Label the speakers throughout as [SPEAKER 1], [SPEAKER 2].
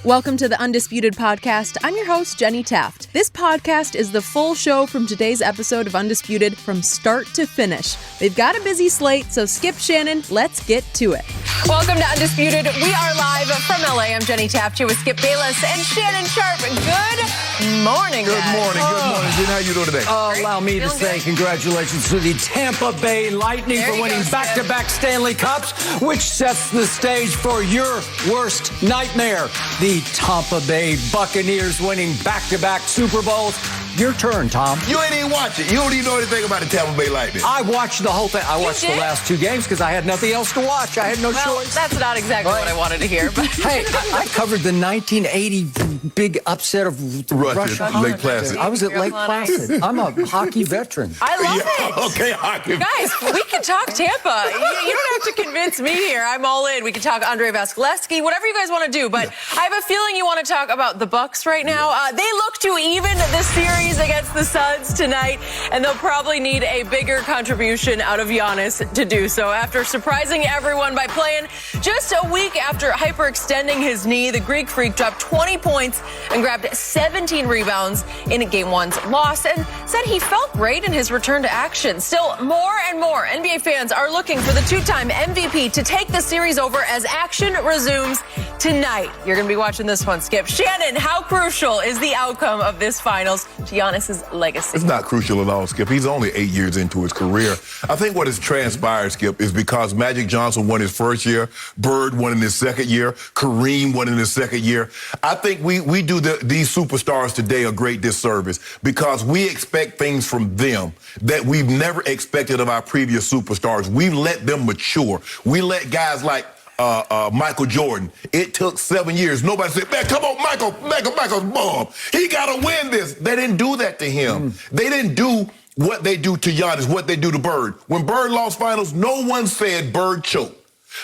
[SPEAKER 1] Welcome to the Undisputed podcast. I'm your host, Jenny Taft. This podcast is the full show from today's episode of Undisputed from start to finish. They've got a busy slate, so skip Shannon. Let's get to it. Welcome to Undisputed. We are live from LA. I'm Jenny Taft here with Skip Bayless and Shannon Sharpe. Good morning,
[SPEAKER 2] Good
[SPEAKER 1] guys.
[SPEAKER 2] morning. Good morning, Jen. How you doing today?
[SPEAKER 3] Allow me to say congratulations to the Tampa Bay Lightning for winning back-to-back Stanley Cups, which sets the stage for your worst nightmare. The Tampa Bay Buccaneers winning back-to-back Super Bowls. Your turn, Tom.
[SPEAKER 2] You ain't even watch it. You don't even know anything about the Tampa Bay Lightning.
[SPEAKER 3] I watched the whole thing. I watched the last two games because I had nothing else to watch. I had no choice.
[SPEAKER 1] That's not exactly what I wanted to hear. But
[SPEAKER 3] Hey, I covered the 1980 big upset of Russia.
[SPEAKER 2] Lake Placid.
[SPEAKER 3] I was at Lake Placid. I'm a hockey veteran.
[SPEAKER 1] I love it.
[SPEAKER 2] Okay, hockey.
[SPEAKER 1] Guys, we can talk Tampa. You don't have to convince me here. I'm all in. We can talk Andre Vasilevsky, whatever you guys want to do. But I have a feeling you want to talk about the Bucks right now. They look to even the series against the Suns tonight, and they'll probably need a bigger contribution out of Giannis to do so. After surprising everyone by playing just a week after hyperextending his knee, the Greek Freak dropped 20 points and grabbed 17 rebounds in Game 1's loss and said he felt great in his return to action. Still, more and more NBA fans are looking for the two-time MVP to take the series over as action resumes tonight. You're going to be watching this one, Skip. Shannon, how crucial is the outcome of this finals to Giannis's legacy?
[SPEAKER 2] It's not crucial at all, Skip. He's only 8 years into his career. I think what has transpired, Skip, is because Magic Johnson won his first year, Bird won in his second year, Kareem won in his second year. I think we do these superstars today a great disservice because we expect things from them that we've never expected of our previous superstars. We let them mature. We let guys like Michael Jordan. It took 7 years. Nobody said, man, come on, Michael's bomb. He got to win this. They didn't do that to him. They didn't do what they do to Giannis, what they do to Bird. When Bird lost finals, no one said Bird choked.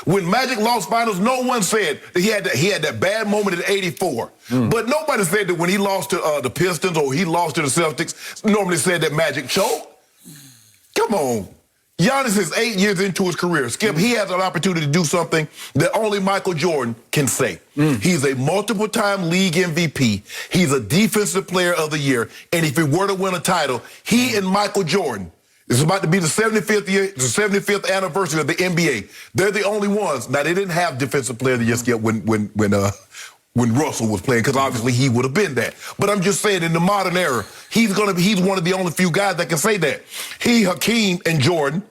[SPEAKER 2] When Magic lost finals, no one said that he had that bad moment in '84. But nobody said that when he lost to the Pistons or he lost to the Celtics, normally said that Magic choked. Come on. Giannis is 8 years into his career. Skip, he has an opportunity to do something that only Michael Jordan can say. He's a multiple-time league MVP. He's a defensive player of the year. And if he were to win a title, he and Michael Jordan, it's about to be the 75th anniversary of the NBA. They're the only ones. Now, they didn't have defensive player of the year, Skip, when Russell was playing, because obviously he would have been that. But I'm just saying, in the modern era, he's one of the only few guys that can say that. He, Hakeem, and Jordan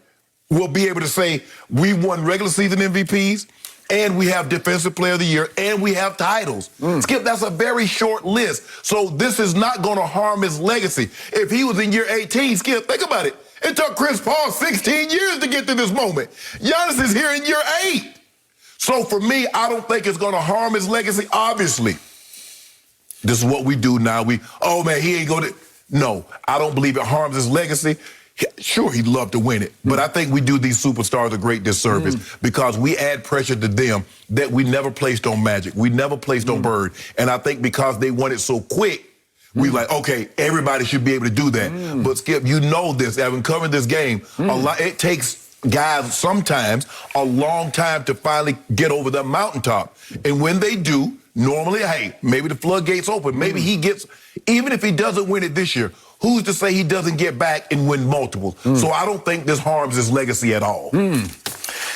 [SPEAKER 2] will be able to say, we won regular season MVPs, and we have Defensive Player of the Year, and we have titles. Skip, that's a very short list. So this is not going to harm his legacy. If he was in year 18, Skip, think about it. It took Chris Paul 16 years to get to this moment. Giannis is here in year 8. So for me, I don't think it's going to harm his legacy. Obviously, this is what we do now. Oh, man, he ain't going to. No, I don't believe it harms his legacy. Sure, he'd love to win it, but I think we do these superstars a great disservice because we add pressure to them that we never placed on Magic. We never placed on Bird. And I think because they won it so quick, we like, okay, everybody should be able to do that. But Skip, you know this, having covered this game, it takes guys sometimes a long time to finally get over the mountaintop. And when they do, normally, hey, maybe the floodgates open. Maybe he gets, even if he doesn't win it this year, who's to say he doesn't get back and win multiple? So I don't think this harms his legacy at all.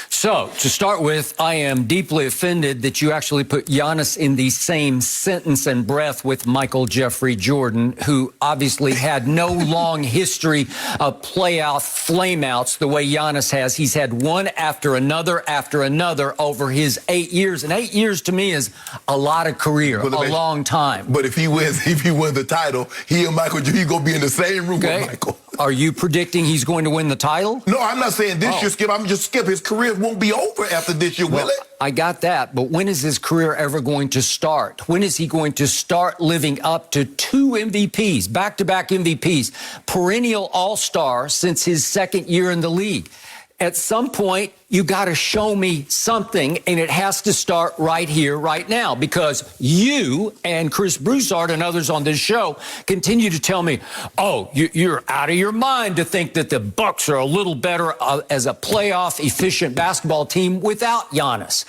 [SPEAKER 3] So, to start with, I am deeply offended that you actually put Giannis in the same sentence and breath with Michael Jeffrey Jordan, who obviously had no long history of play-out, flame-outs the way Giannis has. He's had one after another over his 8 years. And 8 years to me is a lot of career, a long time.
[SPEAKER 2] But if he wins the title, he and Michael, he's going to be in the same room with Michael.
[SPEAKER 3] Are you predicting he's going to win the title?
[SPEAKER 2] No, I'm not saying this year, Skip. I'm just Skip. His career won't be over after this year, will it?
[SPEAKER 3] I got that, but when is his career ever going to start? When is he going to start living up to 2 MVPs, back-to-back MVPs, perennial all-star since his second year in the league? at some point, you got to show me something, and it has to start right here, right now, because you and Chris Broussard and others on this show continue to tell me, oh, you're out of your mind to think that the Bucks are a little better as a playoff efficient basketball team without Giannis.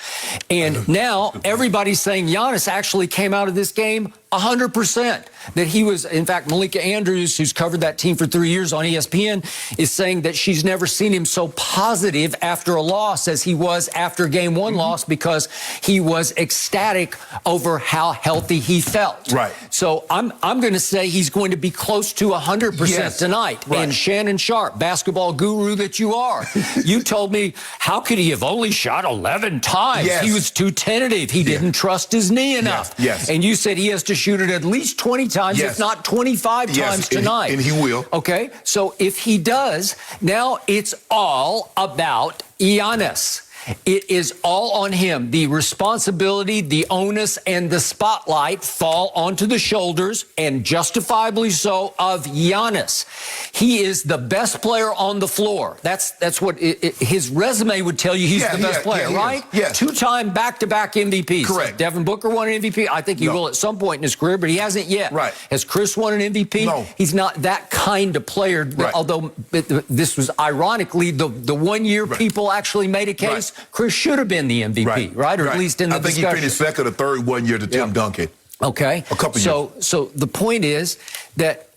[SPEAKER 3] And now everybody's saying Giannis actually came out of this game 100%. That he was, in fact, Malika Andrews, who's covered that team for 3 years on ESPN, is saying that she's never seen him so positive after a loss as he was after game one loss, because he was ecstatic over how healthy he felt.
[SPEAKER 2] Right.
[SPEAKER 3] So I'm going to say he's going to be close to 100% tonight.
[SPEAKER 2] Right.
[SPEAKER 3] And Shannon Sharpe, basketball guru that you are, you told me, how could he have only shot 11 times?
[SPEAKER 2] Yes.
[SPEAKER 3] He was too tentative. He didn't trust his knee enough.
[SPEAKER 2] Yes.
[SPEAKER 3] And you said he has to shoot it at least 20 times, if not 25 times tonight.
[SPEAKER 2] And he will.
[SPEAKER 3] Okay, so if he does, now it's all about Giannis. It is all on him. The responsibility, the onus, and the spotlight fall onto the shoulders, and justifiably so, of Giannis. He is the best player on the floor. That's what his resume would tell you. He's the best player, right?
[SPEAKER 2] Yes.
[SPEAKER 3] Two-time back-to-back MVPs.
[SPEAKER 2] Correct.
[SPEAKER 3] Devin Booker won an MVP. I think he will at some point in his career, but he hasn't yet.
[SPEAKER 2] Right.
[SPEAKER 3] Has Chris won an MVP?
[SPEAKER 2] No.
[SPEAKER 3] He's not that kind of player,
[SPEAKER 2] Right.
[SPEAKER 3] although this was ironically the 1 year people actually made a case. Chris should have been the MVP, right? Or at least in the discussion.
[SPEAKER 2] I think he finished second or third 1 year to Tim Duncan.
[SPEAKER 3] Okay.
[SPEAKER 2] A couple years.
[SPEAKER 3] So the point is that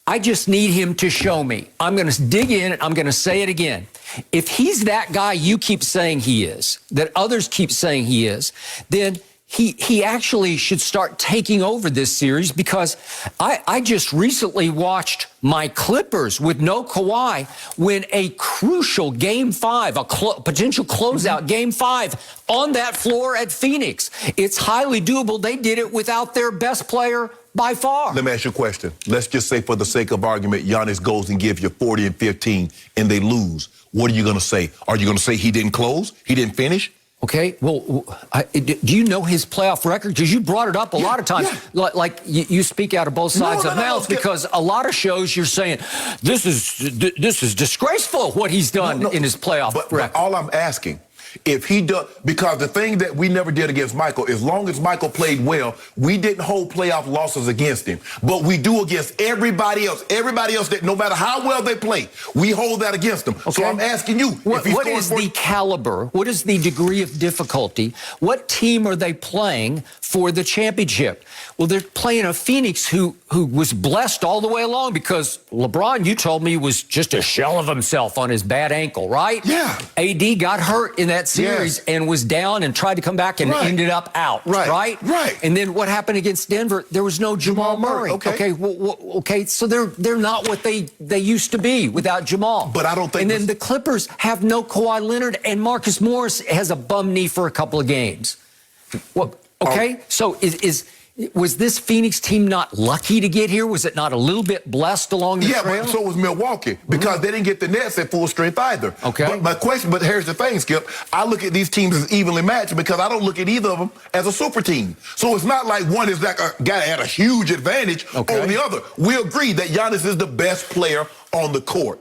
[SPEAKER 3] I just need him to show me. I'm going to dig in, and I'm going to say it again. If he's that guy you keep saying he is, that others keep saying he is, then he actually should start taking over this series, because I just recently watched my Clippers with no Kawhi win a crucial Game 5, a potential closeout Game 5 on that floor at Phoenix. It's highly doable. They did it without their best player by far.
[SPEAKER 2] Let me ask you a question. Let's just say, for the sake of argument, Giannis goes and gives you 40 and 15 and they lose. What are you going to say? Are you going to say he didn't close? He didn't finish?
[SPEAKER 3] Okay, well, do you know his playoff record? Because you brought it up a lot of times. Like you speak out of both sides of mouths, because a lot of shows you're saying, this is disgraceful what he's done in his playoff record.
[SPEAKER 2] But all I'm asking, if he does, because the thing that we never did against Michael, as long as Michael played well, we didn't hold playoff losses against him. But we do against everybody else. Everybody else, that no matter how well they play, we hold that against them. Okay. So I'm asking you,
[SPEAKER 3] what is the caliber? What is the degree of difficulty? What team are they playing for the championship? Well, they're playing a Phoenix who was blessed all the way along, because LeBron, you told me, was just a shell of himself on his bad ankle, right?
[SPEAKER 2] Yeah.
[SPEAKER 3] AD got hurt in that series and was down and tried to come back and ended up out, right? And then what happened against Denver? There was no Jamal Murray. Okay, so they're not what they used to be without Jamal.
[SPEAKER 2] But I don't think.
[SPEAKER 3] And then the Clippers have no Kawhi Leonard, and Marcus Morris has a bum knee for a couple of games. Well, okay, so was this Phoenix team not lucky to get here? Was it not a little bit blessed along the trail?
[SPEAKER 2] Yeah, but so was Milwaukee, because they didn't get the Nets at full strength either.
[SPEAKER 3] Okay.
[SPEAKER 2] But here's the thing, Skip. I look at these teams as evenly matched, because I don't look at either of them as a super team. So it's not like one is like a guy that had a huge advantage over the other. We agree that Giannis is the best player on the court.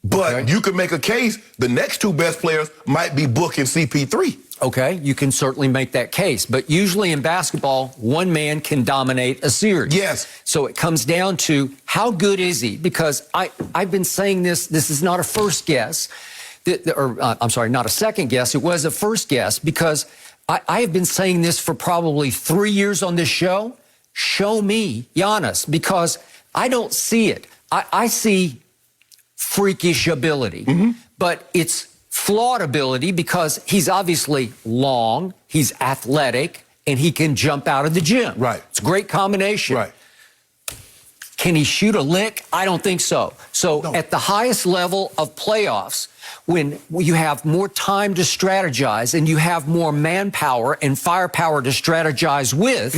[SPEAKER 2] But you could make a case the next two best players might be Book and CP3.
[SPEAKER 3] Okay, you can certainly make that case. But usually in basketball, one man can dominate a series.
[SPEAKER 2] Yes.
[SPEAKER 3] So it comes down to, how good is he? Because I've been saying this is not a first guess, I'm sorry, not a second guess. It was a first guess, because I have been saying this for probably 3 years on this show. Show me Giannis, because I don't see it. I see freakish ability, but it's flawed ability, because he's obviously long, he's athletic, and he can jump out of the gym.
[SPEAKER 2] Right.
[SPEAKER 3] It's a great combination.
[SPEAKER 2] Right.
[SPEAKER 3] Can he shoot a lick? I don't think so. So at the highest level of playoffs, when you have more time to strategize and you have more manpower and firepower to strategize with,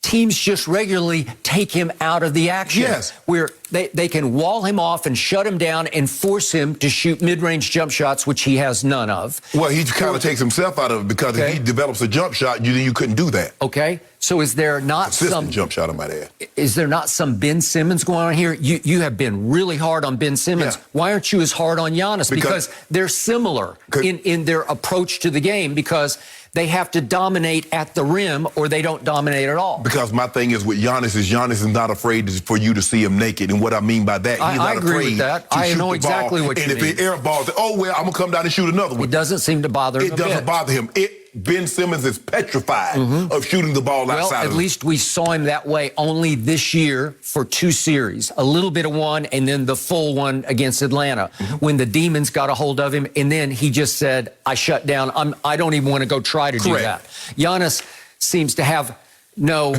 [SPEAKER 3] teams just regularly take him out of the action.
[SPEAKER 2] Yes.
[SPEAKER 3] Where they can wall him off and shut him down and force him to shoot mid-range jump shots, which he has none of.
[SPEAKER 2] Well, he kind of takes himself out of it because if he develops a jump shot, you couldn't do that.
[SPEAKER 3] Okay, so is there not
[SPEAKER 2] Consistent jump shot, I might add.
[SPEAKER 3] Is there not some Ben Simmons going on here? You have been really hard on Ben Simmons.
[SPEAKER 2] Yeah.
[SPEAKER 3] Why aren't you as hard on Giannis? Because they're similar in their approach to the game, because they have to dominate at the rim or they don't dominate at all.
[SPEAKER 2] Because my thing is with Giannis is not afraid for you to see him naked. And what I mean by that, he's not
[SPEAKER 3] agree
[SPEAKER 2] afraid
[SPEAKER 3] with that. I know exactly what you mean.
[SPEAKER 2] And if he airballs it, oh, well, I'm going to come down and shoot another one.
[SPEAKER 3] It doesn't seem to bother him.
[SPEAKER 2] It doesn't bother him. Ben Simmons is petrified of shooting the ball outside.
[SPEAKER 3] Well, at least we saw him that way only this year for 2 series. A little bit of one and then the full one against Atlanta when the Demons got a hold of him, and then he just said, I shut down. I don't even want to go try to do that. Giannis seems to have no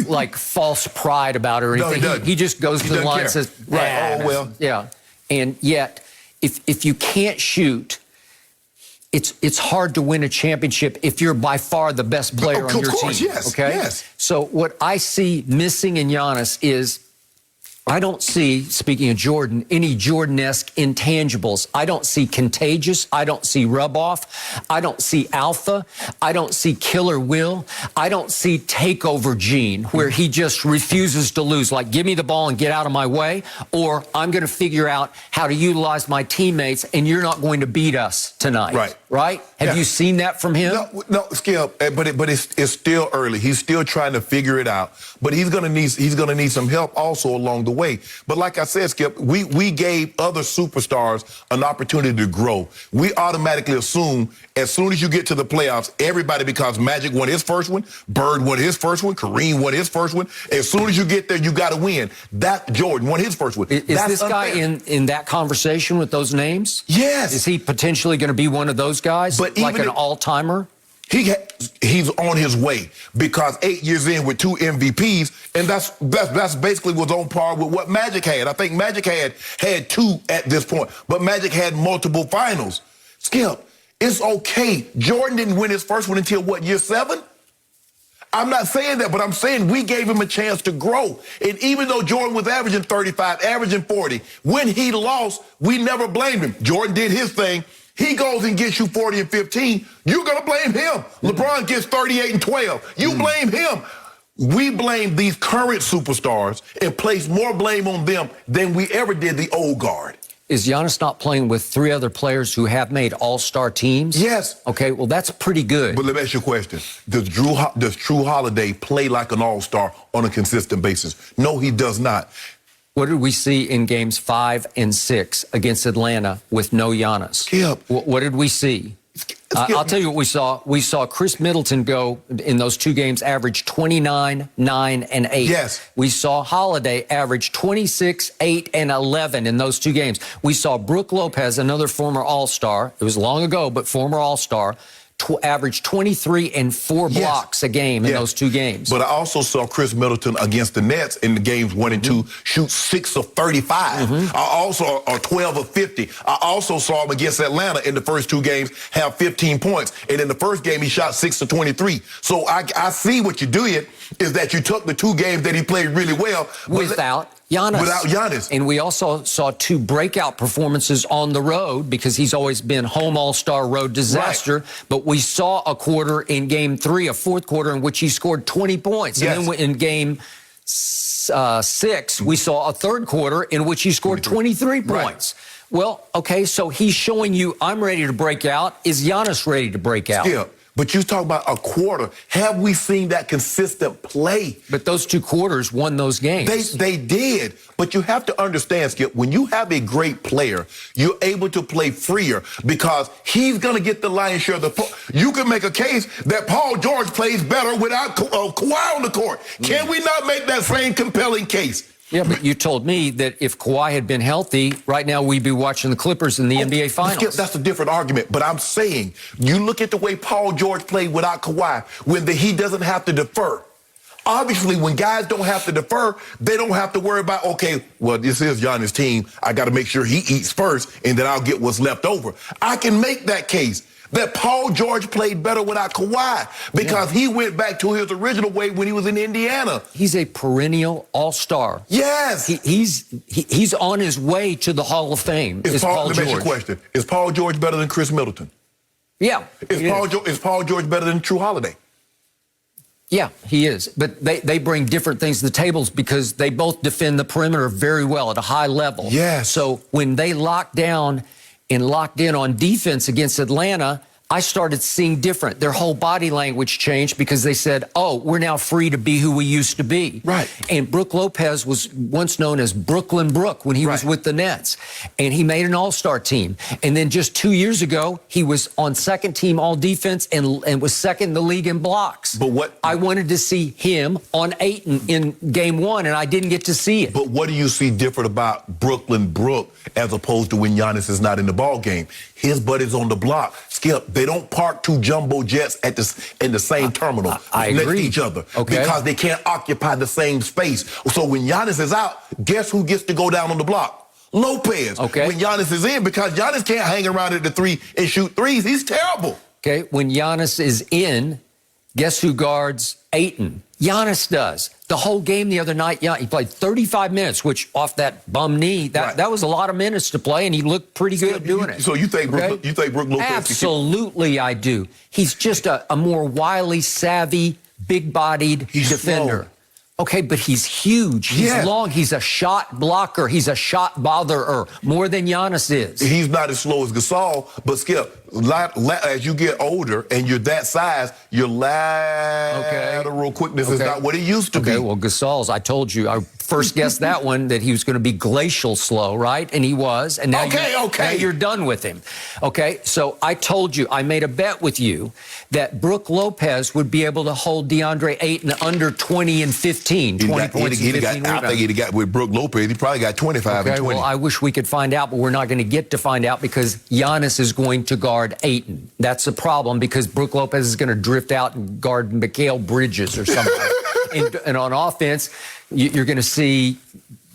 [SPEAKER 3] like false pride about it or anything.
[SPEAKER 2] No,
[SPEAKER 3] he just goes to the line and says,
[SPEAKER 2] right, oh, well.
[SPEAKER 3] Yeah. And yet, if you can't shoot, it's hard to win a championship if you're by far the best player on your team.
[SPEAKER 2] Yes,
[SPEAKER 3] okay?
[SPEAKER 2] yes.
[SPEAKER 3] So what I see missing in Giannis is, I don't see, speaking of Jordan, any Jordan-esque intangibles. I don't see contagious. I don't see rub-off. I don't see alpha. I don't see killer will. I don't see takeover gene, where he just refuses to lose. Like, give me the ball and get out of my way, or I'm going to figure out how to utilize my teammates, and you're not going to beat us tonight. Right? Have you seen that from him?
[SPEAKER 2] No, Skip. But it's still early. He's still trying to figure it out. But he's gonna need some help also along the way. But like I said, Skip, we gave other superstars an opportunity to grow. We automatically assume as soon as you get to the playoffs, everybody, because Magic won his first one, Bird won his first one, Kareem won his first one. As soon as you get there, you got to win. That Jordan won his first one.
[SPEAKER 3] Is this guy in that conversation with those names?
[SPEAKER 2] Yes.
[SPEAKER 3] Is he potentially going to be one of those guys,
[SPEAKER 2] but
[SPEAKER 3] like an all-timer?
[SPEAKER 2] He's on his way, because 8 years in with 2 MVPs, and that's basically what's on par with what Magic had. I think Magic had 2 at this point, but Magic had multiple finals. Skip, it's okay. Jordan didn't win his first one until what, year 7? I'm not saying that, but I'm saying we gave him a chance to grow. And even though Jordan was averaging 35, averaging 40, when he lost, we never blamed him. Jordan did his thing. He goes and gets you 40 and 15. You're going to blame him. LeBron gets 38 and 12. You blame him. We blame these current superstars and place more blame on them than we ever did the old guard.
[SPEAKER 3] Is Giannis not playing with 3 other players who have made all-star teams?
[SPEAKER 2] Yes.
[SPEAKER 3] Okay, well, that's pretty good.
[SPEAKER 2] But let me ask you a question. Does Drew Holiday play like an all-star on a consistent basis? No, he does not.
[SPEAKER 3] What did we see in games 5 and 6 against Atlanta with no Giannis?
[SPEAKER 2] Skip.
[SPEAKER 3] What did we see? I'll tell you what we saw. We saw Chris Middleton go in those 2 games, average 29, 9, and 8.
[SPEAKER 2] Yes.
[SPEAKER 3] We saw Holiday average 26, 8, and 11 in those 2 games. We saw Brook Lopez, another former All-Star. It was long ago, but former All-Star. Averaged 23 and 4 blocks a game in those 2 games.
[SPEAKER 2] But I also saw Chris Middleton against the Nets in the games 1 and 2 shoot 6 of 35. I also, or 12 of 50. I also saw him against Atlanta in the first 2 games have 15 points. And in the first game, he shot 6 of 23. So I see what you did is that you took the 2 games that he played really well.
[SPEAKER 3] Without Giannis.
[SPEAKER 2] Without Giannis.
[SPEAKER 3] And we also saw 2 breakout performances on the road, because he's always been home all-star, road disaster. Right. But we saw a quarter in game 3, a fourth quarter, in which he scored 20 points. And then in game 6, we saw a third quarter in which he scored 23 points. Right. Well, okay, so he's showing you, I'm ready to break out. Is Giannis ready to break out?
[SPEAKER 2] Yeah. But you talk about a quarter. Have we seen that consistent play?
[SPEAKER 3] But those 2 quarters won those games.
[SPEAKER 2] They did. But you have to understand, Skip, when you have a great player, you're able to play freer, because he's going to get the lion's share of the... You can make a case that Paul George plays better without Kawhi on the court. Can we not make that same compelling case?
[SPEAKER 3] Yeah, but you told me that if Kawhi had been healthy, right now we'd be watching the Clippers in the NBA Finals.
[SPEAKER 2] Skip, that's a different argument. But I'm saying, you look at the way Paul George played without Kawhi, when he doesn't have to defer. Obviously, when guys don't have to defer, they don't have to worry about, okay, well, this is Giannis' team. I got to make sure he eats first, and then I'll get what's left over. I can make that case. that Paul George played better without Kawhi because he went back to his original way when he was in Indiana.
[SPEAKER 3] He's a perennial all-star.
[SPEAKER 2] Yes.
[SPEAKER 3] He's on his way to the Hall of Fame.
[SPEAKER 2] Let me ask you a question. Is Paul George better than Chris Middleton?
[SPEAKER 3] Yeah.
[SPEAKER 2] Is Paul George better than True Holiday?
[SPEAKER 3] Yeah, he is. But they bring different things to the tables because they both defend the perimeter very well at a high level.
[SPEAKER 2] Yes.
[SPEAKER 3] So when they locked down and locked in on defense against Atlanta, I started seeing different. Their whole body language changed because they said, oh, we're now free to be who we used to be.
[SPEAKER 2] Right.
[SPEAKER 3] And Brook Lopez was once known as Brooklyn Brook when he was with the Nets. And he made an all-star team. And then just 2 years ago, he was on second team all defense and was second in the league in blocks.
[SPEAKER 2] But what
[SPEAKER 3] I wanted to see him on Ayton in game one, and I didn't get to see it.
[SPEAKER 2] But what do you see different about Brooklyn Brook as opposed to when Giannis is not in the ball game? His buddies on the block, Skip, they don't park two jumbo jets in the same terminal next to each other because they can't occupy the same space. So when Giannis is out, guess who gets to go down on the block? Lopez. When Giannis is in, because Giannis can't hang around at the three and shoot threes. He's terrible.
[SPEAKER 3] When Giannis is in, guess who guards Ayton? Giannis does. The whole game the other night, he played 35 minutes, which off that bum knee, that was a lot of minutes to play, and he looked pretty good doing it.
[SPEAKER 2] So you think Brook Lopez?
[SPEAKER 3] Absolutely, I do. He's just a more wily, savvy, big-bodied defender.
[SPEAKER 2] Slow.
[SPEAKER 3] Okay, but he's huge. He's long. He's a shot blocker. He's a shot botherer, more than Giannis is.
[SPEAKER 2] He's not as slow as Gasol, but Skip, as you get older and you're that size, your lateral quickness is not what it used to be.
[SPEAKER 3] Well, Gasol's, I told you, I first guessed that one, that he was going to be glacial slow, right? And he was. And now, now you're done with him. Okay, so I told you, I made a bet with you that Brook Lopez would be able to hold DeAndre Ayton under 20 and 15, 20 points and 15 rebounds.
[SPEAKER 2] I think he'd got with Brook Lopez, he probably got 25 and 20.
[SPEAKER 3] Well, I wish we could find out, but we're not going to get to find out because Giannis is going to guard Ayton. That's a problem because Brook Lopez is going to drift out and guard Mikal Bridges or something. and on offense, you're going to see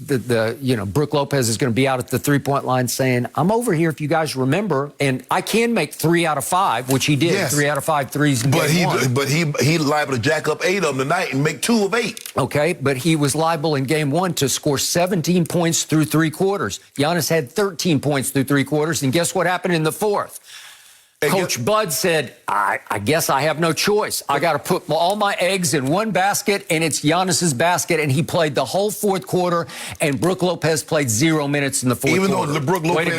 [SPEAKER 3] Brook Lopez is going to be out at the three-point line saying, I'm over here if you guys remember, and I can make 3 out of 5, which he did, 3 out of 5 threes in game one.
[SPEAKER 2] But he liable to jack up 8 of them tonight and make 2 of 8. Okay,
[SPEAKER 3] but he was liable in game one to score 17 points through 3 quarters. Giannis had 13 points through 3 quarters, and guess what happened in the fourth? Coach Bud said, I guess I have no choice. I got to put all my eggs in one basket, and it's Giannis's basket, and he played the whole fourth quarter, and Brook Lopez played 0 minutes in the fourth quarter.
[SPEAKER 2] Even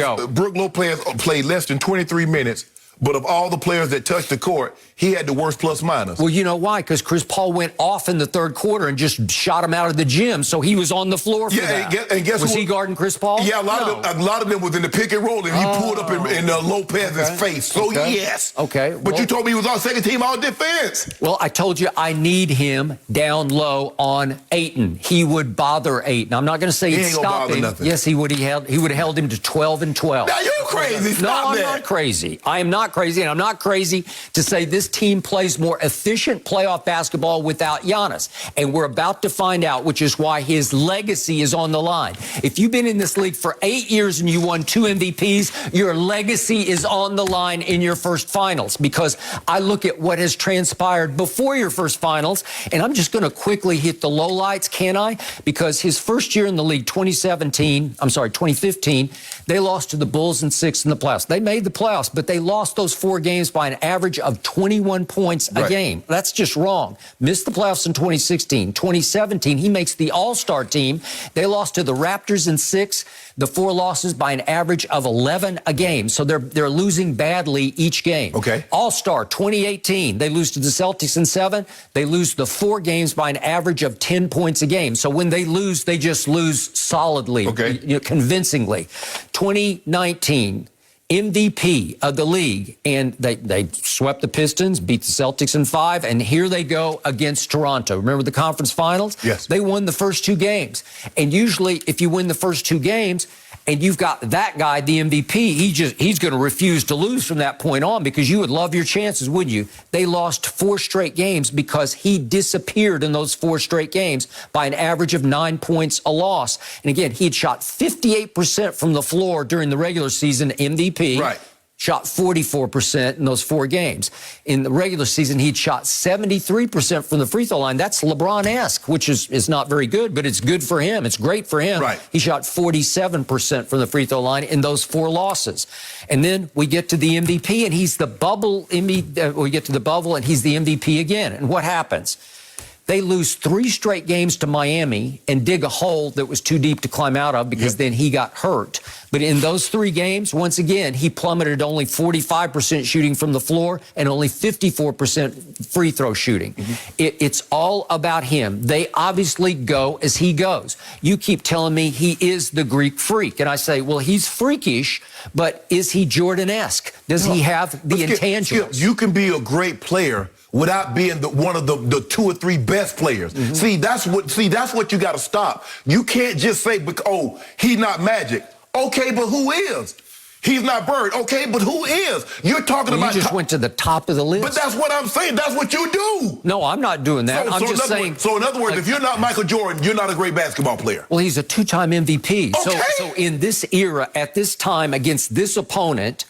[SPEAKER 2] though Brook Lopez played less than 23 minutes, but of all the players that touched the court, he had the worst plus-minus.
[SPEAKER 3] Well, you know why? Because Chris Paul went off in the third quarter and just shot him out of the gym, so he was on the floor for that.
[SPEAKER 2] And guess
[SPEAKER 3] was he guarding Chris Paul?
[SPEAKER 2] Yeah, a lot of them was in the pick and roll, and he pulled up in Lopez's face. So, yes. But you told me he was on second team all defense.
[SPEAKER 3] Well, I told you I need him down low on Ayton. He would bother Ayton. I'm not going to say he'd stop him.
[SPEAKER 2] Nothing.
[SPEAKER 3] Yes, he would. He would have held him to 12 and 12.
[SPEAKER 2] Now, you're crazy.
[SPEAKER 3] No, I'm not crazy. I am not crazy, and I'm not crazy to say this team plays more efficient playoff basketball without Giannis. And we're about to find out, which is why his legacy is on the line. If you've been in this league for 8 years and you won 2 MVPs, your legacy is on the line in your first finals, because I look at what has transpired before your first finals, and I'm just going to quickly hit the lowlights, can I? Because his first year in the league, 2015, they lost to the Bulls in 6 in the playoffs. They made the playoffs, but they lost those 4 games by an average of 21 points a game. That's just wrong. Missed the playoffs in 2016. 2017, he makes the All-Star team. They lost to the Raptors in 6. The 4 losses by an average of 11 a game. So they're losing badly each game. All-Star 2018, they lose to the Celtics in 7. They lose the 4 games by an average of 10 points a game. So when they lose, they just lose solidly, convincingly. 2019, MVP of the league, and they swept the Pistons, beat the Celtics in 5, and here they go against Toronto. Remember the conference finals?
[SPEAKER 2] Yes.
[SPEAKER 3] They won the first 2 games. And usually if you win the first 2 games and you've got that guy, the MVP, he's going to refuse to lose from that point on, because you would love your chances, wouldn't you? They lost 4 straight games because he disappeared in those 4 straight games by an average of 9 points a loss. And again, he had shot 58% from the floor during the regular season, MVP. shot 44% in those 4 games. In the regular season, he'd shot 73% from the free throw line. That's LeBron-esque, which is not very good, but it's good for him. It's great for him.
[SPEAKER 2] Right.
[SPEAKER 3] He shot 47% from the free throw line in those 4 losses. And then we get to the MVP, and he's the bubble. We get to the bubble, and he's the MVP again. And what happens? They lose 3 straight games to Miami and dig a hole that was too deep to climb out of because then he got hurt. But in those 3 games, once again, he plummeted only 45% shooting from the floor and only 54% free throw shooting. It's all about him. They obviously go as he goes. You keep telling me he is the Greek freak. And I say, well, he's freakish, but is he Jordan-esque? Does he have the intangibles?
[SPEAKER 2] You can be a great player without being one of the 2 or 3 best players. See, that's what you got to stop. You can't just say, oh, he's not Magic. Okay, but who is? He's not Bird. Okay, but who is? You're talking about...
[SPEAKER 3] You just went to the top of the list.
[SPEAKER 2] But that's what I'm saying. That's what you do.
[SPEAKER 3] No, I'm not doing that. I'm just saying...
[SPEAKER 2] So in other words, if you're not Michael Jordan, you're not a great basketball player.
[SPEAKER 3] Well, he's a 2-time MVP.
[SPEAKER 2] Okay.
[SPEAKER 3] So in this era, at this time, against this opponent...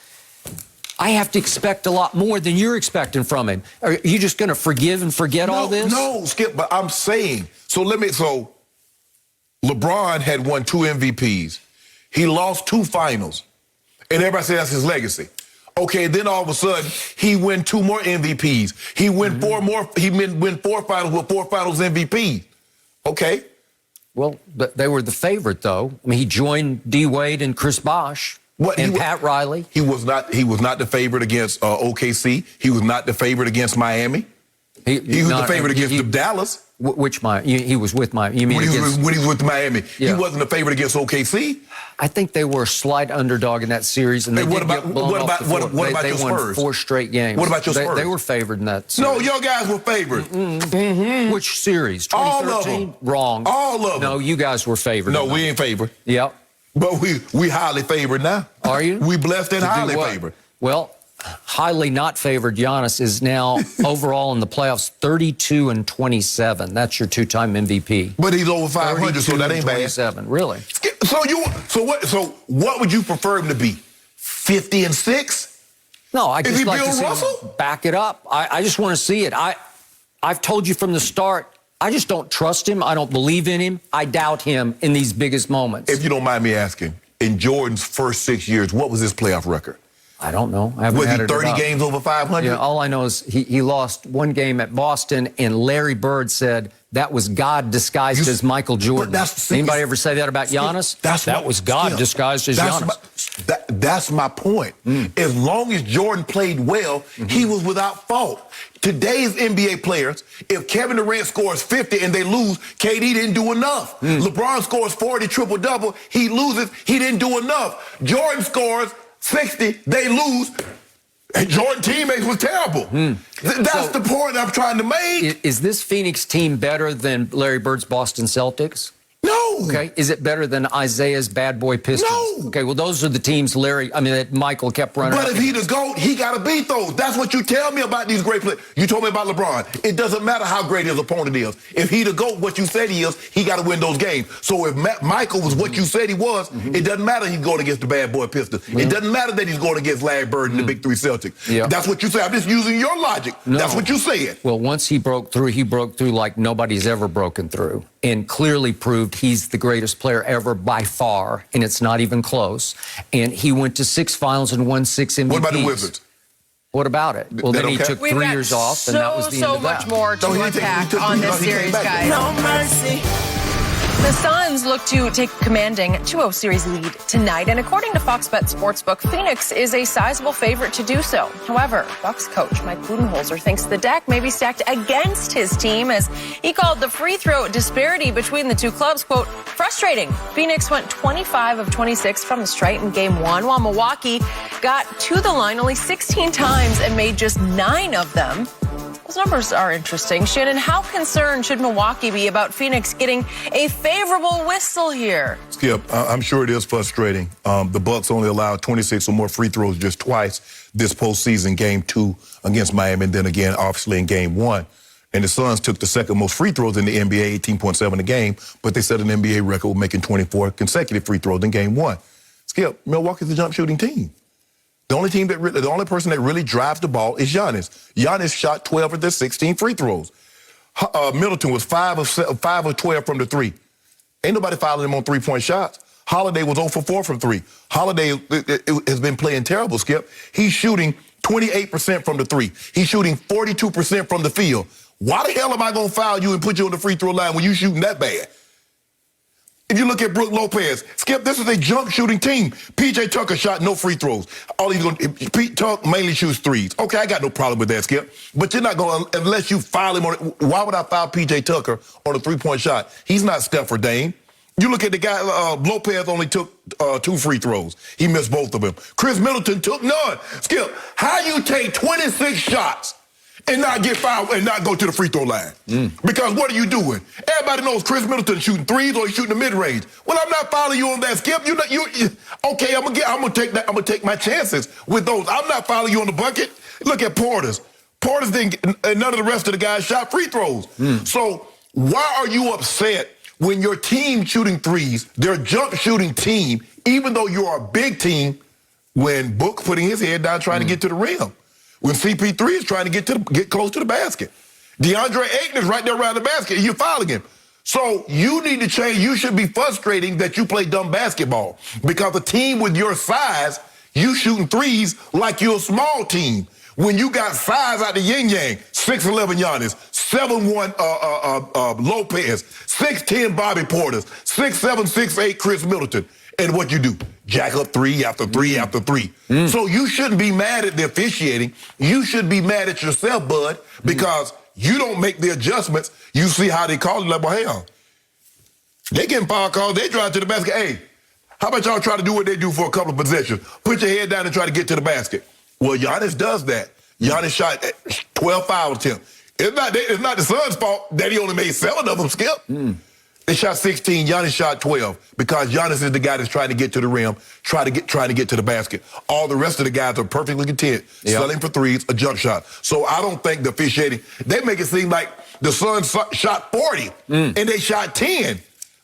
[SPEAKER 3] I have to expect a lot more than you're expecting from him. Are you just going to forgive and forget all this?
[SPEAKER 2] No, Skip, but I'm saying, so LeBron had won 2 MVPs. He lost 2 finals. And everybody said that's his legacy. Okay, then all of a sudden, he win 2 more MVPs. He win 4 more, he win 4 finals with 4 finals MVP. Okay. Well,
[SPEAKER 3] but they were the favorite, though. I mean, he joined D. Wade and Chris Bosh. Pat Riley.
[SPEAKER 2] He was not the favorite against OKC. He was not the favorite against Miami. He was the favorite against Dallas.
[SPEAKER 3] Which Miami? He was with Miami. You mean
[SPEAKER 2] when he was with Miami? Yeah. He wasn't the favorite against OKC.
[SPEAKER 3] I think they were a slight underdog in that series, and
[SPEAKER 2] what about your Spurs?
[SPEAKER 3] Won 4 straight games.
[SPEAKER 2] What about your Spurs?
[SPEAKER 3] They were favored in that series.
[SPEAKER 2] No, your guys were favored.
[SPEAKER 3] Which series? 2013?
[SPEAKER 2] All of them.
[SPEAKER 3] Wrong.
[SPEAKER 2] All of them.
[SPEAKER 3] No, you guys were favored.
[SPEAKER 2] No, we ain't favored.
[SPEAKER 3] Yep.
[SPEAKER 2] But we highly favored now.
[SPEAKER 3] Are you?
[SPEAKER 2] We blessed and highly favored.
[SPEAKER 3] Well, highly not favored Giannis is now overall in the playoffs 32-27. That's your 2-time MVP.
[SPEAKER 2] But he's over 500, so that ain't bad.
[SPEAKER 3] 27, really.
[SPEAKER 2] So what would you prefer him to be? 50-6?
[SPEAKER 3] No, I just like to see
[SPEAKER 2] Russell?
[SPEAKER 3] him back it up. I just want to see it. I've told you from the start, I just don't trust him. I don't believe in him. I doubt him in these biggest moments.
[SPEAKER 2] If you don't mind me asking, in Jordan's first 6 years, what was his playoff record?
[SPEAKER 3] I don't know. I haven't
[SPEAKER 2] Was
[SPEAKER 3] had
[SPEAKER 2] he 30 games over 500?
[SPEAKER 3] Yeah, all I know is he lost 1 game at Boston, and Larry Bird said that was God disguised as Michael Jordan. Anybody ever say that about Giannis? That was God disguised as Giannis.
[SPEAKER 2] That's my point. As long as Jordan played well, he was without fault. Today's NBA players, if Kevin Durant scores 50 and they lose, KD didn't do enough. LeBron scores 40 triple-double, he loses, he didn't do enough. Jordan scores 60, they lose, and Jordan teammates was terrible. That's the point I'm trying to make.
[SPEAKER 3] Is this Phoenix team better than Larry Bird's Boston Celtics?
[SPEAKER 2] No.
[SPEAKER 3] Okay. Is it better than Isaiah's Bad Boy Pistons?
[SPEAKER 2] No.
[SPEAKER 3] Okay, well, those are the teams that Michael kept running.
[SPEAKER 2] But if he the GOAT, he got to beat those. That's what you tell me about these great players. You told me about LeBron. It doesn't matter how great his opponent is. If he the GOAT, what you said he is, he got to win those games. So if Michael was what you said he was, it doesn't matter he's going against the Bad Boy Pistons. It doesn't matter that he's going against Larry Bird and the Big 3 Celtics. That's what you say. I'm just using your logic. No. That's what you said.
[SPEAKER 3] Well, once he broke through like nobody's ever broken through, and clearly proved he's the greatest player ever by far, and it's not even close. And he went to 6 finals and won 6 MVPs.
[SPEAKER 2] What about the Wizards?
[SPEAKER 3] What about it? Well, then he took 3 years off, and that was the end of that.
[SPEAKER 1] So much more to unpack on this series, guys. No mercy. The Suns look to take a commanding 2-0 series lead tonight, and according to Fox Bet Sportsbook, Phoenix is a sizable favorite to do so. However, Bucks coach Mike Budenholzer thinks the deck may be stacked against his team, as he called the free throw disparity between the 2 clubs, quote, frustrating. Phoenix went 25 of 26 from the stripe in Game 1, while Milwaukee got to the line only 16 times and made just 9 of them. Those numbers are interesting. Shannon, how concerned should Milwaukee be about Phoenix getting a favorable whistle here?
[SPEAKER 2] Skip, I'm sure it is frustrating. The Bucks only allowed 26 or more free throws just twice this postseason, Game 2 against Miami, and then again, obviously, in Game 1. And the Suns took the second most free throws in the NBA, 18.7 a game, but they set an NBA record with making 24 consecutive free throws in Game 1. Skip, Milwaukee's a jump shooting team. The only person that really drives the ball is Giannis. Giannis shot 12 of their 16 free throws. Middleton was 5 of 12 from the three. Ain't nobody fouling him on three-point shots. Holiday was 0 for 4 from three. Holiday has been playing terrible, Skip. He's shooting 28% from the three. He's shooting 42% from the field. Why the hell am I going to foul you and put you on the free throw line when you shooting that bad? If you look at Brook Lopez, Skip, this is a jump shooting team. P.J. Tucker shot no free throws. Pete Tuck mainly shoots threes. Okay, I got no problem with that, Skip. But you're not going to, unless you foul him on it. Why would I foul P.J. Tucker on a three-point shot? He's not Steph or Dame. You look at the guy, Lopez only took 2 free throws. He missed both of them. Chris Middleton took none. Skip, how you take 26 shots and not get fouled and not go to the free throw line? Because what are you doing? Everybody knows Chris Middleton shooting threes or he's shooting the mid-range. Well, I'm not fouling you on that, Skip. Okay, I'm gonna take my chances with those. I'm not fouling you on the bucket. Look at Portis. Portis didn't, and none of the rest of the guys shot free throws. So why are you upset when your team shooting threes, their jump shooting team, even though you're a big team, when Book putting his head down trying to get to the rim? When CP3 is trying to get close to the basket. DeAndre Ayton is right there around the basket, and you're fouling him. So you need to change. You should be frustrating that you play dumb basketball because a team with your size, you shooting threes like you're a small team. When you got size out the yin-yang, 6'11" Giannis, 7'1" Lopez, 6'10" Bobby Portis, 6'7", 6'8" Chris Middleton. And what you do? Jack up 3 after 3 after 3. So you shouldn't be mad at the officiating. You should be mad at yourself, bud, because you don't make the adjustments. You see how they call it, like, well, hell, they getting foul calls. They drive to the basket. Hey, how about y'all try to do what they do for a couple of possessions? Put your head down and try to get to the basket. Well, Giannis does that. Giannis shot 12 foul attempts. It's not the Suns' fault that he only made 7 of them, Skip. They shot 16, Giannis shot 12 because Giannis is the guy that's trying to get to the rim, trying to get to the basket. All the rest of the guys are perfectly content, selling for threes, a jump shot. So I don't think the officiating, they make it seem like the Suns shot 40 and they shot 10.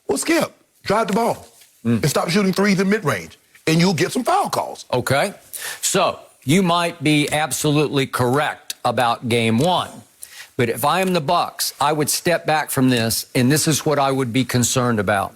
[SPEAKER 2] Well, Skip, drive the ball and stop shooting threes in mid-range, and you'll get some foul calls.
[SPEAKER 3] Okay. So you might be absolutely correct about game 1. But if I am the Bucks, I would step back from this, and this is what I would be concerned about.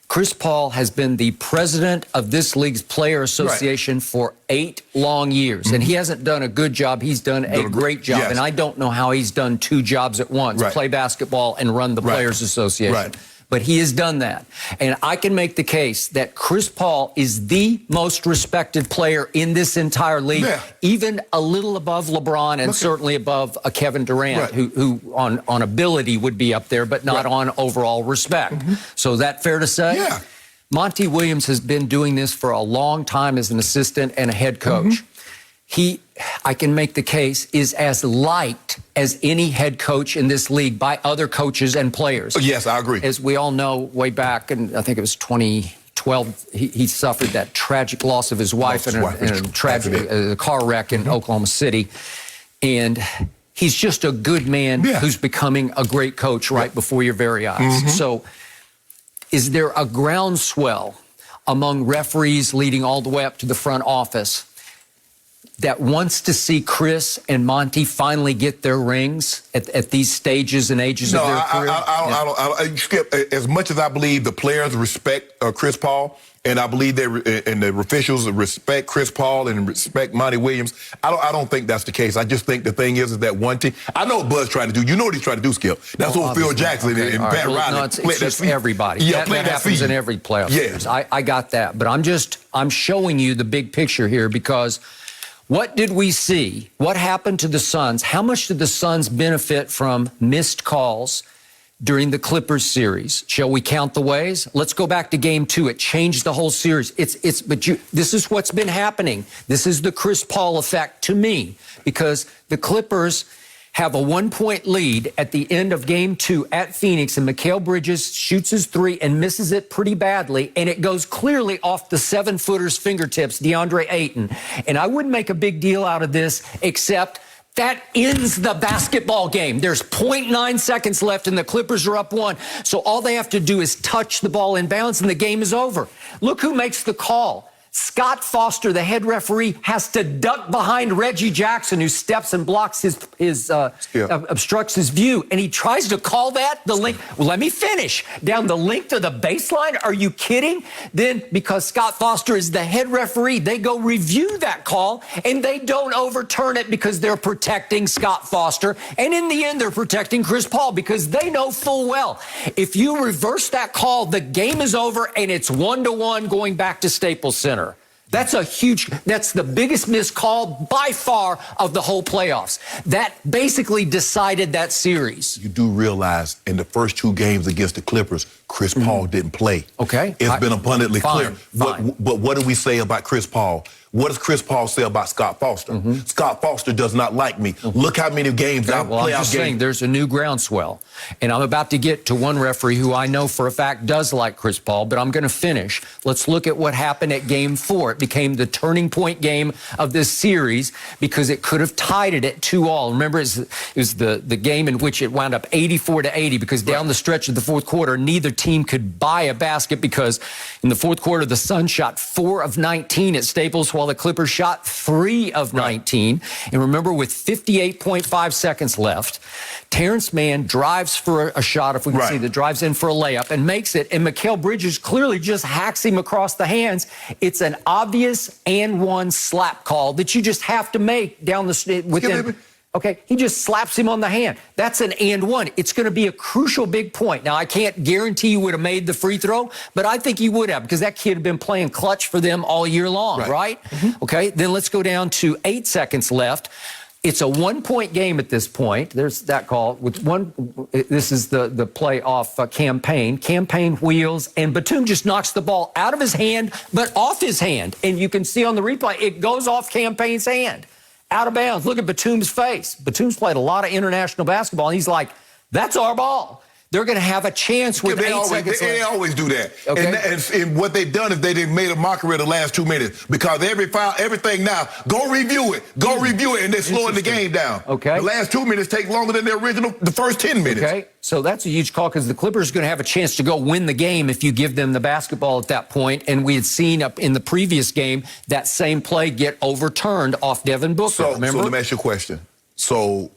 [SPEAKER 3] Chris Paul has been the president of this league's player association for 8 long years, and he hasn't done a good job. He's done a great job, and I don't know how he's done 2 jobs at once, play basketball and run the players association. But he has done that. And I can make the case that Chris Paul is the most respected player in this entire league, even a little above LeBron and certainly above Kevin Durant, who on ability would be up there, but not on overall respect. So is that fair to say? Yeah. Monty Williams has been doing this for a long time as an assistant and a head coach. He, I can make the case, is as liked as any head coach in this league by other coaches and players.
[SPEAKER 2] Yes, I agree.
[SPEAKER 3] As we all know, way back, and I think it was 2012, he suffered that tragic loss of his wife in a tragic car wreck in Oklahoma City. And he's just a good man who's becoming a great coach right before your very eyes. So is there a groundswell among referees leading all the way up to the front office that wants to see Chris and Monty finally get their rings at these stages and ages of their career?
[SPEAKER 2] I don't, Skip, as much as I believe the players respect Chris Paul, and I believe and the officials respect Chris Paul and respect Monty Williams, I don't think that's the case. I just think the thing is that one team, I know what Bud's trying to do. You know what he's trying to do, Skip. That's what Phil Jackson and Pat Riley.
[SPEAKER 3] No, it's just everybody.
[SPEAKER 2] Yeah,
[SPEAKER 3] that happens in every playoff series. I got that. But I'm showing you the big picture here because what did we see? What happened to the Suns? How much did the Suns benefit from missed calls during the Clippers series? Shall we count the ways? Let's go back to game 2. It changed the whole series. This is what's been happening. This is the Chris Paul effect to me because the Clippers have a 1-point lead at the end of game 2 at Phoenix, and Mikal Bridges shoots his 3 and misses it pretty badly, and it goes clearly off the 7-footer's fingertips, DeAndre Ayton. And I wouldn't make a big deal out of this, except that ends the basketball game. There's 0.9 seconds left, and the Clippers are up 1. So all they have to do is touch the ball in bounds, and the game is over. Look who makes the call. Scott Foster, the head referee, has to duck behind Reggie Jackson, who steps and blocks obstructs his view. And he tries to call that the length. Well, let me finish. Down the length of the baseline? Are you kidding? Then, because Scott Foster is the head referee, they go review that call, and they don't overturn it because they're protecting Scott Foster. And in the end, they're protecting Chris Paul because they know full well, if you reverse that call, the game is over, and it's 1-1 going back to Staples Center. That's the biggest missed call by far of the whole playoffs. That basically decided that series.
[SPEAKER 2] You do realize in the first 2 games against the Clippers, Chris Paul didn't play.
[SPEAKER 3] Okay.
[SPEAKER 2] It's been abundantly clear.
[SPEAKER 3] Fine.
[SPEAKER 2] But what do we say about Chris Paul? What does Chris Paul say about Scott Foster? Scott Foster does not like me. Look how many games I've played.
[SPEAKER 3] I'm just saying there's a new groundswell. And I'm about to get to one referee who I know for a fact does like Chris Paul, but I'm going to finish. Let's look at what happened at Game 4. It became the turning point game of this series because it could have tied it at 2-2. Remember, it was the game in which it wound up 84-80 because down the stretch of the fourth quarter, neither team could buy a basket because in the fourth quarter, the Suns shot 4 of 19 at Staples while the Clippers shot 3 of 19. And remember, with 58.5 seconds left, Terrence Mann drives for a shot, if we can see the drives in for a layup and makes it. And Mikal Bridges clearly just hacks him across the hands. It's an obvious and one slap call that you just have to make down the within. Okay, he just slaps him on the hand. That's an and one. It's going to be a crucial big point. Now, I can't guarantee he would have made the free throw, but I think he would have because that kid had been playing clutch for them all year long, right? Okay, then let's go down to 8 seconds left. It's a 1-point game at this point. There's that call. With one, this is the play off Campaign. Campaign wheels, and Batum just knocks the ball out of his hand, but off his hand. And you can see on the replay, it goes off Campaign's hand. Out of bounds. Look at Batum's face. Batum's played a lot of international basketball, and he's like, that's our ball. They're going to have a chance with 8 seconds left.
[SPEAKER 2] They always do that.
[SPEAKER 3] Okay.
[SPEAKER 2] And what they've done is they made a mockery of the last 2 minutes because everything now, go review it. Go review it, and they're slowing the game down.
[SPEAKER 3] Okay.
[SPEAKER 2] The last 2 minutes take longer than the first 10 minutes.
[SPEAKER 3] Okay. So that's a huge call because the Clippers are going to have a chance to go win the game if you give them the basketball at that point. And we had seen up in the previous game that same play get overturned off Devin Booker. Remember?
[SPEAKER 2] So let me ask you a question. So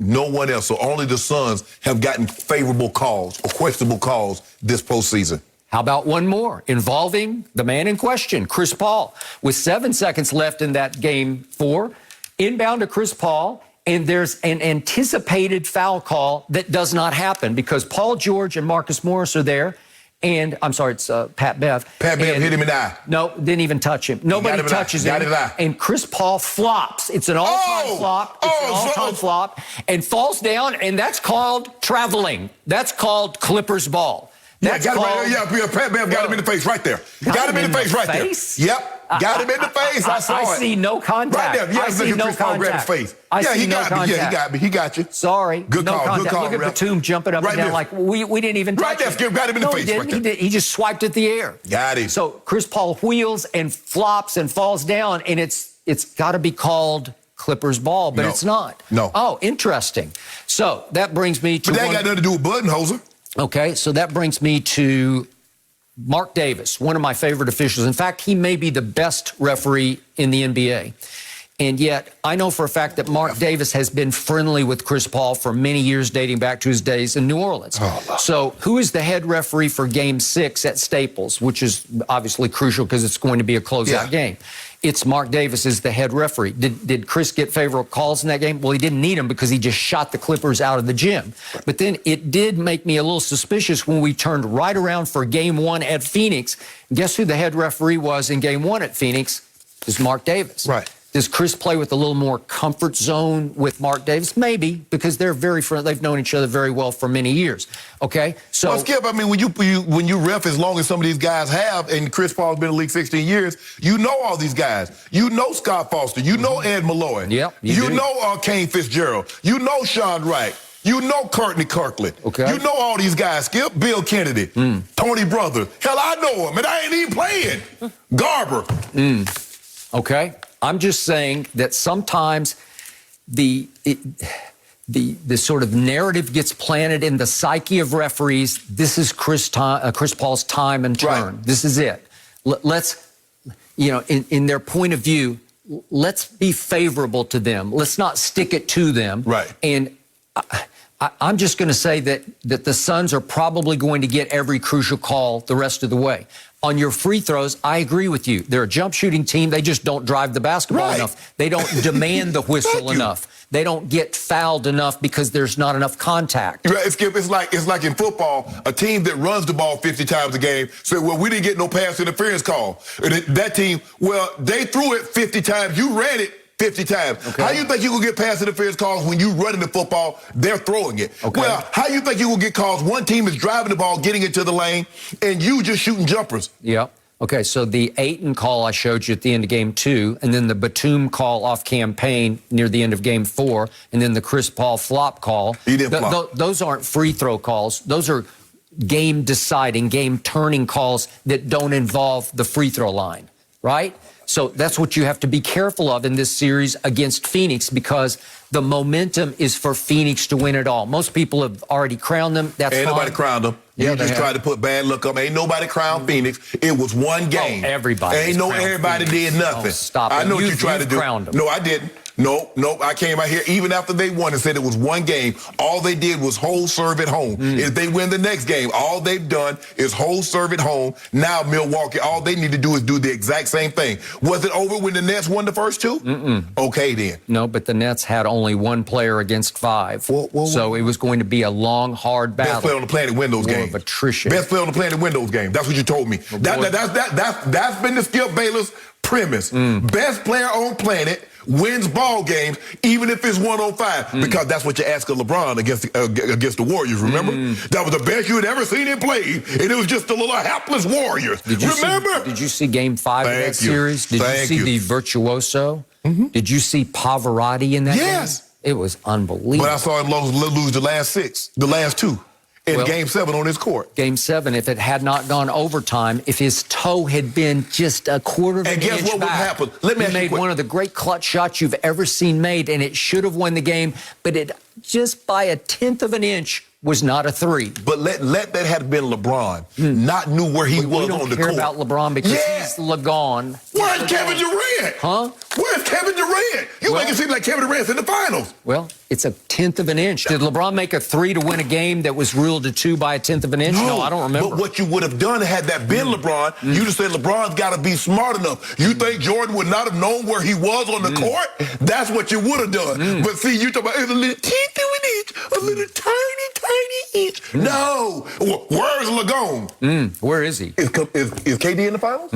[SPEAKER 2] no one else, so only the Suns have gotten favorable calls or questionable calls this postseason.
[SPEAKER 3] How about one more involving the man in question, Chris Paul? With 7 seconds left in that Game 4, inbound to Chris Paul, and there's an anticipated foul call that does not happen because Paul George and Marcus Morris are there. And I'm sorry, it's Pat Bev.
[SPEAKER 2] Pat Bev hit him in the eye.
[SPEAKER 3] No, didn't even touch him. Nobody touches him. And Chris Paul flops. It's an all-time flop. It's an all-time flop. And falls down, and that's called traveling. That's called Clippers ball. That's
[SPEAKER 2] Pat Bev got him in the face right there. Got him in the face right there. Yep. Got him in the face. I saw it.
[SPEAKER 3] I see no contact.
[SPEAKER 2] Right there. Yeah, I see no contact. Face.
[SPEAKER 3] He got me.
[SPEAKER 2] Yeah, he got me. He got you.
[SPEAKER 3] Sorry.
[SPEAKER 2] Good
[SPEAKER 3] no
[SPEAKER 2] call.
[SPEAKER 3] Contact.
[SPEAKER 2] Good call.
[SPEAKER 3] Look at Batum jumping up and down like we didn't even touch him.
[SPEAKER 2] Right there. Got him in the face.
[SPEAKER 3] No, he didn't. He just swiped at the air.
[SPEAKER 2] Got him.
[SPEAKER 3] So Chris Paul wheels and flops and falls down, and it's got to be called Clippers ball, but it's not.
[SPEAKER 2] No.
[SPEAKER 3] Oh, interesting. So that brings me to.
[SPEAKER 2] But that got nothing to do with Budenholzer.
[SPEAKER 3] Okay, so that brings me to Mark Davis, one of my favorite officials. In fact, he may be the best referee in the NBA. And yet, I know for a fact that Mark Davis has been friendly with Chris Paul for many years, dating back to his days in New Orleans. So who is the head referee for Game 6 at Staples, which is obviously crucial because it's going to be a closeout game? It's Mark Davis is the head referee. Did Chris get favorable calls in that game? Well, he didn't need them because he just shot the Clippers out of the gym. But then it did make me a little suspicious when we turned right around for Game 1 at Phoenix. Guess who the head referee was in Game 1 at Phoenix? It was Mark Davis.
[SPEAKER 2] Right.
[SPEAKER 3] Does Chris play with a little more comfort zone with Mark Davis? Maybe, because they're very friendly. They've known each other very well for many years. Okay, so
[SPEAKER 2] well, Skip, I mean, when you ref as long as some of these guys have, and Chris Paul's been in the league 16 years, you know all these guys. You know Scott Foster. You know Ed Malloy.
[SPEAKER 3] Yep.
[SPEAKER 2] You know Kane Fitzgerald. You know Sean Wright. You know Courtney Kirkland.
[SPEAKER 3] Okay.
[SPEAKER 2] You know all these guys, Skip. Bill Kennedy. Tony Brothers. Hell, I know him, and I ain't even playing. Garber.
[SPEAKER 3] Okay. I'm just saying that sometimes the sort of narrative gets planted in the psyche of referees. This is Chris Paul's time and turn.
[SPEAKER 2] Right.
[SPEAKER 3] This is it. Let's you know, in their point of view, let's be favorable to them. Let's not stick it to them.
[SPEAKER 2] Right.
[SPEAKER 3] And I'm just going to say that the Suns are probably going to get every crucial call the rest of the way. On your free throws, I agree with you. They're a jump shooting team. They just don't drive the basketball enough. They don't demand the whistle enough. They don't get fouled enough because there's not enough contact.
[SPEAKER 2] Right, Skip, it's like in football, a team that runs the ball 50 times a game said, well, we didn't get no pass interference call. And that team, well, they threw it 50 times. You ran it 50 times. Okay. How you think you will get pass interference calls when you running the football, they're throwing it? Okay. Well, how you think you will get calls? One team is driving the ball, getting it to the lane, and you just shooting jumpers.
[SPEAKER 3] Yeah. Okay, so the Ayton call I showed you at the end of Game 2, and then the Batum call off campaign near the end of Game 4, and then the Chris Paul flop call.
[SPEAKER 2] He didn't flop.
[SPEAKER 3] Those aren't free throw calls. Those are game-deciding, game-turning calls that don't involve the free throw line, right? So that's what you have to be careful of in this series against Phoenix, because the momentum is for Phoenix to win it all. Most people have already crowned them. That's
[SPEAKER 2] Ain't
[SPEAKER 3] fine.
[SPEAKER 2] nobody crowned them. You just tried to put bad luck up. Ain't nobody crowned Phoenix. It was one game.
[SPEAKER 3] Oh, everybody.
[SPEAKER 2] Ain't no everybody
[SPEAKER 3] Phoenix.
[SPEAKER 2] did nothing.
[SPEAKER 3] Oh, stop it.
[SPEAKER 2] I know what you tried to do.
[SPEAKER 3] Crowned them.
[SPEAKER 2] No, I didn't. No, I came out here even after they won and said it was one game. All they did was hold serve at home. If they win the next game, all they've done is hold serve at home. Now Milwaukee, all they need to do is do the exact same thing. Was it over when the Nets won the first two? Okay, then.
[SPEAKER 3] No, but the Nets had only one player against 5. So it was going to be a long, hard battle.
[SPEAKER 2] Best player on the planet win those games.
[SPEAKER 3] Of attrition.
[SPEAKER 2] Best player on the planet win those games. That's what you told me. That's been the Skip Bayless premise. Best player on planet wins ball games, even if it's 105, because that's what you ask of LeBron against the Warriors. Remember, that was the best you had ever seen him play, and it was just the little hapless Warriors. Did
[SPEAKER 3] you see Game 5 of that series? Did you see the virtuoso? Did you see Pavarotti in that game?
[SPEAKER 2] Yes.
[SPEAKER 3] It was unbelievable.
[SPEAKER 2] But I saw him lose the last 2. In Game 7 on his court.
[SPEAKER 3] Game 7, if it had not gone overtime, if his toe had been just a quarter of an inch back. And guess what would happen? He made one of the great clutch shots you've ever seen made, and it should have won the game, but it just by a 1/10 of an inch was not a 3.
[SPEAKER 2] But let that have been LeBron. Not knew where he was on the court.
[SPEAKER 3] We don't care about LeBron because he's LeGone.
[SPEAKER 2] Where's Kevin Durant?
[SPEAKER 3] Huh?
[SPEAKER 2] Where's Kevin Durant? You make it seem like Kevin Durant's in the finals.
[SPEAKER 3] Well, it's a 1/10 of an inch. Did LeBron make a 3 to win a game that was ruled a 2 by a 1/10 of an inch? No, I don't remember.
[SPEAKER 2] But what you would have done had that been LeBron, you'd have said LeBron's got to be smart enough. You think Jordan would not have known where he was on the court? That's what you would have done. But see, you talk about it's a little teeth of an inch, a little tiny inch. No. Where's LeGone?
[SPEAKER 3] Where is he?
[SPEAKER 2] Is KD in the finals?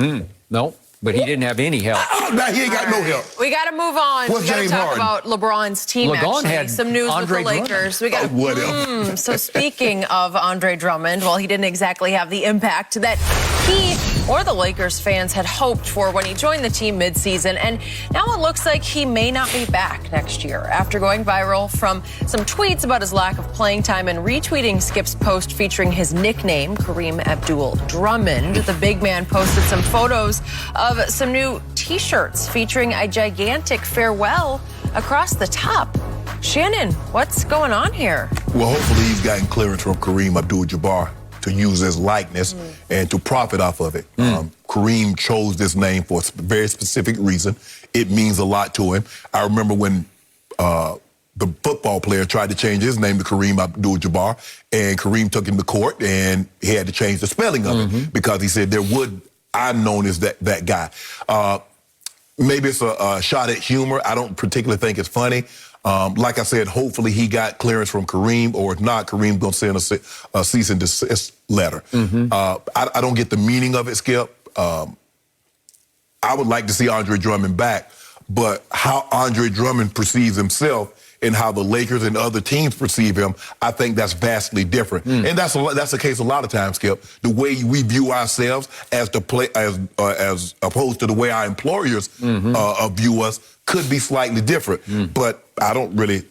[SPEAKER 3] No. But he didn't have any help.
[SPEAKER 2] Now he ain't got no help.
[SPEAKER 1] We got to move on.
[SPEAKER 2] What's
[SPEAKER 1] we got to
[SPEAKER 2] James
[SPEAKER 1] talk
[SPEAKER 2] Harden?
[SPEAKER 1] about LeBron's team.
[SPEAKER 3] LeGone had
[SPEAKER 1] some news
[SPEAKER 3] Andre
[SPEAKER 1] with the Lakers. We got
[SPEAKER 2] whatever.
[SPEAKER 1] So speaking of Andre Drummond, well, he didn't exactly have the impact that he or the Lakers fans had hoped for when he joined the team midseason, and now it looks like he may not be back next year after going viral from some tweets about his lack of playing time and retweeting Skip's post featuring his nickname, Kareem Abdul-Drummond. The big man posted some photos of some new T-shirts featuring a gigantic farewell across the top. Shannon, what's going on here?
[SPEAKER 2] Well, hopefully he's gotten clearance from Kareem Abdul-Jabbar to use his likeness and to profit off of it. Kareem chose this name for a very specific reason. It means a lot to him. I remember when the football player tried to change his name to Kareem Abdul-Jabbar, and Kareem took him to court, and he had to change the spelling of it because he said I'm known as that guy. Maybe it's a shot at humor. I don't particularly think it's funny. Like I said, hopefully he got clearance from Kareem, or if not, Kareem's going to send a cease and desist letter. I don't get the meaning of it, Skip. I would like to see Andre Drummond back, but how Andre Drummond perceives himself and how the Lakers and other teams perceive him, I think that's vastly different. And that's the case a lot of times, Skip. The way we view ourselves as opposed to the way our employers view us could be slightly different. But I don't really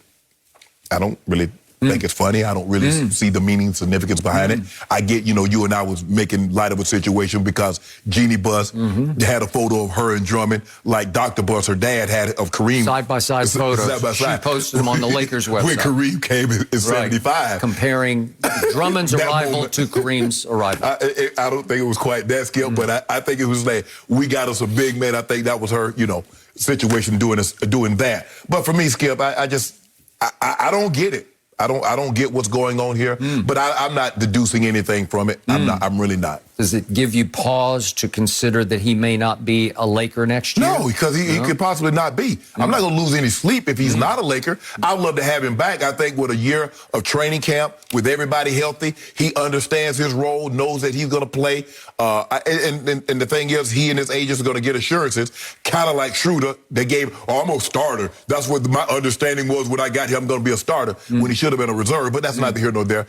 [SPEAKER 2] think it's funny. I don't really see the meaning, significance behind it. I get, you and I was making light of a situation because Jeannie Buss had a photo of her and Drummond, like Dr. Buss, her dad, had of Kareem.
[SPEAKER 3] Side-by-side photos.
[SPEAKER 2] Side by side.
[SPEAKER 3] She posted them on the Lakers website.
[SPEAKER 2] When Kareem came in 75.
[SPEAKER 3] Comparing Drummond's arrival to Kareem's arrival.
[SPEAKER 2] I don't think it was quite that, Skip, but I think it was like, we got us a big man. I think that was her, situation doing that. But for me, Skip, I don't get it. I don't get what's going on here, but I'm not deducing anything from it. I'm really not.
[SPEAKER 3] Does it give you pause to consider that he may not be a Laker next year?
[SPEAKER 2] No, because he could possibly not be. I'm not going to lose any sleep if he's not a Laker. I'd love to have him back. I think with a year of training camp, with everybody healthy, he understands his role, knows that he's going to play. And the thing is, he and his agents are going to get assurances, kind of like Schroeder. They gave almost starter. That's what my understanding was when I got here. I'm going to be a starter when he should have been a reserve, but that's neither here nor there.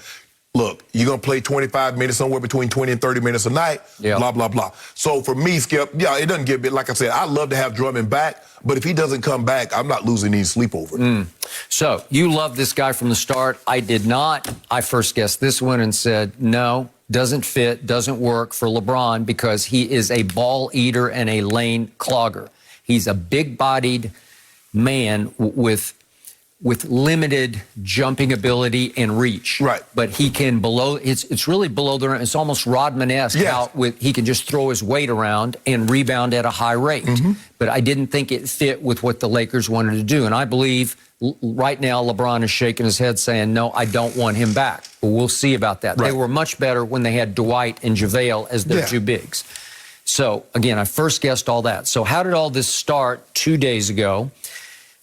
[SPEAKER 2] Look, you're going to play 25 minutes, somewhere between 20 and 30 minutes a night, blah, blah, blah. So for me, Skip, it doesn't get me. Like I said, I'd love to have Drummond back, but if he doesn't come back, I'm not losing any sleep over it.
[SPEAKER 3] So you loved this guy from the start. I did not. I first guessed this one and said, no, doesn't fit, doesn't work for LeBron because he is a ball eater and a lane clogger. He's a big-bodied man with limited jumping ability and reach.
[SPEAKER 2] Right.
[SPEAKER 3] But he can it's really below the rim. It's almost Rodman-esque how he can just throw his weight around and rebound at a high rate. But I didn't think it fit with what the Lakers wanted to do. And I believe right now LeBron is shaking his head saying, no, I don't want him back. But we'll see about that. Right. They were much better when they had Dwight and JaVale as their two bigs. So, again, I first guessed all that. So how did all this start 2 days ago?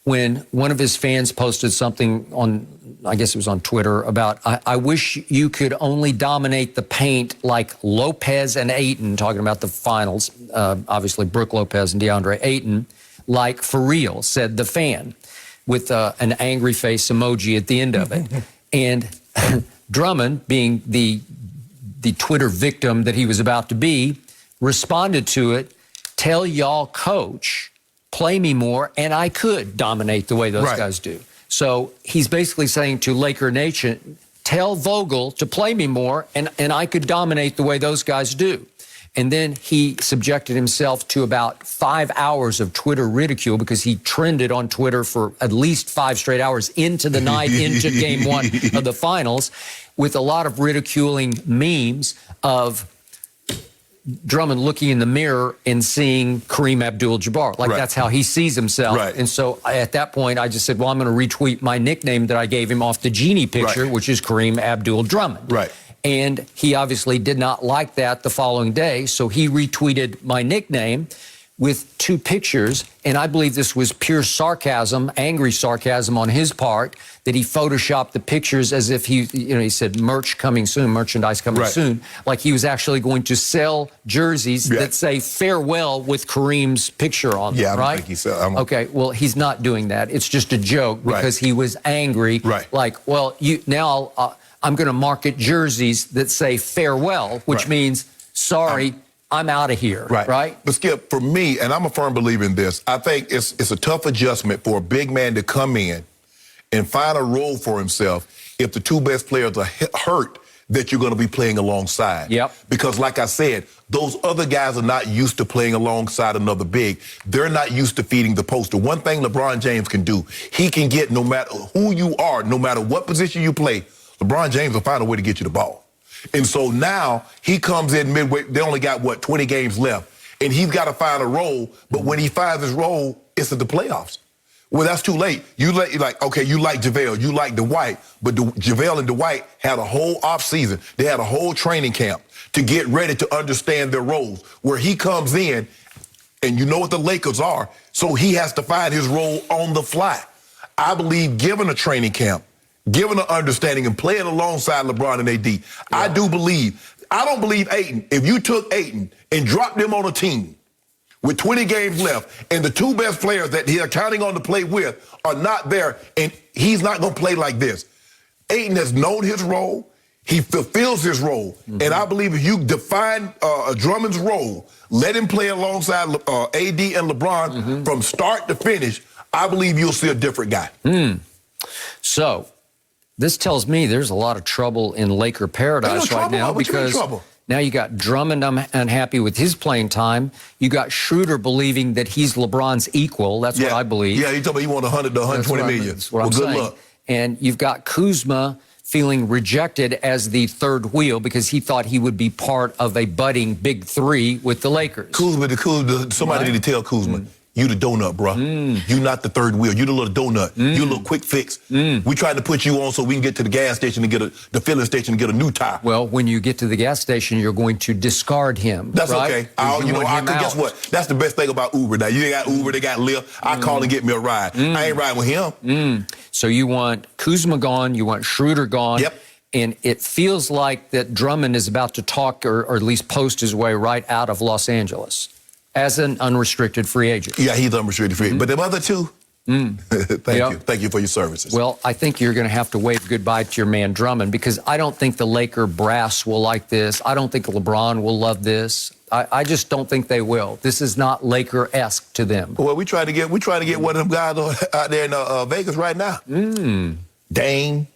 [SPEAKER 3] When one of his fans posted something on, I guess it was on Twitter, about, I wish you could only dominate the paint like Lopez and Ayton, talking about the finals, obviously Brooke Lopez and DeAndre Ayton, like for real, said the fan, with an angry face emoji at the end of it. And Drummond, being the Twitter victim that he was about to be, responded to it, tell y'all coach, play me more, and I could dominate the way those guys do. So he's basically saying to Laker Nation, tell Vogel to play me more, and I could dominate the way those guys do. And then he subjected himself to about 5 hours of Twitter ridicule because he trended on Twitter for at least 5 straight hours into the night, into game 1 of the finals, with a lot of ridiculing memes of Drummond looking in the mirror and seeing Kareem Abdul-Jabbar. Like that's how he sees himself. And so at that point, I just said, well, I'm going to retweet my nickname that I gave him off the Genie picture, which is Kareem Abdul-Drummond. And he obviously did not like that the following day, so he retweeted my nickname with 2 pictures, and I believe this was pure sarcasm, angry sarcasm on his part, that he photoshopped the pictures as if he said merch coming soon, merchandise coming soon, like he was actually going to sell jerseys that say farewell with Kareem's picture on them,
[SPEAKER 2] I don't think he said.
[SPEAKER 3] Okay, well, he's not doing that. It's just a joke because he was angry. Like, well, now I'm going to market jerseys that say farewell, which means, sorry, I'm out of here, right?
[SPEAKER 2] But Skip, for me, and I'm a firm believer in this, I think it's a tough adjustment for a big man to come in and find a role for himself if the 2 best players are hurt that you're going to be playing alongside. Because like I said, those other guys are not used to playing alongside another big. They're not used to feeding the poster. One thing LeBron James can do, he can get, no matter who you are, no matter what position you play, LeBron James will find a way to get you the ball. And so now he comes in midway. They only got, 20 games left. And he's got to find a role. But when he finds his role, it's at the playoffs. Well, that's too late. You like JaVale, you like Dwight. But JaVale and Dwight had a whole offseason. They had a whole training camp to get ready to understand their roles. Where he comes in, and you know what the Lakers are, so he has to find his role on the fly. I believe given a training camp, given an understanding and playing alongside LeBron and AD, I don't believe Ayton, if you took Ayton and dropped him on a team with 20 games left and the 2 best players that he's counting on to play with are not there, and he's not going to play like this. Ayton has known his role. He fulfills his role. And I believe if you define Drummond's role, let him play alongside AD and LeBron from start to finish, I believe you'll see a different guy.
[SPEAKER 3] So This tells me there's a lot of trouble in Laker paradise right now because now you got Drummond unhappy with his playing time. You got Schroeder believing that he's LeBron's equal. That's what I believe.
[SPEAKER 2] Yeah, he told me he wanted 100 to 120 million.
[SPEAKER 3] That's what I'm saying. Luck. And you've got Kuzma feeling rejected as the third wheel because he thought he would be part of a budding big three with the Lakers.
[SPEAKER 2] Kuzma, somebody need to tell Kuzma. You the donut, bro. You not the third wheel. You the little donut. You a little quick fix. We tried to put you on so we can get to the gas station and get the filling station and get a new tire.
[SPEAKER 3] Well, when you get to the gas station, you're going to discard him.
[SPEAKER 2] That's
[SPEAKER 3] right?
[SPEAKER 2] okay. Guess what? That's the best thing about Uber now. You ain't got Uber, they got Lyft. I call and get me a ride. I ain't riding with him.
[SPEAKER 3] So you want Kuzma gone. You want Schroeder gone.
[SPEAKER 2] Yep.
[SPEAKER 3] And it feels like that Drummond is about to talk or at least post his way right out of Los Angeles as an unrestricted free agent.
[SPEAKER 2] Yeah, he's unrestricted free agent. But the other two, thank you. Thank you for your services.
[SPEAKER 3] Well, I think you're going to have to wave goodbye to your man Drummond because I don't think the Laker brass will like this. I don't think LeBron will love this. I just don't think they will. This is not Laker-esque to them.
[SPEAKER 2] Well, we try to get one of them guys out there in Vegas right now. Dame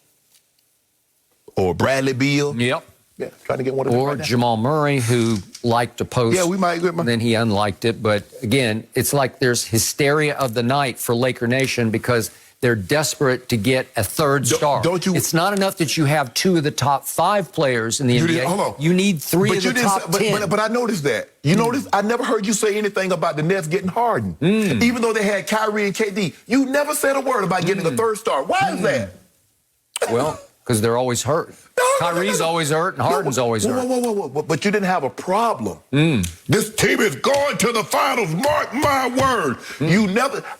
[SPEAKER 2] or Bradley Beal.
[SPEAKER 3] Yep.
[SPEAKER 2] Yeah, trying to get one of them
[SPEAKER 3] or
[SPEAKER 2] right now.
[SPEAKER 3] Jamal Murray, who liked to post.
[SPEAKER 2] Yeah, we might get
[SPEAKER 3] then he unliked it. But again, it's like there's hysteria of the night for Laker Nation because they're desperate to get a third star. It's not enough that you have two of the top 5 players in the NBA.
[SPEAKER 2] Hold on.
[SPEAKER 3] You need 3 of the top 10.
[SPEAKER 2] But I noticed that. You notice? I never heard you say anything about the Nets getting Harden. Even though they had Kyrie and KD, you never said a word about getting a third star. Why is that?
[SPEAKER 3] Well, because they're always hurt. Kyrie's always hurt and Harden's always hurt.
[SPEAKER 2] Whoa. But you didn't have a problem. This team is going to the finals, mark my word.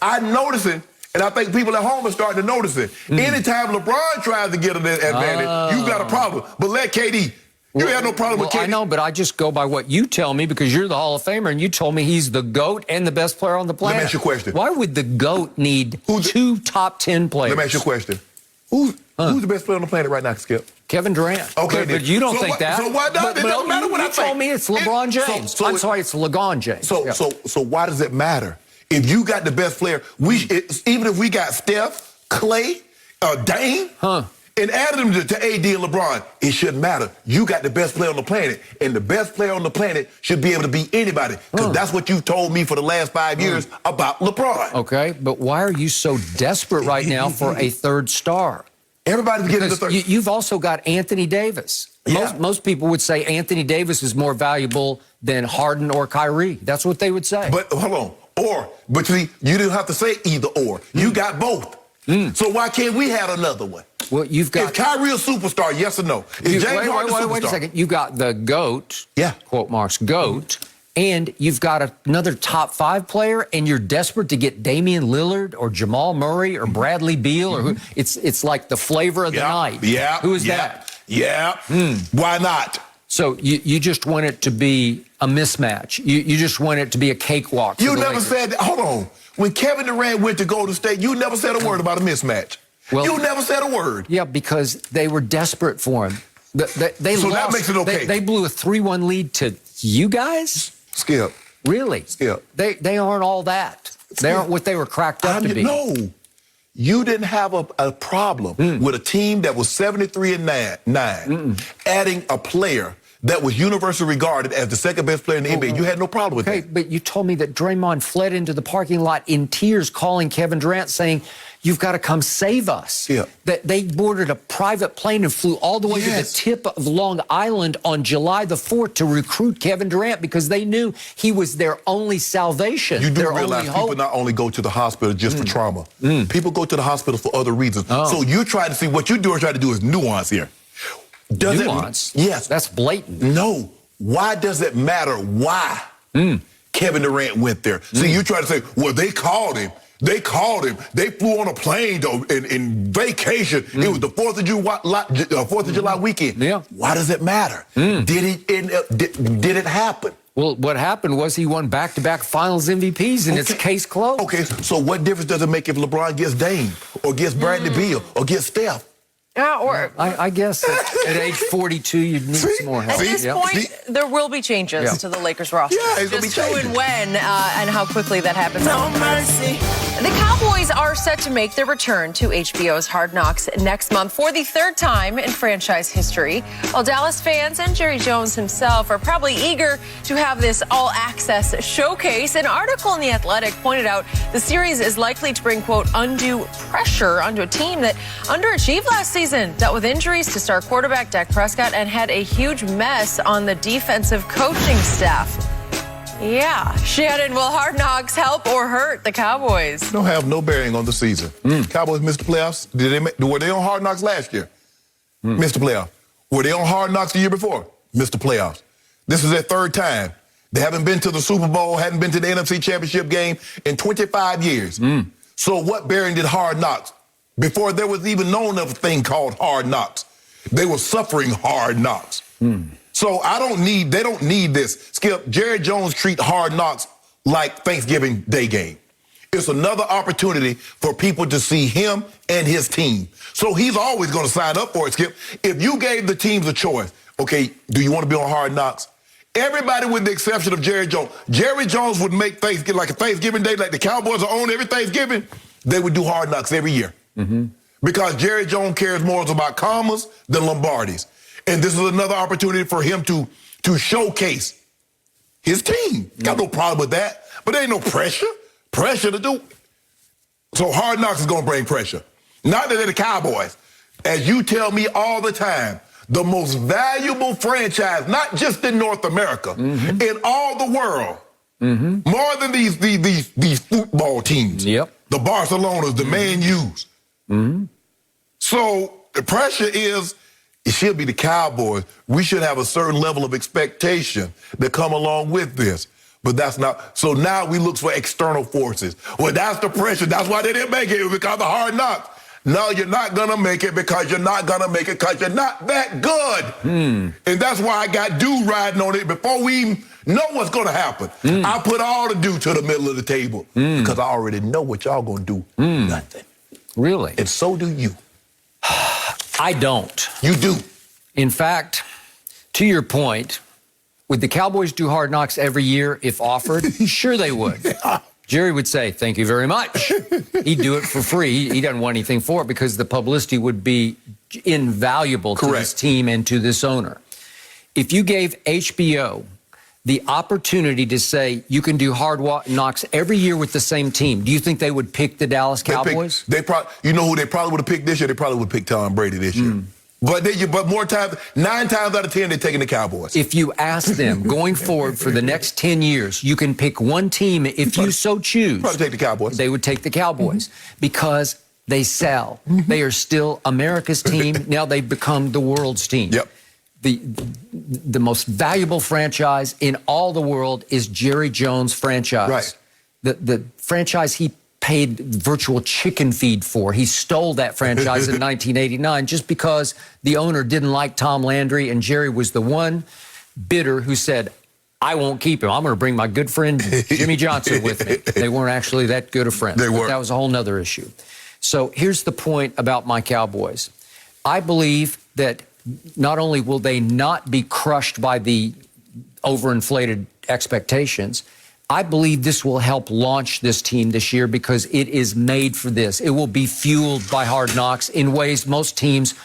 [SPEAKER 2] I notice it, and I think people at home are starting to notice it. Anytime LeBron tries to get an advantage, you got a problem. But let KD, you have no problem with KD.
[SPEAKER 3] I know, but I just go by what you tell me because you're the Hall of Famer and you told me he's the GOAT and the best player on the planet.
[SPEAKER 2] Let me ask you a question.
[SPEAKER 3] Why would the GOAT need 2 top 10 players?
[SPEAKER 2] Let me ask you a question. Who's the best player on the planet right now, Skip?
[SPEAKER 3] Kevin Durant.
[SPEAKER 2] Okay,
[SPEAKER 3] but you don't think that.
[SPEAKER 2] So why not? It doesn't matter what I think.
[SPEAKER 3] You told me it's LeBron James. I'm sorry, it's LeBron James.
[SPEAKER 2] So why does it matter? If you got the best player, even if we got Steph, Clay, Dame, and added them to AD and LeBron, it shouldn't matter. You got the best player on the planet, and the best player on the planet should be able to beat anybody, because that's what you told me for the last 5 years about LeBron.
[SPEAKER 3] Okay, but why are you so desperate right now for a third star?
[SPEAKER 2] Everybody's getting the third.
[SPEAKER 3] You've also got Anthony Davis.
[SPEAKER 2] Yeah.
[SPEAKER 3] Most people would say Anthony Davis is more valuable than Harden or Kyrie. That's what they would say.
[SPEAKER 2] But hold on. But see, you didn't have to say either or. You got both. So why can't we have another one?
[SPEAKER 3] Well, you've got.
[SPEAKER 2] Is Kyrie a superstar? Yes or no? Is James Harden a superstar?
[SPEAKER 3] Wait a second. You got the GOAT.
[SPEAKER 2] Yeah.
[SPEAKER 3] Quote marks GOAT. And you've got another top 5 player, and you're desperate to get Damian Lillard or Jamal Murray or Bradley Beal or who? It's like the flavor of the night.
[SPEAKER 2] Yeah.
[SPEAKER 3] Who is that?
[SPEAKER 2] Yeah. Why not?
[SPEAKER 3] So you just want it to be a mismatch. You just want it to be a cakewalk.
[SPEAKER 2] You never said that. Hold on. When Kevin Durant went to Golden State, you never said a word about a mismatch. Well, you never said a word.
[SPEAKER 3] Yeah, because they were desperate for him. They
[SPEAKER 2] so
[SPEAKER 3] lost.
[SPEAKER 2] That makes it okay.
[SPEAKER 3] They blew a 3-1 lead to you guys?
[SPEAKER 2] Skip.
[SPEAKER 3] Really?
[SPEAKER 2] Skip.
[SPEAKER 3] They aren't all that. They aren't what they were cracked up to be.
[SPEAKER 2] No. You didn't have a problem with a team that was 73-9, adding a player that was universally regarded as the second best player in the NBA. You had no problem with that.
[SPEAKER 3] Okay, but you told me that Draymond fled into the parking lot in tears calling Kevin Durant saying, you've got to come save us.
[SPEAKER 2] Yeah.
[SPEAKER 3] That they boarded a private plane and flew all the way to the tip of Long Island on July the 4th to recruit Kevin Durant because they knew he was their only salvation.
[SPEAKER 2] You do
[SPEAKER 3] their
[SPEAKER 2] realize
[SPEAKER 3] only
[SPEAKER 2] people
[SPEAKER 3] hope.
[SPEAKER 2] not only go to the hospital just for trauma. People go to the hospital for other reasons. So you're trying to see what you're doing, trying to do is nuance here.
[SPEAKER 3] Nuance?
[SPEAKER 2] Yes.
[SPEAKER 3] That's blatant.
[SPEAKER 2] No. Why does it matter why Kevin Durant went there? See, you try to say, well, they called him. They called him. They flew on a plane in vacation. It was the 4th of July weekend.
[SPEAKER 3] Yeah.
[SPEAKER 2] Why does it matter? Did it happen?
[SPEAKER 3] Well, what happened was he won back-to-back Finals MVPs, and it's case closed.
[SPEAKER 2] Okay, so what difference does it make if LeBron gets Dame or gets Bradley Beal or gets Steph?
[SPEAKER 1] Or
[SPEAKER 3] I guess at age 42, you'd need some more help.
[SPEAKER 1] At this point, there will be changes to the Lakers roster.
[SPEAKER 2] Yeah, it's going to be
[SPEAKER 1] Just who
[SPEAKER 2] changes.
[SPEAKER 1] and when and how quickly that happens.
[SPEAKER 4] No mercy.
[SPEAKER 1] The Cowboys are set to make their return to HBO's Hard Knocks next month for the third time in franchise history. While Dallas fans and Jerry Jones himself are probably eager to have this all-access showcase, an article in The Athletic pointed out the series is likely to bring, quote, undue pressure onto a team that underachieved last season, dealt with injuries to star quarterback Dak Prescott, and had a huge mess on the defensive coaching staff. Yeah. Shannon, will Hard Knocks help or hurt the Cowboys?
[SPEAKER 2] Don't have no bearing on the season. Cowboys missed the playoffs. Were they on Hard Knocks last year? Missed the playoffs. Were they on Hard Knocks the year before? Missed the playoffs. This is their third time. They haven't been to the Super Bowl, hadn't been to the NFC Championship game in 25 years. So what bearing did Hard Knocks? Before there was even known of a thing called Hard Knocks. They were suffering hard knocks. So they don't need this. Skip, Jerry Jones treat Hard Knocks like Thanksgiving Day game. It's another opportunity for people to see him and his team. So he's always going to sign up for it, Skip. If you gave the teams a choice, okay, do you want to be on Hard Knocks? Everybody with the exception of Jerry Jones. Jerry Jones would make Thanksgiving, like a Thanksgiving Day, like the Cowboys are on every Thanksgiving. They would do Hard Knocks every year. Because Jerry Jones cares more about commas than Lombardies. And this is another opportunity for him to showcase his team. Got no problem with that. But there ain't no pressure to do. So Hard Knocks is going to bring pressure. Not that they're the Cowboys. As you tell me all the time, the most valuable franchise, not just in North America, in all the world, more than these football teams.
[SPEAKER 3] Yep.
[SPEAKER 2] The Barcelonas, the Man U's. So the pressure is, it should be the Cowboys. We should have a certain level of expectation that come along with this. But that's not. So now we look for external forces. Well, that's the pressure. That's why they didn't make it, because of Hard Knocks. No, you're not going to make it because you're not going to make it because you're not that good. And that's why I got Dew riding on it before we even know what's going to happen. I put all the Dew to the middle of the table because I already know what y'all going to do. Nothing.
[SPEAKER 3] Really?
[SPEAKER 2] And so do you.
[SPEAKER 3] I don't.
[SPEAKER 2] You do.
[SPEAKER 3] In fact, to your point, would the Cowboys do Hard Knocks every year if offered? Sure they would. Jerry would say, thank you very much. He'd do it for free. He doesn't want anything for it because the publicity would be invaluable to this team and to this owner. If you gave HBO the opportunity to say you can do Hard Knocks every year with the same team, do you think they would pick the Dallas Cowboys?
[SPEAKER 2] You know who they probably would have picked this year? They probably would pick Tom Brady this year. But more times, 9 times out of 10, they're taking the Cowboys.
[SPEAKER 3] If you ask them going forward for the next 10 years, you can pick one team if you so choose.
[SPEAKER 2] Probably take the Cowboys.
[SPEAKER 3] They would take the Cowboys because they sell. They are still America's team. Now they've become the world's team.
[SPEAKER 2] Yep.
[SPEAKER 3] The most valuable franchise in all the world is Jerry Jones' franchise.
[SPEAKER 2] Right.
[SPEAKER 3] The franchise he paid virtual chicken feed for. He stole that franchise in 1989 just because the owner didn't like Tom Landry, and Jerry was the one bidder who said, I won't keep him. I'm going to bring my good friend Jimmy Johnson with me. They weren't actually that good of friends.
[SPEAKER 2] They weren't.
[SPEAKER 3] That was a whole nother issue. So here's the point about my Cowboys. I believe that not only will they not be crushed by the overinflated expectations, I believe this will help launch this team this year because it is made for this. It will be fueled by Hard Knocks in ways most teams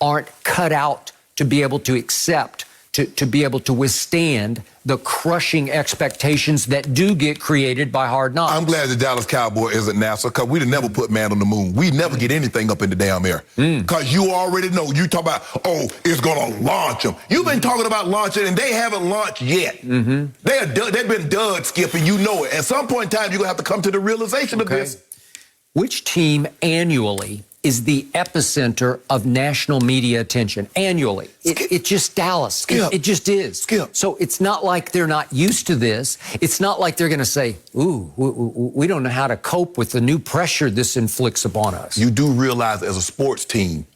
[SPEAKER 3] aren't cut out to be able to accept, to be able to withstand the crushing expectations that do get created by Hard Knocks.
[SPEAKER 2] I'm glad the Dallas Cowboy isn't NASA because we'd have never put man on the moon. We'd never get anything up in the damn air. Because you already know. You talk about, it's going to launch them. You've been talking about launching, and they haven't launched yet. They've been dud, Skip, and you know it. At some point in time, you're going to have to come to the realization of this.
[SPEAKER 3] Which team annually is the epicenter of national media attention? Annually. It's just Dallas.
[SPEAKER 2] Skip.
[SPEAKER 3] It just is.
[SPEAKER 2] Skip.
[SPEAKER 3] So it's not like they're not used to this. It's not like they're going to say, ooh, we don't know how to cope with the new pressure this inflicts upon us.
[SPEAKER 2] You do realize as a sports team,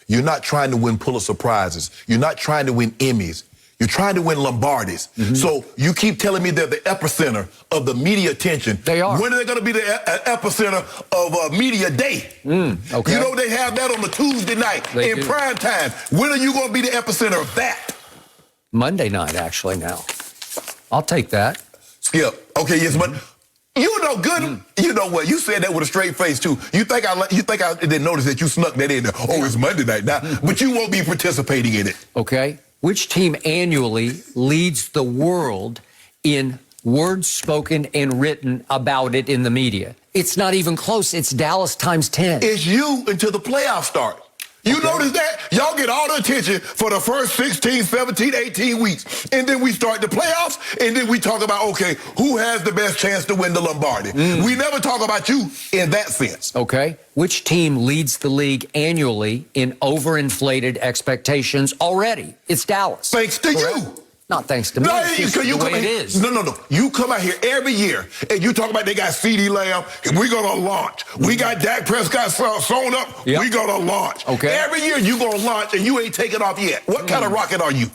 [SPEAKER 2] you're not trying to win Pulitzer Prizes. You're not trying to win Emmys. You're trying to win Lombardies. So you keep telling me they're the epicenter of the media attention.
[SPEAKER 3] They are.
[SPEAKER 2] When are they going to be the epicenter of media day?
[SPEAKER 3] Okay.
[SPEAKER 2] You know they have that on the Tuesday night in prime time. When are you going to be the epicenter of that?
[SPEAKER 3] Monday night, actually, now. I'll take that.
[SPEAKER 2] Skip. Okay, yes, but You know good. You know what? You said that with a straight face too. You think I didn't notice that you snuck that in there? Oh, it's Monday night now, but you won't be participating in it.
[SPEAKER 3] Okay. Which team annually leads the world in words spoken and written about it in the media? It's not even close. It's Dallas times 10.
[SPEAKER 2] It's you until the playoffs start. You notice that? Y'all get all the attention for the first 16, 17, 18 weeks. And then we start the playoffs, and then we talk about, okay, who has the best chance to win the Lombardi? We never talk about you in that sense.
[SPEAKER 3] Okay. Which team leads the league annually in overinflated expectations already? It's Dallas.
[SPEAKER 2] Thanks to you.
[SPEAKER 3] Not thanks to me.
[SPEAKER 2] No,
[SPEAKER 3] It's just the way it is.
[SPEAKER 2] No. You come out here every year and you talk about they got CeeDee Lamb and we're going to launch. We got Dak Prescott sewn up.
[SPEAKER 3] Yep.
[SPEAKER 2] We're going to launch.
[SPEAKER 3] Okay.
[SPEAKER 2] Every year you going to launch and you ain't taking off yet. What kind of rocket are you?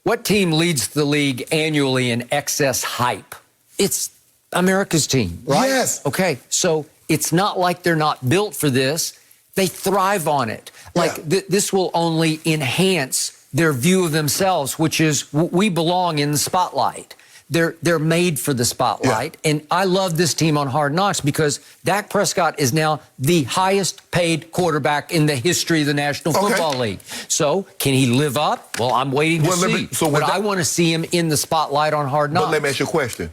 [SPEAKER 3] What team leads the league annually in excess hype? It's America's team, right?
[SPEAKER 2] Yes.
[SPEAKER 3] Okay, so it's not like they're not built for this. They thrive on it. Like this will only enhance their view of themselves, which is we belong in the spotlight. They're made for the spotlight. And I love this team on Hard Knocks because Dak Prescott is now the highest paid quarterback in the history of the National Football League. So can he live up? Well, I'm waiting to see. But I want to see him in the spotlight on Hard Knocks.
[SPEAKER 2] But let me ask you a question.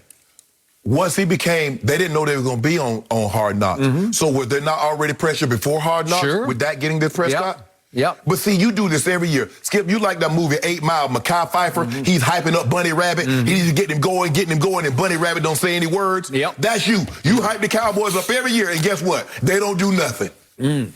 [SPEAKER 2] Once he became, they didn't know they were going to be on Hard Knocks. So were there not already pressure before Hard Knocks?
[SPEAKER 3] Sure.
[SPEAKER 2] With that getting this Prescott?
[SPEAKER 3] Yep.
[SPEAKER 2] But see, you do this every year. Skip, you like that movie 8 Mile, Mekhi Phifer. He's hyping up Bunny Rabbit. He's getting him going, and Bunny Rabbit don't say any words.
[SPEAKER 3] Yep.
[SPEAKER 2] That's you. You hype the Cowboys up every year, and guess what? They don't do nothing.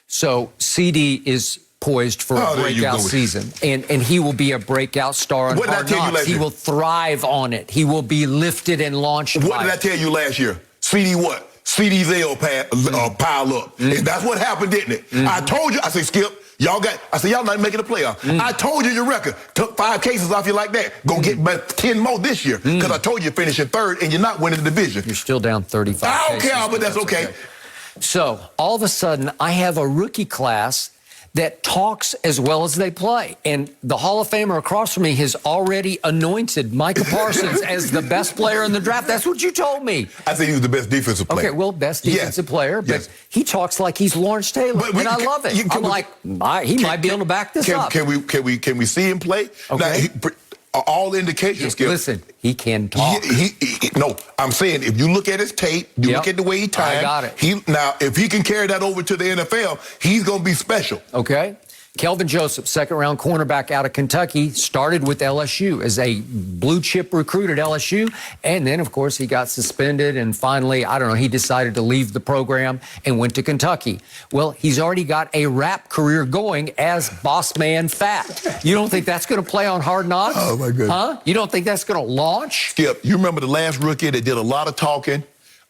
[SPEAKER 3] So CD is poised for a breakout season, and he will be a breakout star on
[SPEAKER 2] What did I
[SPEAKER 3] Hard
[SPEAKER 2] tell you
[SPEAKER 3] Knocks.
[SPEAKER 2] last
[SPEAKER 3] He
[SPEAKER 2] year?
[SPEAKER 3] will thrive on it. He will be lifted and launched.
[SPEAKER 2] What did I tell you last year? CD what? CD's L pile up. And that's what happened, didn't it? I told you, I said, Skip, y'all not making the playoff. I told you your record. Took 5 cases off you like that. Go get about 10 more this year. Because I told you you're finishing third and you're not winning the division.
[SPEAKER 3] You're still down 35
[SPEAKER 2] I don't
[SPEAKER 3] cases,
[SPEAKER 2] care, but that's okay.
[SPEAKER 3] So all of a sudden, I have a rookie class that talks as well as they play. And the Hall of Famer across from me has already anointed Micah Parsons as the best player in the draft. That's what you told me.
[SPEAKER 2] I said he was the best defensive player.
[SPEAKER 3] Okay, well, best defensive player, but he talks like he's Lawrence Taylor, and I love it. I'm like, he might be able to back this up.
[SPEAKER 2] Can we see him play?
[SPEAKER 3] Okay.
[SPEAKER 2] Now, all indications, Skip.
[SPEAKER 3] Listen, he can talk.
[SPEAKER 2] No, I'm saying if you look at his tape, you look at the way he timed.
[SPEAKER 3] I got it.
[SPEAKER 2] Now, if he can carry that over to the NFL, he's going to be special.
[SPEAKER 3] Okay. Kelvin Joseph, second-round cornerback out of Kentucky, started with LSU as a blue-chip recruit at LSU, and then, of course, he got suspended, and finally, I don't know, he decided to leave the program and went to Kentucky. Well, he's already got a rap career going as Boss Man Fat. You don't think that's going to play on Hard Knocks?
[SPEAKER 2] Oh, my goodness.
[SPEAKER 3] Huh? You don't think that's going to launch?
[SPEAKER 2] Skip, you remember the last rookie that did a lot of talking?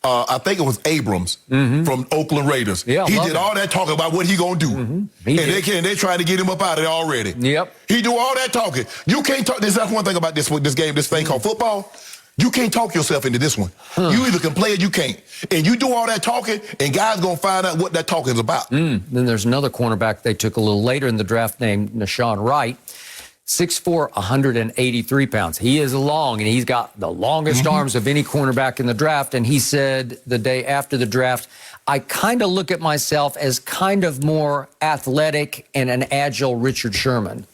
[SPEAKER 2] I think it was Abrams from Oakland Raiders.
[SPEAKER 3] Yeah,
[SPEAKER 2] he did all that talking about what he gonna do, and they trying to get him up out of there already.
[SPEAKER 3] Yep.
[SPEAKER 2] He do all that talking. You can't talk. That's one thing about this game, this thing called football. You can't talk yourself into this one. You either can play or you can't. And you do all that talking, and guys gonna find out what that talking is about.
[SPEAKER 3] Then there's another cornerback they took a little later in the draft named Nashawn Wright. 6'4", 183 pounds. He is long, and he's got the longest arms of any cornerback in the draft. And he said the day after the draft, I kind of look at myself as kind of more athletic and an agile Richard Sherman.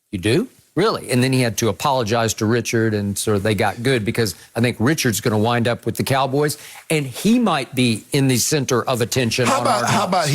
[SPEAKER 3] You do? Really? And then he had to apologize to Richard, and so they got good because I think Richard's going to wind up with the Cowboys, and he might be in the center of attention. How
[SPEAKER 2] about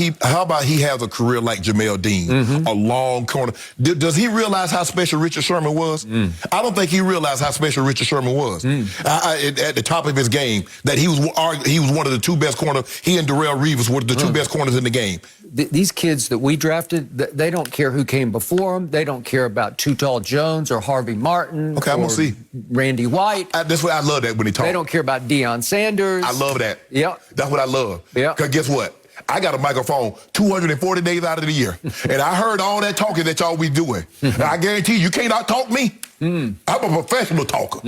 [SPEAKER 2] he has a career like Jamel Dean, a long corner? Does he realize how special Richard Sherman was? I don't think he realized how special Richard Sherman was. At the top of his game, that he was one of the 2 best corners. He and Darrell Reeves were the 2 best corners in the game.
[SPEAKER 3] These kids that we drafted, they don't care who came before them. They don't care about Too Tall Jones or Harvey Martin.
[SPEAKER 2] Okay, I'm going to see.
[SPEAKER 3] Randy White.
[SPEAKER 2] That's what I love that when he talks.
[SPEAKER 3] They don't care about Deion Sanders.
[SPEAKER 2] I love that.
[SPEAKER 3] Yeah.
[SPEAKER 2] That's what I love.
[SPEAKER 3] Yeah.
[SPEAKER 2] Because guess what? I got a microphone 240 days out of the year. And I heard all that talking that y'all be doing. And I guarantee you can't out-talk me. I'm a professional talker.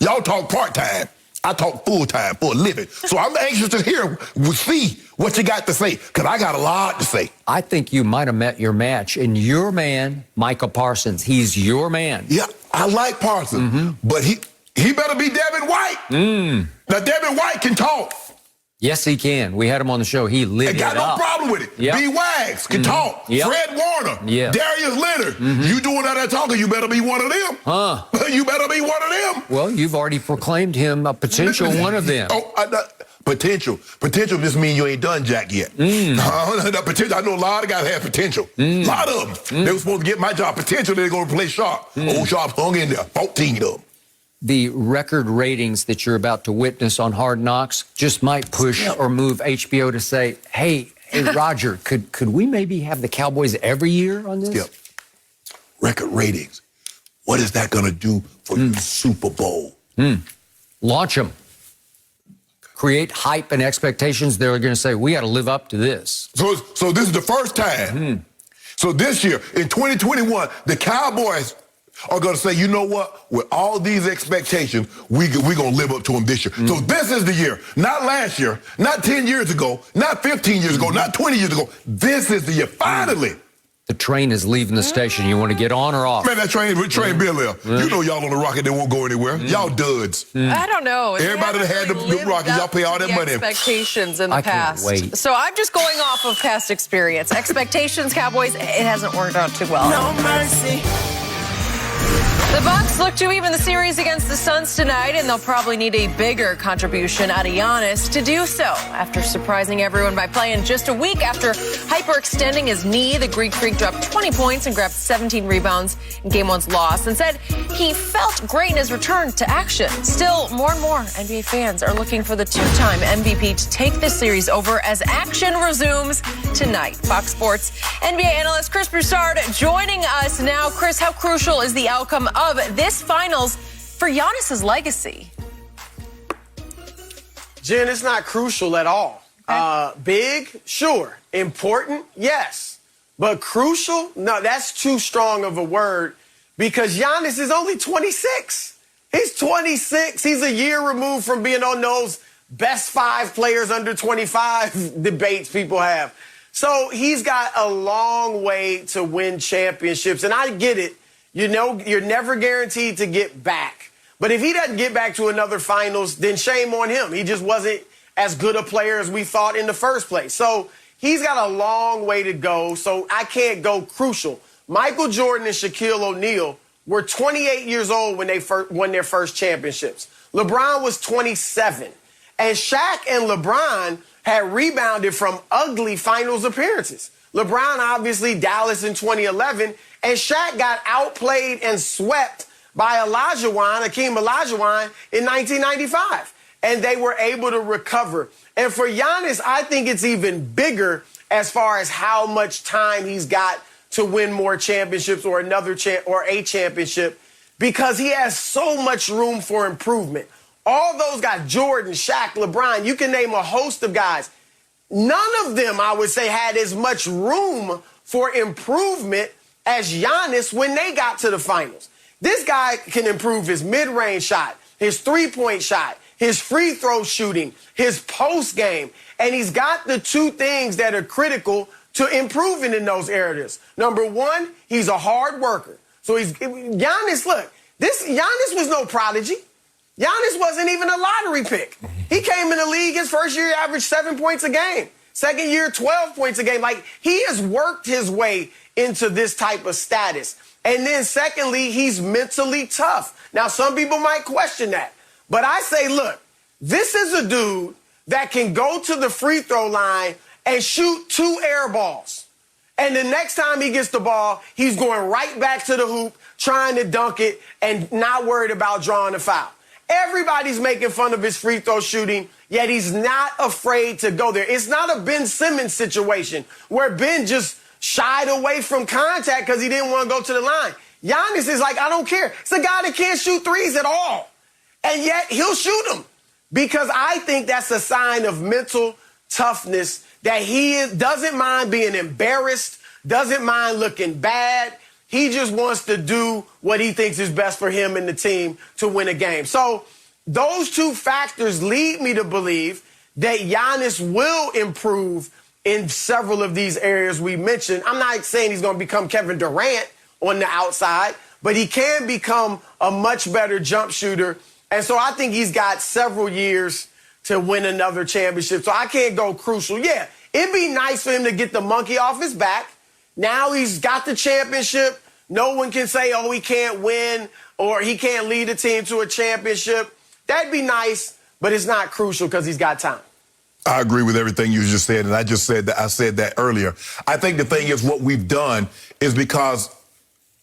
[SPEAKER 2] Y'all talk part-time. I talk full-time for a living. So I'm anxious to see what you got to say, because I got a lot to say.
[SPEAKER 3] I think you might have met your match. And your man, Micah Parsons, he's your man.
[SPEAKER 2] Yeah, I like Parsons, but He better be Devin White. Now, Devin White can talk.
[SPEAKER 3] Yes, he can. We had him on the show. He lit it
[SPEAKER 2] Got no
[SPEAKER 3] up.
[SPEAKER 2] problem with it.
[SPEAKER 3] Yep.
[SPEAKER 2] B. Wags can talk.
[SPEAKER 3] Yep.
[SPEAKER 2] Fred Warner.
[SPEAKER 3] Yes.
[SPEAKER 2] Darius Leonard. You doing all that talking, you better be one of them.
[SPEAKER 3] Huh.
[SPEAKER 2] You better be one of them.
[SPEAKER 3] Well, you've already proclaimed him a potential one of them.
[SPEAKER 2] Potential. Potential just means you ain't done jack yet. Potential. I know a lot of guys have potential. A lot of them. They were supposed to get my job. Potential, they're going to play Sharpe. Old Sharpe hung in there. 14 of them.
[SPEAKER 3] The record ratings that you're about to witness on Hard Knocks just might push or move HBO to say, hey, Roger, could we maybe have the Cowboys every year on this?
[SPEAKER 2] Skip. Record ratings. What is that going to do for the Super Bowl?
[SPEAKER 3] Launch them. Create hype and expectations. They're going to say, we got to live up to this.
[SPEAKER 2] So this is the first time. So this year, in 2021, the Cowboys are going to say, you know what? With all these expectations, we're going to live up to them this year. So this is the year. Not last year, not 10 years ago, not 15 years ago, not 20 years ago. This is the year. Finally.
[SPEAKER 3] The train is leaving the station. You want to get on or off?
[SPEAKER 2] Man, that train been there. You know y'all on the rocket, they won't go anywhere. Y'all duds.
[SPEAKER 1] I don't know.
[SPEAKER 2] Everybody that had the rocket, y'all pay all that money.
[SPEAKER 1] Expectations in the
[SPEAKER 3] I
[SPEAKER 1] past.
[SPEAKER 3] can't wait.
[SPEAKER 1] So I'm just going off of past experience. Expectations, Cowboys, it hasn't worked out too well.
[SPEAKER 4] No mercy.
[SPEAKER 1] The Bucks look to even the series against the Suns tonight, and they'll probably need a bigger contribution out of Giannis to do so. After surprising everyone by playing just a week after hyperextending his knee, the Greek Freak dropped 20 points and grabbed 17 rebounds in Game 1's loss and said he felt great in his return to action. Still, more and more NBA fans are looking for the two-time MVP to take this series over as action resumes tonight. Fox Sports NBA analyst Chris Broussard joining us now. Chris, how crucial is the outcome of this finals for Giannis's legacy?
[SPEAKER 4] Jen, it's not crucial at all. Big, sure. Important, yes. But crucial? No, that's too strong of a word because Giannis is only 26. He's 26. He's a year removed from being on those best 5 players under 25 debates people have. So he's got a long way to win championships. And I get it. You know, you're never guaranteed to get back. But if he doesn't get back to another finals, then shame on him. He just wasn't as good a player as we thought in the first place. So he's got a long way to go. So I can't go crucial. Michael Jordan and Shaquille O'Neal were 28 years old when they won their first championships. LeBron was 27. And Shaq and LeBron had rebounded from ugly finals appearances. LeBron, obviously, Dallas in 2011, and Shaq got outplayed and swept by Hakeem Olajuwon in 1995. And they were able to recover. And for Giannis, I think it's even bigger as far as how much time he's got to win more championships or a championship because he has so much room for improvement. All those guys, Jordan, Shaq, LeBron, you can name a host of guys. None of them, I would say, had as much room for improvement as Giannis when they got to the finals. This guy can improve his mid-range shot, his three-point shot, his free throw shooting, his post game, and he's got the two things that are critical to improving in those areas. Number one, he's a hard worker. So Giannis was no prodigy. Giannis wasn't even a lottery pick. He came in the league his first year, averaged 7 points a game. Second year, 12 points a game. Like, he has worked his way into this type of status. And then secondly, he's mentally tough. Now, some people might question that. But I say, look, this is a dude that can go to the free throw line and shoot 2 air balls. And the next time he gets the ball, he's going right back to the hoop, trying to dunk it and not worried about drawing a foul. Everybody's making fun of his free throw shooting, yet he's not afraid to go there. It's not a Ben Simmons situation where Ben just shied away from contact because he didn't want to go to the line. Giannis is like, I don't care. It's a guy that can't shoot threes at all. And yet he'll shoot them because I think that's a sign of mental toughness that he doesn't mind being embarrassed, doesn't mind looking bad. He just wants to do what he thinks is best for him and the team to win a game. So those two factors lead me to believe that Giannis will improve in several of these areas we mentioned. I'm not saying he's going to become Kevin Durant on the outside, but he can become a much better jump shooter And so I think he's got several years to win another championship. So I can't go crucial. Yeah, it'd be nice for him to get the monkey off his back. Now he's got the championship. No one can say, oh, he can't win or he can't lead the team to a championship. That'd be nice, but it's not crucial because he's got time.
[SPEAKER 2] I agree with everything you just said, and I said that earlier. I think the thing is what we've done is because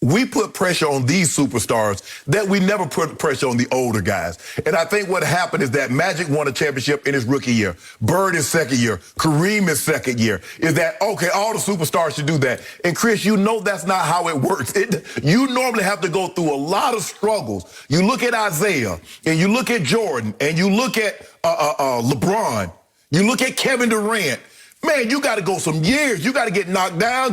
[SPEAKER 2] we put pressure on these superstars that we never put pressure on the older guys. And I think what happened is that Magic won a championship in his rookie year. Bird is second year. Kareem is second year. Is that, okay, all the superstars should do that. And Chris, you know that's not how it works. You normally have to go through a lot of struggles. You look at Isaiah, and you look at Jordan, and you look at LeBron. You look at Kevin Durant. Man, you got to go some years. You got to get knocked down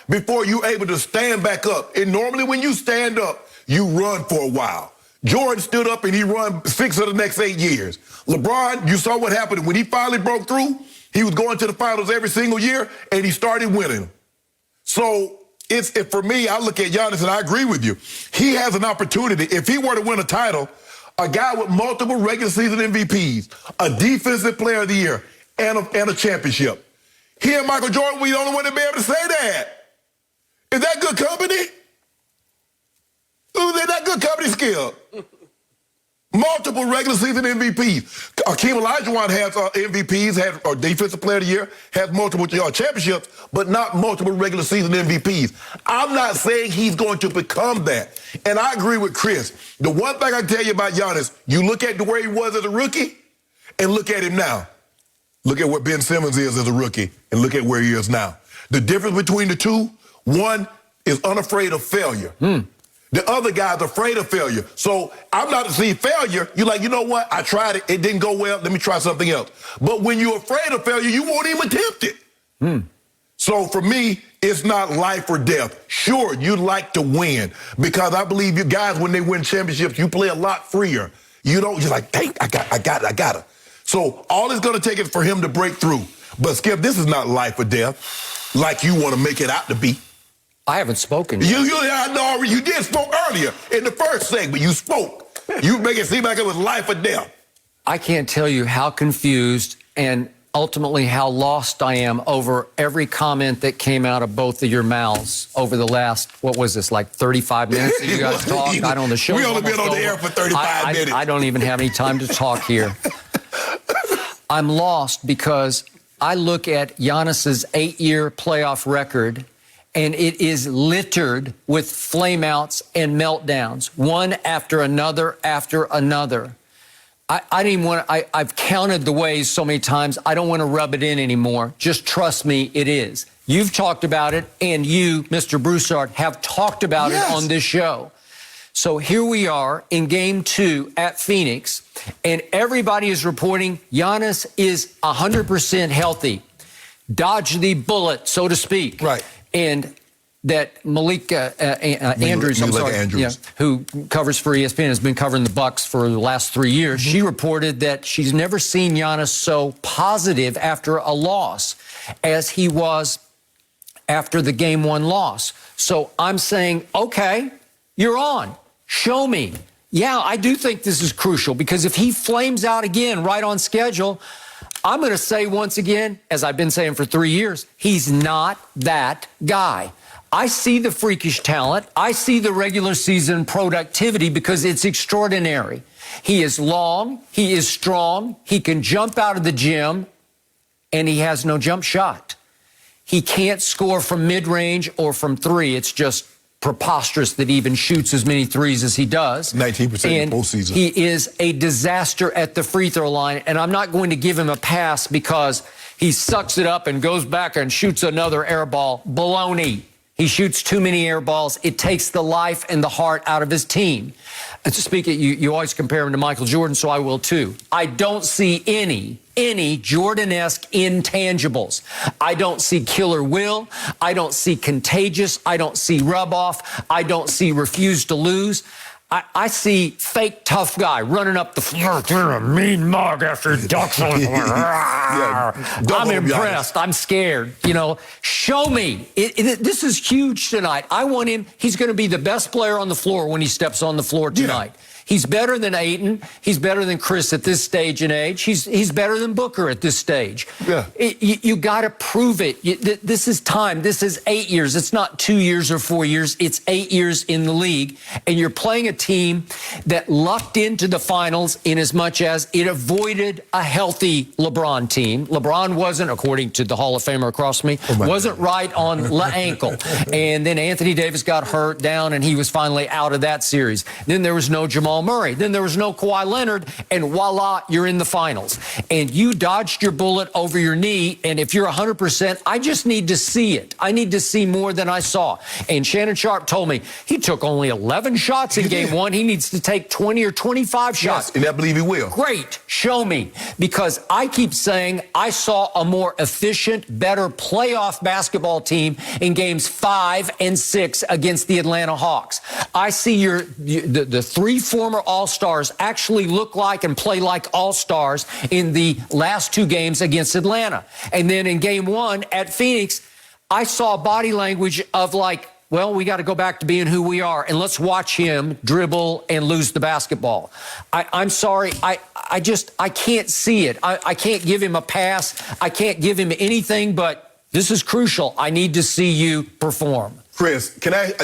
[SPEAKER 2] before you're able to stand back up. And normally when you stand up, you run for a while. Jordan stood up and he run 6 of the next 8 years. LeBron, you saw what happened when he finally broke through. He was going to the finals every single year, and he started winning. So for me, I look at Giannis, and I agree with you. He has an opportunity. If he were to win a title, a guy with multiple regular season MVPs, a defensive player of the year, and a championship. He and Michael Jordan were the only one to be able to say that. Is that good company? Is that good company skill? Multiple regular season MVPs. Akeem Olajuwon has MVPs, or defensive player of the year, has multiple championships, but not multiple regular season MVPs. I'm not saying he's going to become that. And I agree with Chris. The one thing I can tell you about Giannis, you look at where he was as a rookie and look at him now. Look at what Ben Simmons is as a rookie and look at where he is now. The difference between the two, one is unafraid of failure. The other guy's afraid of failure. So I'm not to see failure. You're like, you know what? I tried it. It didn't go well. Let me try something else. But when you're afraid of failure, you won't even attempt it. So for me, it's not life or death. Sure, you'd like to win because I believe you guys, when they win championships, you play a lot freer. You don't, you're like, dang, I got it. So all it's going to take is for him to break through. But, Skip, this is not life or death like you want to make it out to be.
[SPEAKER 3] I haven't spoken yet.
[SPEAKER 2] I know you did spoke earlier in the first segment. You spoke. You make it seem like it was life or death.
[SPEAKER 3] I can't tell you how confused and ultimately how lost I am over every comment that came out of both of your mouths over the last, what was this, like 35 minutes that you guys talked? I don't know. The show's
[SPEAKER 2] we only been on
[SPEAKER 3] over.
[SPEAKER 2] the air for 35 minutes.
[SPEAKER 3] I don't even have any time to talk here. I'm lost because I look at Giannis's 8-year playoff record, and it is littered with flameouts and meltdowns, one after another after another. I didn't even want to, I've counted the ways so many times, I don't want to rub it in anymore. Just trust me, it is. You've talked about it, and you, Mr. Broussard, have talked about it on this show. So here we are in Game 2 at Phoenix, and everybody is reporting Giannis is 100% healthy. Dodge the bullet, so to speak.
[SPEAKER 2] Right.
[SPEAKER 3] And that Malika Andrews, who covers for ESPN, has been covering the Bucks for the last 3 years. She reported that she's never seen Giannis so positive after a loss as he was after the Game 1 loss. So I'm saying, okay, you're on. Show me. Yeah, I do think this is crucial because if he flames out again right on schedule, I'm going to say once again, as I've been saying for 3 years, he's not that guy. I see the freakish talent. I see the regular season productivity because it's extraordinary. He is long. He is strong. He can jump out of the gym, and he has no jump shot. He can't score from mid-range or from 3. It's just preposterous that he even shoots as many threes as he does.
[SPEAKER 2] 19% in the postseason.
[SPEAKER 3] He is a disaster at the free throw line, and I'm not going to give him a pass because he sucks it up and goes back and shoots another air ball. Baloney. He shoots too many air balls. It takes the life and the heart out of his team. And to speak it, you always compare him to Michael Jordan, so I will too. I don't see any Jordan-esque intangibles. I don't see killer will. I don't see contagious. I don't see rub off. I don't see refuse to lose. I see fake tough guy running up the floor, a mean mug after he ducks on the floor. I'm impressed. I'm scared. You know, show me. This is huge tonight. I want him. He's going to be the best player on the floor when he steps on the floor tonight. He's better than Ayton. He's better than Chris at this stage in age. He's better than Booker at this stage.
[SPEAKER 2] Yeah.
[SPEAKER 3] You got to prove it. This is time. This is 8 years. It's not 2 years or 4 years. It's 8 years in the league. And you're playing a team that lucked into the finals in as much as it avoided a healthy LeBron team. LeBron wasn't, according to the Hall of Famer across from me, wasn't right on the ankle. And then Anthony Davis got hurt down, and he was finally out of that series. Then there was no Jamal Murray. Then there was no Kawhi Leonard, and voila, you're in the finals. And you dodged your bullet over your knee, and if you're 100%, I just need to see it. I need to see more than I saw. And Shannon Sharpe told me he took only 11 shots in game one. He needs to take 20 or 25 shots.
[SPEAKER 2] Yes, and I believe he will.
[SPEAKER 3] Great. Show me. Because I keep saying I saw a more efficient, better playoff basketball team in games 5 and 6 against the Atlanta Hawks. I see the three former All-Stars actually look like and play like All-Stars in the last 2 games against Atlanta. And then in game 1 at Phoenix, I saw body language of like, well, we got to go back to being who we are, and let's watch him dribble and lose the basketball. I'm sorry. I can't see it. I can't give him a pass. I can't give him anything, but this is crucial. I need to see you perform.
[SPEAKER 2] Chris,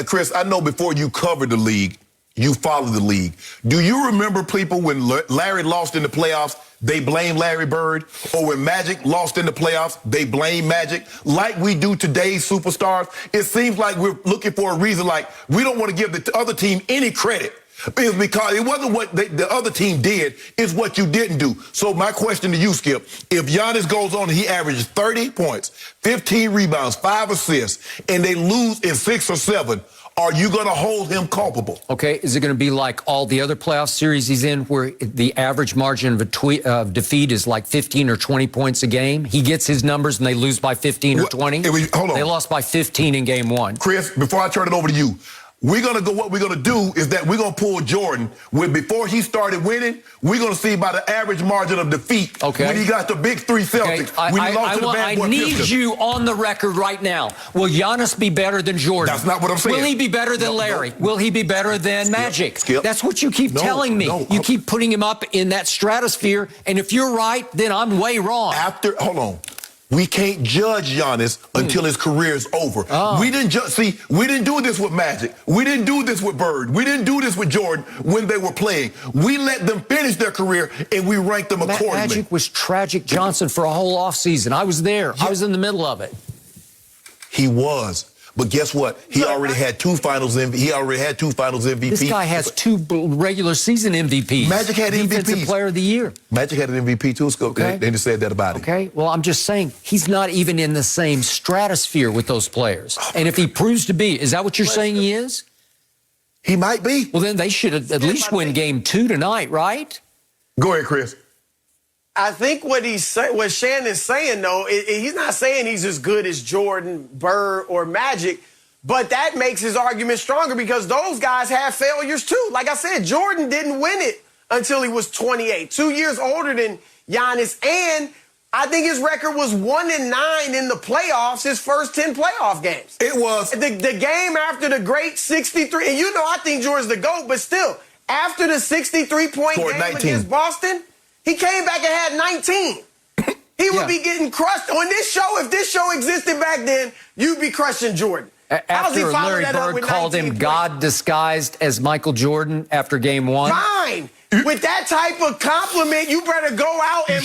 [SPEAKER 2] Chris, I know before you covered the league, you followed the league. Do you remember people when Larry lost in the playoffs, they blame Larry Bird? Or when Magic lost in the playoffs, they blame Magic? Like we do today's superstars, it seems like we're looking for a reason, like we don't want to give the other team any credit. It's because it wasn't what the other team did, it's what you didn't do. So my question to you, Skip, if Giannis goes on and he averages 30 points, 15 rebounds, 5 assists, and they lose in 6 or 7, are you going to hold him culpable?
[SPEAKER 3] Okay, is it going to be like all the other playoff series he's in where the average margin of defeat is like 15 or 20 points a game? He gets his numbers and they lose by 15 or 20?
[SPEAKER 2] Hold on.
[SPEAKER 3] They lost by 15 in game 1.
[SPEAKER 2] Chris, before I turn it over to you, what we're going to do is that we're going to pull Jordan before he started winning, we're going to see by the average margin of defeat when he got the big 3 Celtics.
[SPEAKER 3] Okay.
[SPEAKER 2] When he lost to the bad boy
[SPEAKER 3] I need
[SPEAKER 2] Pistons.
[SPEAKER 3] you on the record right now. Will Giannis be better than Jordan?
[SPEAKER 2] That's not what I'm saying.
[SPEAKER 3] Will he be better than Larry?
[SPEAKER 2] No.
[SPEAKER 3] Will he be better than Magic?
[SPEAKER 2] Skip.
[SPEAKER 3] That's what you keep telling me.
[SPEAKER 2] No.
[SPEAKER 3] You keep putting him up in that stratosphere, and if you're right, then I'm way wrong.
[SPEAKER 2] Hold on. We can't judge Giannis until his career is over. We didn't we didn't do this with Magic. We didn't do this with Bird. We didn't do this with Jordan when they were playing. We let them finish their career, and we ranked them accordingly.
[SPEAKER 3] Magic was Tragic Johnson for a whole offseason. I was there. Yeah. I was in the middle of it.
[SPEAKER 2] He was. But guess what? He already had 2 finals MVPs.
[SPEAKER 3] This guy has 2 regular season MVPs.
[SPEAKER 2] Magic had MVPs.
[SPEAKER 3] Defensive Player of the Year.
[SPEAKER 2] Magic had an MVP too. Okay. They just said that about him.
[SPEAKER 3] Okay. Well, I'm just saying he's not even in the same stratosphere with those players. And if he proves to be, is that what you're saying he is?
[SPEAKER 2] He might be.
[SPEAKER 3] Well, then they should at least win game 2 tonight, right?
[SPEAKER 2] Go ahead, Chris.
[SPEAKER 4] I think what Shannon's saying, though, he's not saying he's as good as Jordan, Bird, or Magic, but that makes his argument stronger because those guys have failures, too. Like I said, Jordan didn't win it until he was 28, 2 years older than Giannis, and I think his record was 1-9 in the playoffs, his first 10 playoff games.
[SPEAKER 2] It was.
[SPEAKER 4] The game after the great 63, and you know I think Jordan's the GOAT, but still, after the 63-point game
[SPEAKER 2] 19.
[SPEAKER 4] against Boston, he came back and had 19. He would be getting crushed on this show. If this show existed back then, you'd be crushing Jordan.
[SPEAKER 3] After Larry Bird called him God disguised as Michael Jordan after game 1.
[SPEAKER 4] Fine. With that type of compliment, you better go out and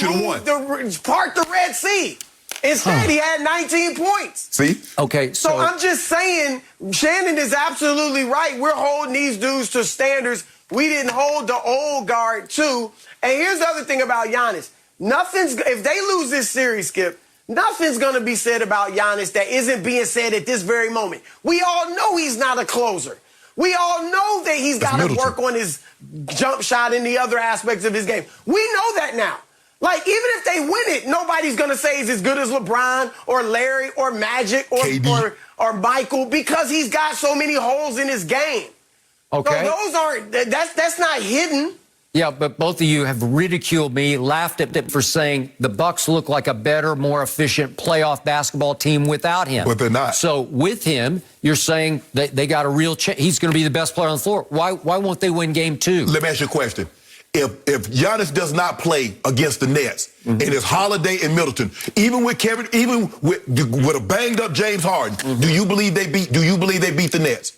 [SPEAKER 4] part the Red Sea. Instead, he had 19 points.
[SPEAKER 2] See?
[SPEAKER 3] Okay,
[SPEAKER 4] so I'm just saying, Shannon is absolutely right. We're holding these dudes to standards we didn't hold the old guard to. And here's the other thing about Giannis. If they lose this series, Skip, nothing's going to be said about Giannis that isn't being said at this very moment. We all know he's not a closer. We all know that he's got to work on his jump shot and the other aspects of his game. We know that now. Like, even if they win it, nobody's going to say he's as good as LeBron or Larry or Magic or Michael because he's got so many holes in his game.
[SPEAKER 3] Okay.
[SPEAKER 4] So those aren't, that's not hidden.
[SPEAKER 3] Yeah, but both of you have ridiculed me, laughed at it for saying the Bucks look like a better, more efficient playoff basketball team without him.
[SPEAKER 2] But they're not.
[SPEAKER 3] So with him, you're saying that they got a real chance. He's going to be the best player on the floor. Why won't they win game 2?
[SPEAKER 2] Let me ask you a question. If Giannis does not play against the Nets, and it's Holiday and Middleton, even with a banged up James Harden, do you believe they beat the Nets?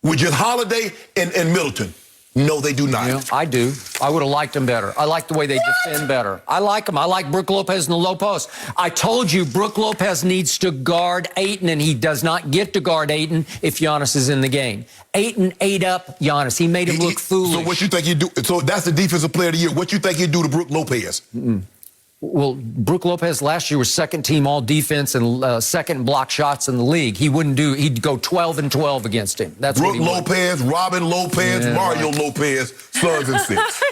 [SPEAKER 2] With just Holiday and Middleton? No, they do not.
[SPEAKER 3] Yeah, I do. I would have liked them better. I like the way they defend better. I like them. I like Brook Lopez in the low post. I told you Brook Lopez needs to guard Ayton, and he does not get to guard Ayton if Giannis is in the game. Ayton ate up Giannis. He made him look foolish.
[SPEAKER 2] So what you think you do? So that's the defensive player of the year. What you think you do to Brook Lopez?
[SPEAKER 3] Well, Brook Lopez last year was second team all defense and second block shots in the league. He'd go 12 and 12 against him. That's
[SPEAKER 2] Brook
[SPEAKER 3] what he
[SPEAKER 2] Lopez, Robin Lopez, Mario Lopez, Suns and 6.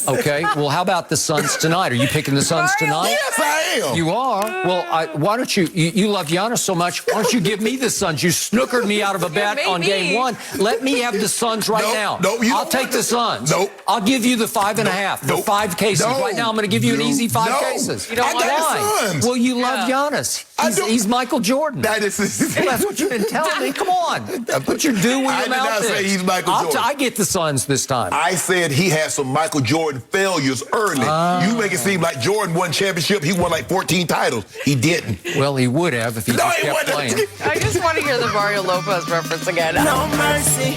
[SPEAKER 3] Okay, well, how about the Suns tonight? Are you picking the Suns tonight?
[SPEAKER 2] Yes, I am.
[SPEAKER 3] You are? Well, why don't you love Giannis so much, why don't you give me the Suns? You snookered me out of a bet on game 1. Let me have the Suns right now. I'll take the Suns. I'll give you the 5.5 for 5 cases. Right now, I'm going to give you an easy 5 cases.
[SPEAKER 1] You don't want
[SPEAKER 2] the Suns.
[SPEAKER 3] Well, you love Giannis. He's Michael Jordan.
[SPEAKER 2] That's
[SPEAKER 3] what you've been telling me. Come on. Put your due where your mouth is.
[SPEAKER 2] I did not say he's Michael Jordan.
[SPEAKER 3] I get the Suns this time.
[SPEAKER 2] I said he had some Michael Jordan failures early. You make it seem like Jordan won championship. He won like 14 titles. He didn't.
[SPEAKER 3] Well, he would have if he just kept playing.
[SPEAKER 1] I just want to hear the Mario Lopez reference again.
[SPEAKER 4] No mercy.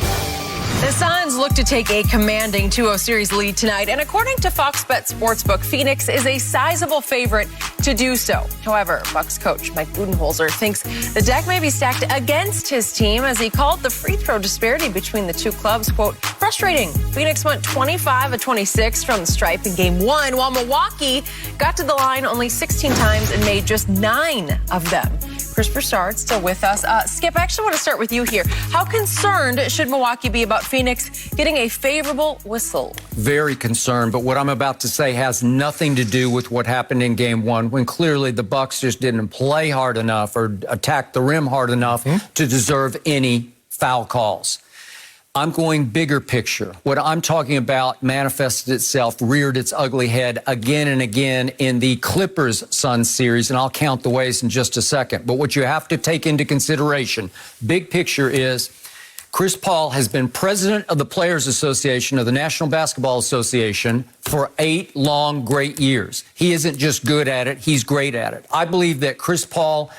[SPEAKER 1] The Suns look to take a commanding 2-0 series lead tonight, and according to Fox Bet Sportsbook, Phoenix is a sizable favorite to do so. However, Bucks coach Mike Budenholzer thinks the deck may be stacked against his team, as he called the free throw disparity between the two clubs, quote, frustrating. Phoenix went 25 of 26 from the stripe in game 1, while Milwaukee got to the line only 16 times and made just 9 of them. Chris Broussard still with us. Skip, I actually want to start with you here. How concerned should Milwaukee be about Phoenix getting a favorable whistle?
[SPEAKER 3] Very concerned, but what I'm about to say has nothing to do with what happened in game 1, when clearly the Bucks just didn't play hard enough or attack the rim hard enough to deserve any foul calls. I'm going bigger picture. What I'm talking about manifested itself, reared its ugly head again and again in the Clippers-Suns series, and I'll count the ways in just a second. But what you have to take into consideration, big picture, is Chris Paul has been president of the Players Association of the National Basketball Association for 8 long, great years. He isn't just good at it, he's great at it. I believe that Chris Paul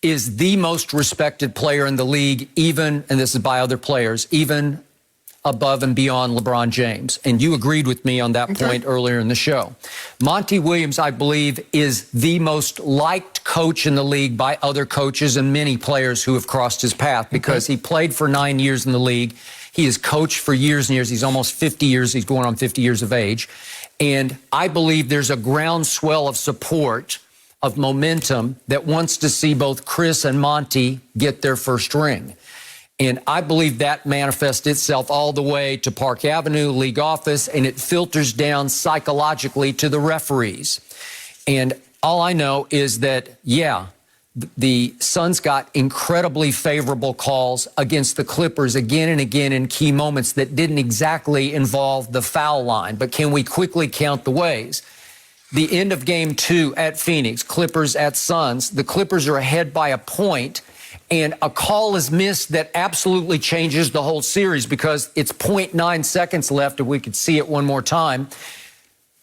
[SPEAKER 3] is the most respected player in the league, even, and this is by other players, even above and beyond LeBron James. And you agreed with me on that point earlier in the show. Monty Williams, I believe, is the most liked coach in the league by other coaches and many players who have crossed his path, because he played for 9 years in the league. He has coached for years and years. He's almost 50 years. He's going on 50 years of age. And I believe there's a groundswell of support, of momentum, that wants to see both Chris and Monty get their first ring. And I believe that manifests itself all the way to Park Avenue, league office, and it filters down psychologically to the referees. And all I know is that, yeah, the Suns got incredibly favorable calls against the Clippers again and again in key moments that didn't exactly involve the foul line. But can we quickly count the ways? The end of game 2 at Phoenix, Clippers at Suns, the Clippers are ahead by a point, and a call is missed that absolutely changes the whole series, because it's 0.9 seconds left. If we could see it one more time.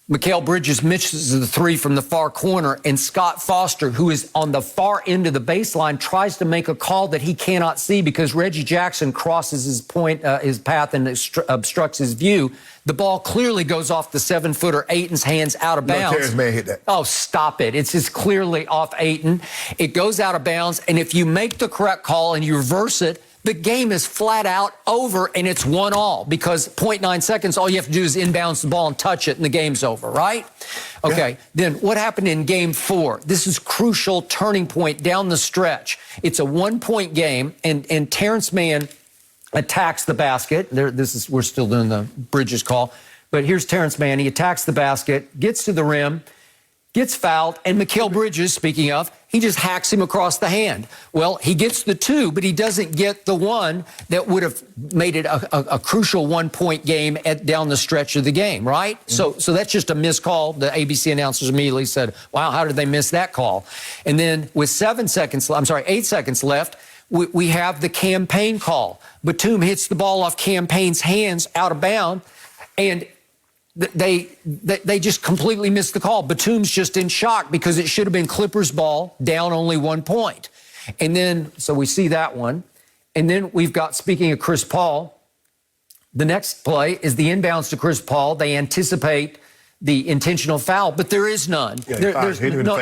[SPEAKER 3] Mikal Bridges misses the 3 from the far corner, and Scott Foster, who is on the far end of the baseline, tries to make a call that he cannot see because Reggie Jackson crosses his path and obstructs his view. The ball clearly goes off the 7-footer Ayton's hands, out of bounds.
[SPEAKER 2] Terrence Mann hit that.
[SPEAKER 3] Oh, stop it. It's just clearly off Ayton. It goes out of bounds, and if you make the correct call and you reverse it, the game is flat out over, and it's 1-1, because 0.9 seconds, all you have to do is inbounds the ball and touch it, and the game's over, right? Okay, yeah. Then what happened in game 4? This is crucial turning point down the stretch. It's a 1-point game, and Terrence Mann attacks the basket. We're still doing the Bridges call, but here's Terrence Mann. He attacks the basket, gets to the rim, gets fouled, and Mikal Bridges, speaking of, He just hacks him across the hand. Well, he gets the 2, but he doesn't get the 1 that would have made it a crucial 1-point game down the stretch of the game, right? So that's just a missed call. The ABC announcers immediately said, wow, how did they miss that call? And then with 8 seconds left, we have the campaign call. Batum hits the ball off Campaign's hands out of bounds, and they just completely missed the call. Batum's just in shock because it should have been Clippers' ball, down only 1 point. And then, so we see that one. And then we've got, speaking of Chris Paul, the next play is the inbounds to Chris Paul. They anticipate the intentional foul, but there is none.
[SPEAKER 2] Yeah,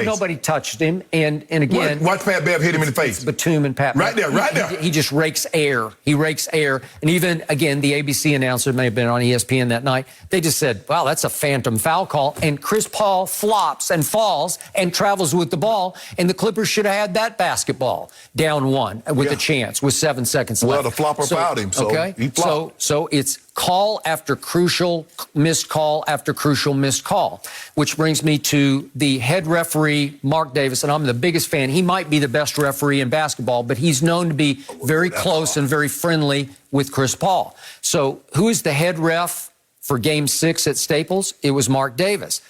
[SPEAKER 3] nobody touched him. And again,
[SPEAKER 2] watch Pat Bev hit him in the face.
[SPEAKER 3] Batum and Pat.
[SPEAKER 2] Right there.
[SPEAKER 3] He just rakes air. He rakes air. And even, again, the ABC announcer may have been on ESPN that night. They just said, wow, that's a phantom foul call. And Chris Paul flops and falls and travels with the ball. And the Clippers should have had that basketball down 1 with a chance with 7 seconds left.
[SPEAKER 2] Well, the flopper fouled him, so he flopped.
[SPEAKER 3] So it's call after crucial missed call after crucial missed call, which brings me to the head referee, Mark Davis, and I'm the biggest fan. He might be the best referee in basketball, but he's known to be very close and very friendly with Chris Paul. So who is the head ref for Game 6 at Staples? It was Mark Davis.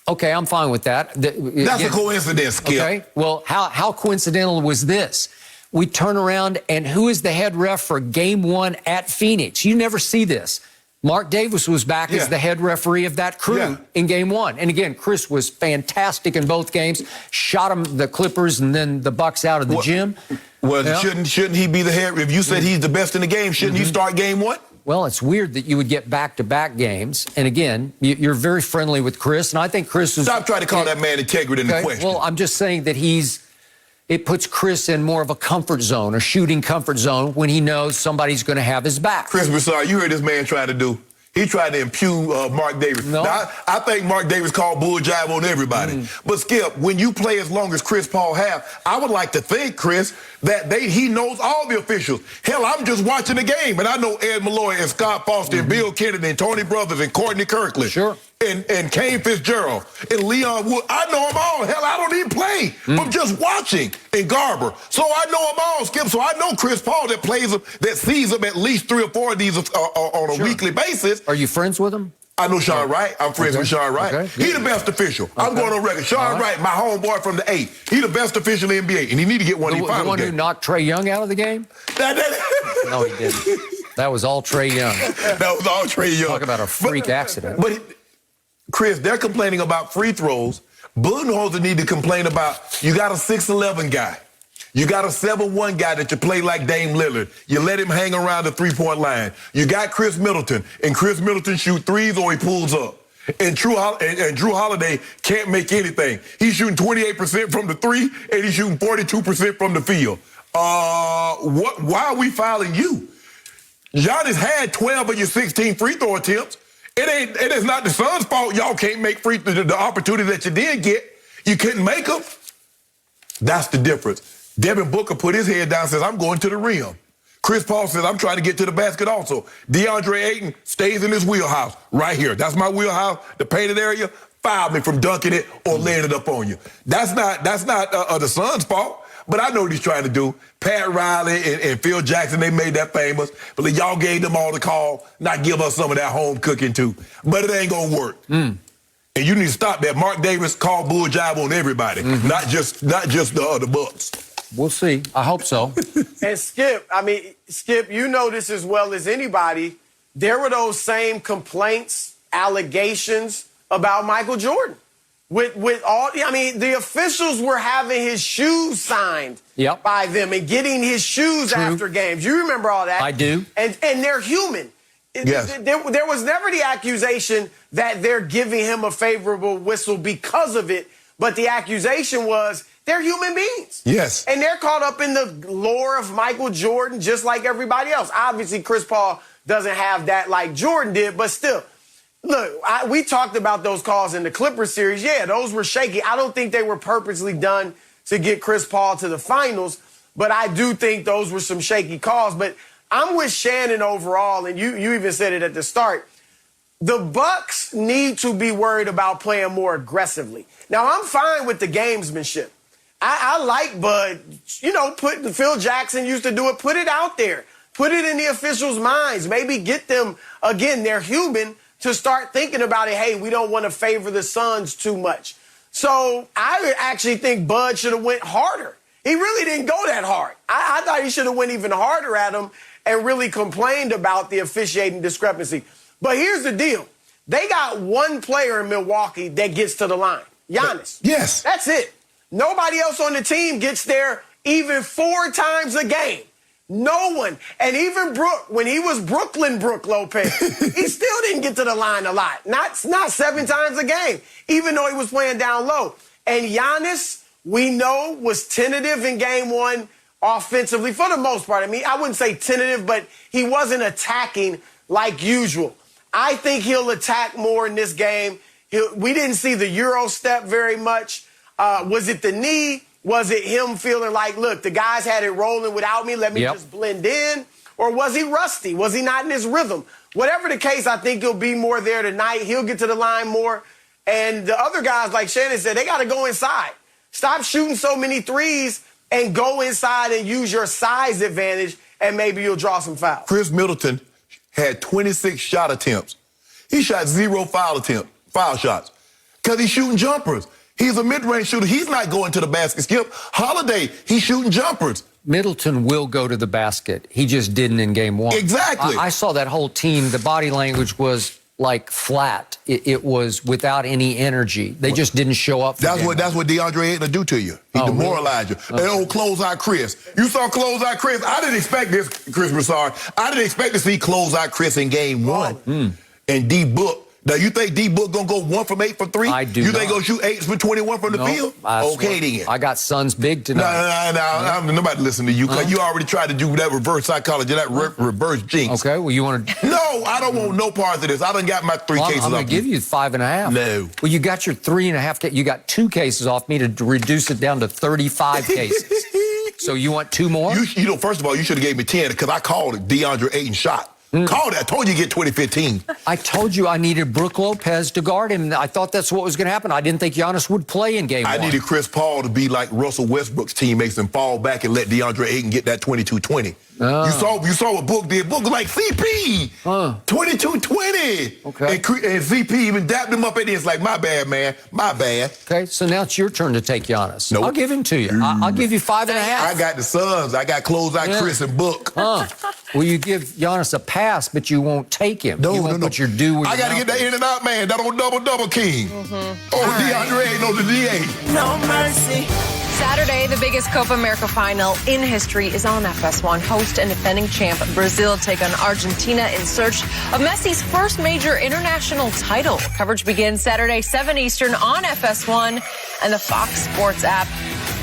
[SPEAKER 3] Okay, I'm fine with that.
[SPEAKER 2] That's a coincidence, Skip.
[SPEAKER 3] Okay, well, how coincidental was this? We turn around, and who is the head ref for Game 1 at Phoenix? You never see this. Mark Davis was back as the head referee of that crew in Game 1. And again, Chris was fantastic in both games. Shot him, the Clippers, and then the Bucks out of the gym.
[SPEAKER 2] Well, shouldn't he be the head? If you said he's the best in the game, shouldn't he start Game 1?
[SPEAKER 3] Well, it's weird that you would get back-to-back games. And again, you're very friendly with Chris, and I think Chris is...
[SPEAKER 2] Stop trying to call that man integrity in the question.
[SPEAKER 3] Well, I'm just saying that it puts Chris in more of a comfort zone, a shooting comfort zone, when he knows somebody's going to have his back.
[SPEAKER 2] Chris Broussard, you heard this man try to do. He tried to impugn Mark Davis.
[SPEAKER 3] No.
[SPEAKER 2] Now, I think Mark Davis called bull jive on everybody. But, Skip, when you play as long as Chris Paul have, I would like to think, Chris, that he knows all the officials. Hell, I'm just watching the game, and I know Ed Malloy and Scott Foster and Bill Kennedy and Tony Brothers and Courtney Kirkland.
[SPEAKER 3] Sure.
[SPEAKER 2] And Kane Fitzgerald and Leon Wood. I know them all. Hell, I don't even play. I'm just watching. And Garber. So I know them all, Skip. So I know Chris Paul that plays them, that sees them at least 3 or 4 of these on a weekly basis.
[SPEAKER 3] Are you friends with him?
[SPEAKER 2] I know Sean Wright. I'm friends with Sean Wright.
[SPEAKER 3] Okay.
[SPEAKER 2] He the best official. I'm going on record. Sean Wright, my homeboy from the 8. He the best official in the NBA, and he need to get one of these finals.
[SPEAKER 3] The one who knocked Trae Young out of the game? No, he didn't. That was all Trae Young.
[SPEAKER 2] That was all Trae Young.
[SPEAKER 3] Talk about a freak accident.
[SPEAKER 2] But Chris, they're complaining about free throws. Budenholzer need to complain about, you got a 6'11" guy. You got a 7'1" guy that you play like Dame Lillard. You let him hang around the three-point line. You got Chris Middleton, and Chris Middleton shoot threes or he pulls up. And Drew Holiday can't make anything. He's shooting 28% from the 3, and he's shooting 42% from the field. Why are we fouling you? Giannis had 12 of your 16 free throw attempts. It is not the Suns' fault y'all can't make the opportunity that you did get. You couldn't make them. That's the difference. Devin Booker put his head down and says, I'm going to the rim. Chris Paul says, I'm trying to get to the basket also. DeAndre Ayton stays in his wheelhouse right here. That's my wheelhouse, the painted area. Foul me from dunking it or laying it up on you. That's not the Suns' fault. But I know what he's trying to do. Pat Riley and Phil Jackson, they made that famous. But y'all gave them all the call, not give us some of that home cooking too. But it ain't going to work. And you need to stop that. Mark Davis called bull jive on everybody, not just the Bucks.
[SPEAKER 3] We'll see. I hope so.
[SPEAKER 4] And Skip, you know this as well as anybody. There were those same complaints, allegations about Michael Jordan. With all, the officials were having his shoes signed by them and getting his shoes after games. You remember all that?
[SPEAKER 3] I do.
[SPEAKER 4] And they're human.
[SPEAKER 2] Yes.
[SPEAKER 4] There was never the accusation that they're giving him a favorable whistle because of it, but the accusation was they're human beings.
[SPEAKER 2] Yes.
[SPEAKER 4] And they're caught up in the lore of Michael Jordan just like everybody else. Obviously, Chris Paul doesn't have that like Jordan did, but still. Look, we talked about those calls in the Clippers series. Yeah, those were shaky. I don't think they were purposely done to get Chris Paul to the finals, but I do think those were some shaky calls. But I'm with Shannon overall, and you even said it at the start. The Bucks need to be worried about playing more aggressively. Now, I'm fine with the gamesmanship. I like Bud, Phil Jackson used to do it. Put it out there. Put it in the officials' minds. Maybe get them, again, they're human, to start thinking about it. Hey, we don't want to favor the Suns too much. So I actually think Bud should have went harder. He really didn't go that hard. I thought he should have went even harder at him and really complained about the officiating discrepancy. But here's the deal. They got one player in Milwaukee that gets to the line. Giannis.
[SPEAKER 2] Yes.
[SPEAKER 4] That's it. Nobody else on the team gets there even 4 times a game. No one. And even Brook, when he was Brooklyn Brook Lopez, he still didn't get to the line a lot. Not 7 times a game, even though he was playing down low. And Giannis, we know, was tentative in game 1 offensively for the most part. I mean, I wouldn't say tentative, but he wasn't attacking like usual. I think he'll attack more in this game. We didn't see the Euro step very much. Was it the knee? Was it him feeling like, look, the guys had it rolling without me, let me just blend in? Or was he rusty? Was he not in his rhythm? Whatever the case, I think he'll be more there tonight. He'll get to the line more. And the other guys, like Shannon said, they got to go inside. Stop shooting so many threes and go inside and use your size advantage, and maybe you'll draw some fouls.
[SPEAKER 2] Chris Middleton had 26 shot attempts. He shot 0 foul shots because he's shooting jumpers. He's a mid-range shooter. He's not going to the basket. Skip Holiday, he's shooting jumpers.
[SPEAKER 3] Middleton will go to the basket. He just didn't in game 1.
[SPEAKER 2] Exactly.
[SPEAKER 3] I saw that whole team. The body language was like flat. It was without any energy. They just didn't show up.
[SPEAKER 2] That's what DeAndre Ayton will do to you. He demoralize you.
[SPEAKER 3] Okay.
[SPEAKER 2] That old closeout Chris. You saw closeout Chris. I didn't expect this, Chris Broussard. I didn't expect to see closeout Chris in game 1. And D Book. Now, you think D Book gonna go 1 from 8 from 3?
[SPEAKER 3] I do.
[SPEAKER 2] You think gonna shoot 8 from 21 from the field? Okay, then.
[SPEAKER 3] I got Suns big tonight.
[SPEAKER 2] No. Nobody listen to you. Cause you already tried to do that reverse psychology, that reverse jinx.
[SPEAKER 3] Okay, well, you want to...
[SPEAKER 2] No, I don't want no part of this. I done got my 3 cases off.
[SPEAKER 3] I'm going to give you 5.5.
[SPEAKER 2] No.
[SPEAKER 3] Well, you got your 3.5. You got 2 cases off me to reduce it down to 35 cases. So you want 2 more?
[SPEAKER 2] First of all, you should have gave me 10 because I called it DeAndre Ayton shot. Called it. I told you to get 2015.
[SPEAKER 3] I told you I needed Brook Lopez to guard him. I thought that's what was going to happen. I didn't think Giannis would play in game 1.
[SPEAKER 2] I needed Chris Paul to be like Russell Westbrook's teammates and fall back and let DeAndre Ayton get that 22-20. You saw what Book did. Book was like CP, 22-20.
[SPEAKER 3] Okay.
[SPEAKER 2] And CP even dapped him up at the end. It's like, my bad, man. My bad.
[SPEAKER 3] Okay, so now it's your turn to take Giannis.
[SPEAKER 2] Nope.
[SPEAKER 3] I'll give him to you. I'll give you 5.5.
[SPEAKER 2] I got the Suns. I got closeout Chris and Book.
[SPEAKER 3] Well, you give Giannis a pass, but you won't take him.
[SPEAKER 2] No.
[SPEAKER 3] Put your due where
[SPEAKER 2] I got to get that in and out, man. That old double king. DeAndre Ayton on the DA.
[SPEAKER 4] No mercy.
[SPEAKER 1] Saturday, the biggest Copa America final in history is on FS1. Host and defending champ Brazil take on Argentina in search of Messi's first major international title. Coverage begins Saturday, 7 Eastern on FS1 and the Fox Sports app.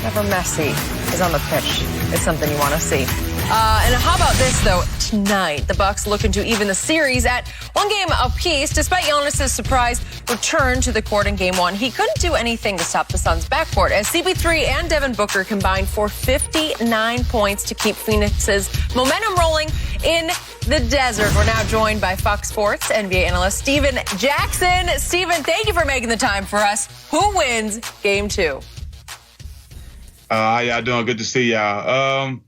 [SPEAKER 1] Never Messi is on the pitch. It's something you want to see. And how about this, though? Tonight, the Bucks looking to even the series at 1 game apiece. Despite Giannis' surprise return to the court in game 1, he couldn't do anything to stop the Suns' backcourt as CP3 and Devin Booker combined for 59 points to keep Phoenix's momentum rolling in the desert. We're now joined by Fox Sports NBA analyst Steven Jackson. Steven, thank you for making the time for us. Who wins game 2?
[SPEAKER 5] How y'all doing? Good to see y'all.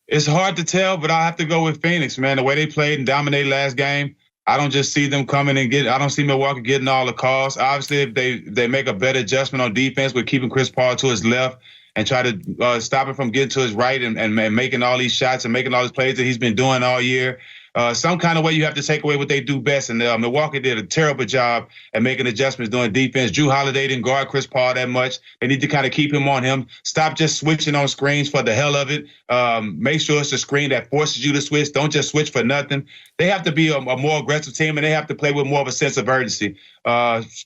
[SPEAKER 5] It's hard to tell, but I have to go with Phoenix, man. The way they played and dominated last game, I don't just see them coming and I don't see Milwaukee getting all the calls. Obviously, if they make a better adjustment on defense with keeping Chris Paul to his left and try to stop him from getting to his right and making all these shots and making all these plays that he's been doing all year. Some kind of way you have to take away what they do best. And Milwaukee did a terrible job at making adjustments doing defense. Drew Holiday didn't guard Chris Paul that much. They need to kind of keep him on him. Stop just switching on screens for the hell of it. Make sure it's a screen that forces you to switch. Don't just switch for nothing. They have to be a more aggressive team, and they have to play with more of a sense of urgency.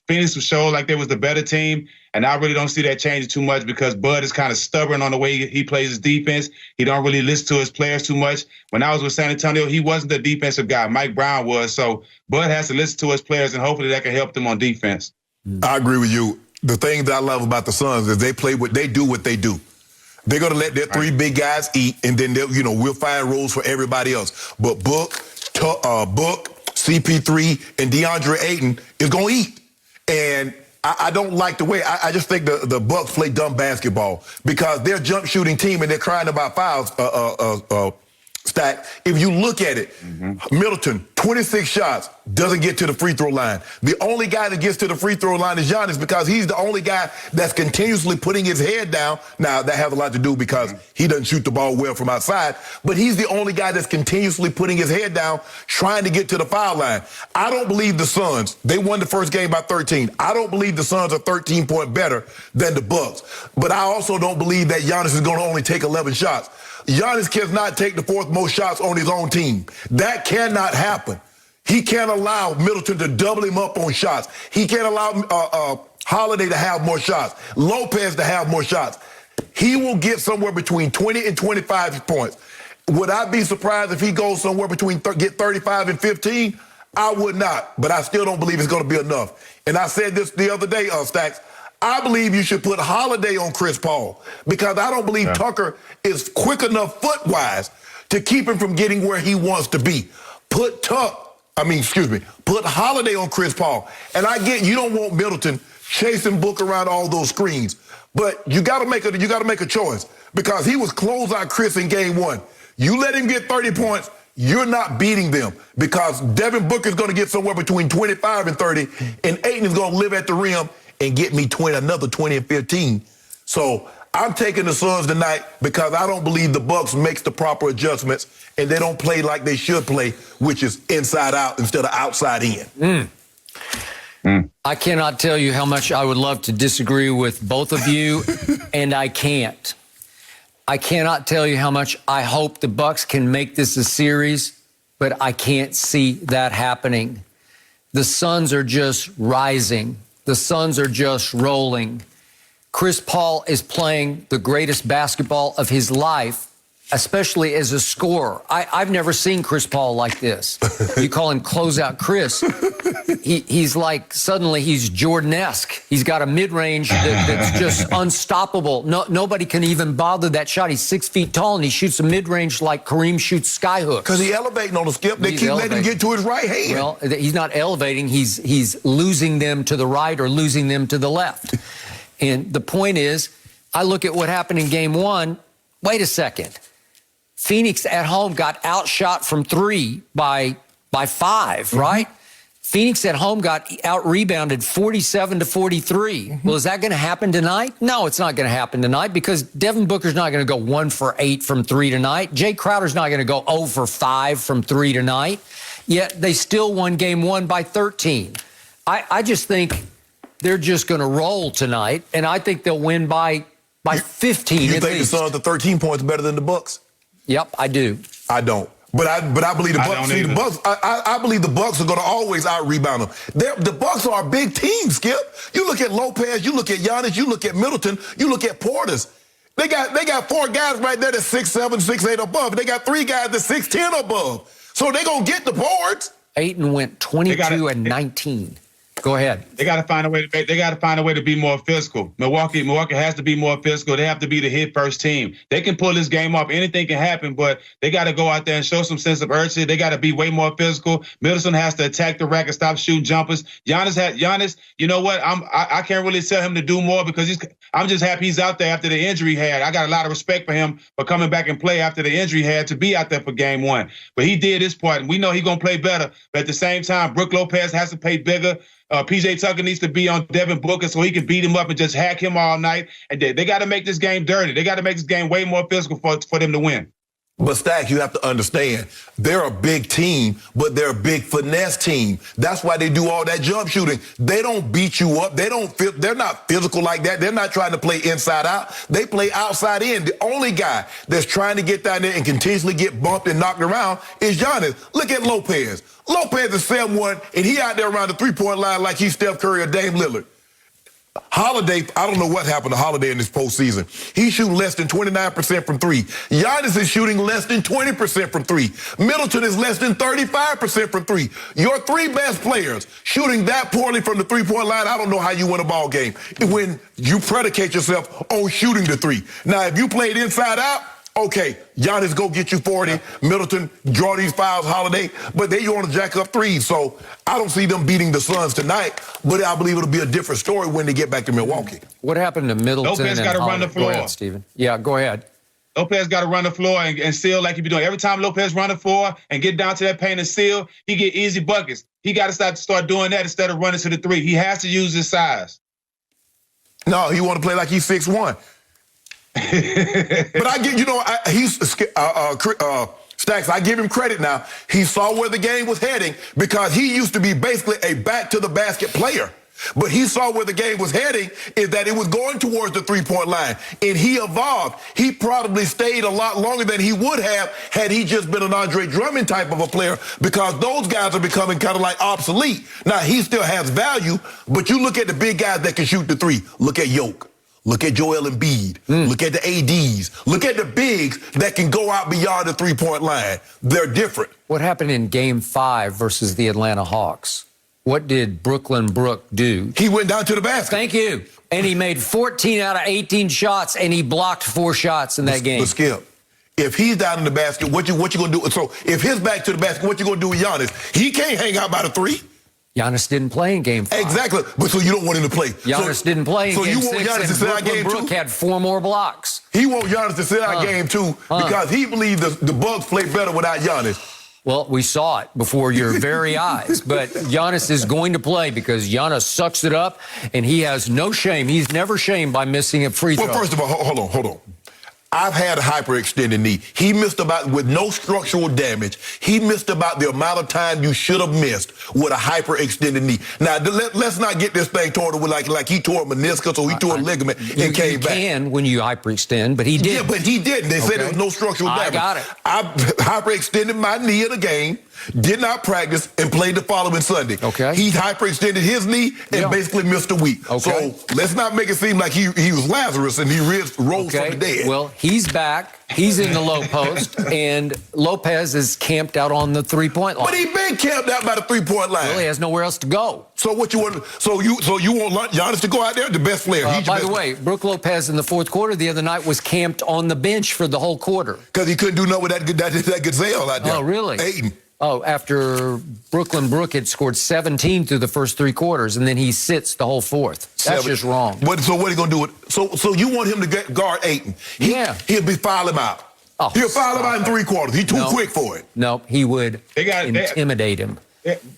[SPEAKER 5] Phoenix showed like they was the better team, and I really don't see that changing too much because Bud is kind of stubborn on the way he plays his defense. He don't really listen to his players too much. When I was with San Antonio, he wasn't the defensive guy. Mike Brown was. So Bud has to listen to his players, and hopefully that can help them on defense.
[SPEAKER 2] I agree with you. The thing that I love about the Suns is they do what they do. They're going to let their 3 big guys eat, and then we'll find roles for everybody else. But Book, CP3, and DeAndre Ayton is going to eat. And I don't like the way. I just think the Bucks play dumb basketball because they're a jump shooting team and they're crying about fouls. Stack. If you look at it, Middleton, 26 shots, doesn't get to the free throw line. The only guy that gets to the free throw line is Giannis because he's the only guy that's continuously putting his head down. Now, that has a lot to do because he doesn't shoot the ball well from outside, but he's the only guy that's continuously putting his head down, trying to get to the foul line. I don't believe the Suns. They won the first game by 13. I don't believe the Suns are 13 points better than the Bucks. But I also don't believe that Giannis is going to only take 11 shots. Giannis cannot take the fourth most shots on his own team. That cannot happen. He can't allow Middleton to double him up on shots. He can't allow Holiday to have more shots, Lopez to have more shots. He will get somewhere between 20 and 25 points. Would I be surprised if he goes somewhere between get 35 and 15? I would not, but I still don't believe it's going to be enough. And I said this the other day, Stacks. I believe you should put Holiday on Chris Paul because I don't believe Tucker is quick enough foot-wise to keep him from getting where he wants to be. Put Holiday on Chris Paul. And I get you don't want Middleton chasing Booker around all those screens, but you got to make a choice because he was closeout Chris in game one. You let him get 30 points, you're not beating them because Devin Booker's going to get somewhere between 25 and 30, and Ayton is going to live at the rim and get me another 20 and 15. So I'm taking the Suns tonight because I don't believe the Bucks makes the proper adjustments and they don't play like they should play, which is inside out instead of outside in.
[SPEAKER 3] I cannot tell you how much I would love to disagree with both of you, and I can't. I cannot tell you how much I hope the Bucks can make this a series, but I can't see that happening. The Suns are just rising. The Suns are just rolling. Chris Paul is playing the greatest basketball of his life, especially as a scorer. I've never seen Chris Paul like this. You call him closeout Chris. He's like, suddenly he's Jordan-esque. He's got a mid-range that's just unstoppable. Nobody can even bother that shot. He's 6 feet tall, and he shoots a mid-range like Kareem shoots skyhooks.
[SPEAKER 2] Because he's elevating on the skip. They keep letting him get to his right hand.
[SPEAKER 3] Well, he's not elevating. He's losing them to the right or losing them to the left. And the point is, I look at what happened in game one. Wait a second. Phoenix at home got outshot from three by 5, right? Phoenix at home got out-rebounded 47-43. Well, is that going to happen tonight? No, it's not going to happen tonight because Devin Booker's not going to go 1 for 8 from 3 tonight. Jay Crowder's not going to go 0 for 5 from 3 tonight. Yet they still won game one by 13. I just think they're just going to roll tonight, and I think they'll win by 15
[SPEAKER 2] You
[SPEAKER 3] at
[SPEAKER 2] think
[SPEAKER 3] least.
[SPEAKER 2] the Suns are 13 points better than the Bucks?
[SPEAKER 3] Yep, I do.
[SPEAKER 2] I don't. But I believe the Bucks. I believe the Bucks are going to always out-rebound them. The Bucks are a big team, Skip. You look at Lopez, you look at Giannis, you look at Middleton, you look at Portis. They got 4 guys right there that's 6'7", 6'8" above. They got 3 guys that's 6'10" above. So they're going to get the boards.
[SPEAKER 3] Ayton went 22 and 19. Go ahead.
[SPEAKER 5] They got to find a way to. They got to find a way to be more physical. Milwaukee has to be more physical. They have to be the hit first team. They can pull this game off. Anything can happen, but they got to go out there and show some sense of urgency. They got to be way more physical. Middleton has to attack the rack and stop shooting jumpers. Giannis. You know what? I can't really tell him to do more because I'm just happy he's out there after the injury he had. I got a lot of respect for him for coming back and play after the injury he had to be out there for game one. But he did his part, and we know he's gonna play better. But at the same time, Brook Lopez has to play bigger. PJ Tucker needs to be on Devin Booker so he can beat him up and just hack him all night. And they got to make this game dirty. They got to make this game way more physical for them to win.
[SPEAKER 2] But Stack, you have to understand, they're a big team, but they're a big finesse team. That's why they do all that jump shooting. They don't beat you up. They're not physical like that. They're not trying to play inside out. They play outside in. The only guy that's trying to get down there and continuously get bumped and knocked around is Giannis. Look at Lopez. Lopez is 7'1", and he out there around the three-point line like he's Steph Curry or Dame Lillard. Holiday, I don't know what happened to Holiday in this postseason. He's shooting less than 29% from 3. Giannis is shooting less than 20% from 3. Middleton is less than 35% from 3. Your 3 best players shooting that poorly from the three-point line, I don't know how you win a ball game when you predicate yourself on shooting the 3. Now, if you played inside out, Okay, Giannis go get you 40. Middleton draw these fouls, Holiday, but they want to jack up threes. So I don't see them beating the Suns tonight, but I believe it'll be a different story when they get back to Milwaukee.
[SPEAKER 3] What happened to Middleton?
[SPEAKER 5] Lopez got to run the floor.
[SPEAKER 3] Go ahead, Steven. Yeah, go ahead.
[SPEAKER 5] Lopez got to run the floor and seal like he be doing. Every time Lopez run the floor and get down to that paint and seal, he get easy buckets. He got to start doing that instead of running to the three. He has to use his size.
[SPEAKER 2] No, he want to play like he's 6'1". But I get, Stacks, I give him credit now. He saw where the game was heading because he used to be basically a back-to-the-basket player. But he saw where the game was heading is that it was going towards the three-point line. And he evolved. He probably stayed a lot longer than he would have had he just been an Andre Drummond type of a player because those guys are becoming kind of like obsolete. Now, he still has value, but you look at the big guys that can shoot the three. Look at Yoke. Look at Joel Embiid. Look at the ADs. Look at the bigs that can go out beyond the three-point line. They're different.
[SPEAKER 3] What happened in Game 5 versus the Atlanta Hawks? What did Brooklyn Brook do?
[SPEAKER 2] He went down to the basket.
[SPEAKER 3] Thank you. And he made 14 out of 18 shots, and he blocked 4 shots in that game.
[SPEAKER 2] But Skip, if he's down in the basket, what you gonna do? So if his back to the basket, what you gonna do with Giannis? He can't hang out by the three.
[SPEAKER 3] Giannis didn't play in Game 5.
[SPEAKER 2] Exactly. But so you don't want him to play.
[SPEAKER 3] Giannis didn't play in Game 6.
[SPEAKER 2] So you want Giannis to sit out Game 2?
[SPEAKER 3] Brooke had 4 more blocks.
[SPEAKER 2] He want Giannis to sit out Game 2 because he believes the Bucks play better without Giannis.
[SPEAKER 3] Well, we saw it before your very eyes. But Giannis is going to play because Giannis sucks it up, and he has no shame. He's never shamed by missing a free throw.
[SPEAKER 2] Well, first of all, hold on. I've had a hyperextended knee. He missed about, with no structural damage, he missed about the amount of time you should have missed with a hyperextended knee. Now, let's not get this thing torn like he tore a meniscus or he tore a ligament and came back.
[SPEAKER 3] You can when you hyperextend, but he did.
[SPEAKER 2] Yeah, but he didn't. They said there was no structural damage.
[SPEAKER 3] I got it.
[SPEAKER 2] I hyperextended my knee in a game, did not practice, and played the following Sunday.
[SPEAKER 3] Okay.
[SPEAKER 2] He hyperextended his knee and basically missed a week.
[SPEAKER 3] Okay.
[SPEAKER 2] So let's not make it seem like he was Lazarus and he rose from the dead.
[SPEAKER 3] Well, he's back. He's in the low post, and Lopez is camped out on the three-point line.
[SPEAKER 2] But he been camped out by the three-point line.
[SPEAKER 3] Well, he has nowhere else to go.
[SPEAKER 2] So what you want? So you want Giannis to go out there, the best player?
[SPEAKER 3] By the way, Brook Lopez in the fourth quarter the other night was camped on the bench for the whole quarter
[SPEAKER 2] because he couldn't do nothing with that gazelle out there.
[SPEAKER 3] Oh, really?
[SPEAKER 2] Aiden.
[SPEAKER 3] Oh, after Brooklyn Brook had scored 17 through the first 3 quarters, and then he sits the whole fourth. That's just wrong.
[SPEAKER 2] So what are you going to do with? So you want him to guard Ayton? He'll be foul him out.
[SPEAKER 3] Oh,
[SPEAKER 2] he'll foul him out in 3 quarters. He's too quick for it.
[SPEAKER 3] No, he would intimidate him.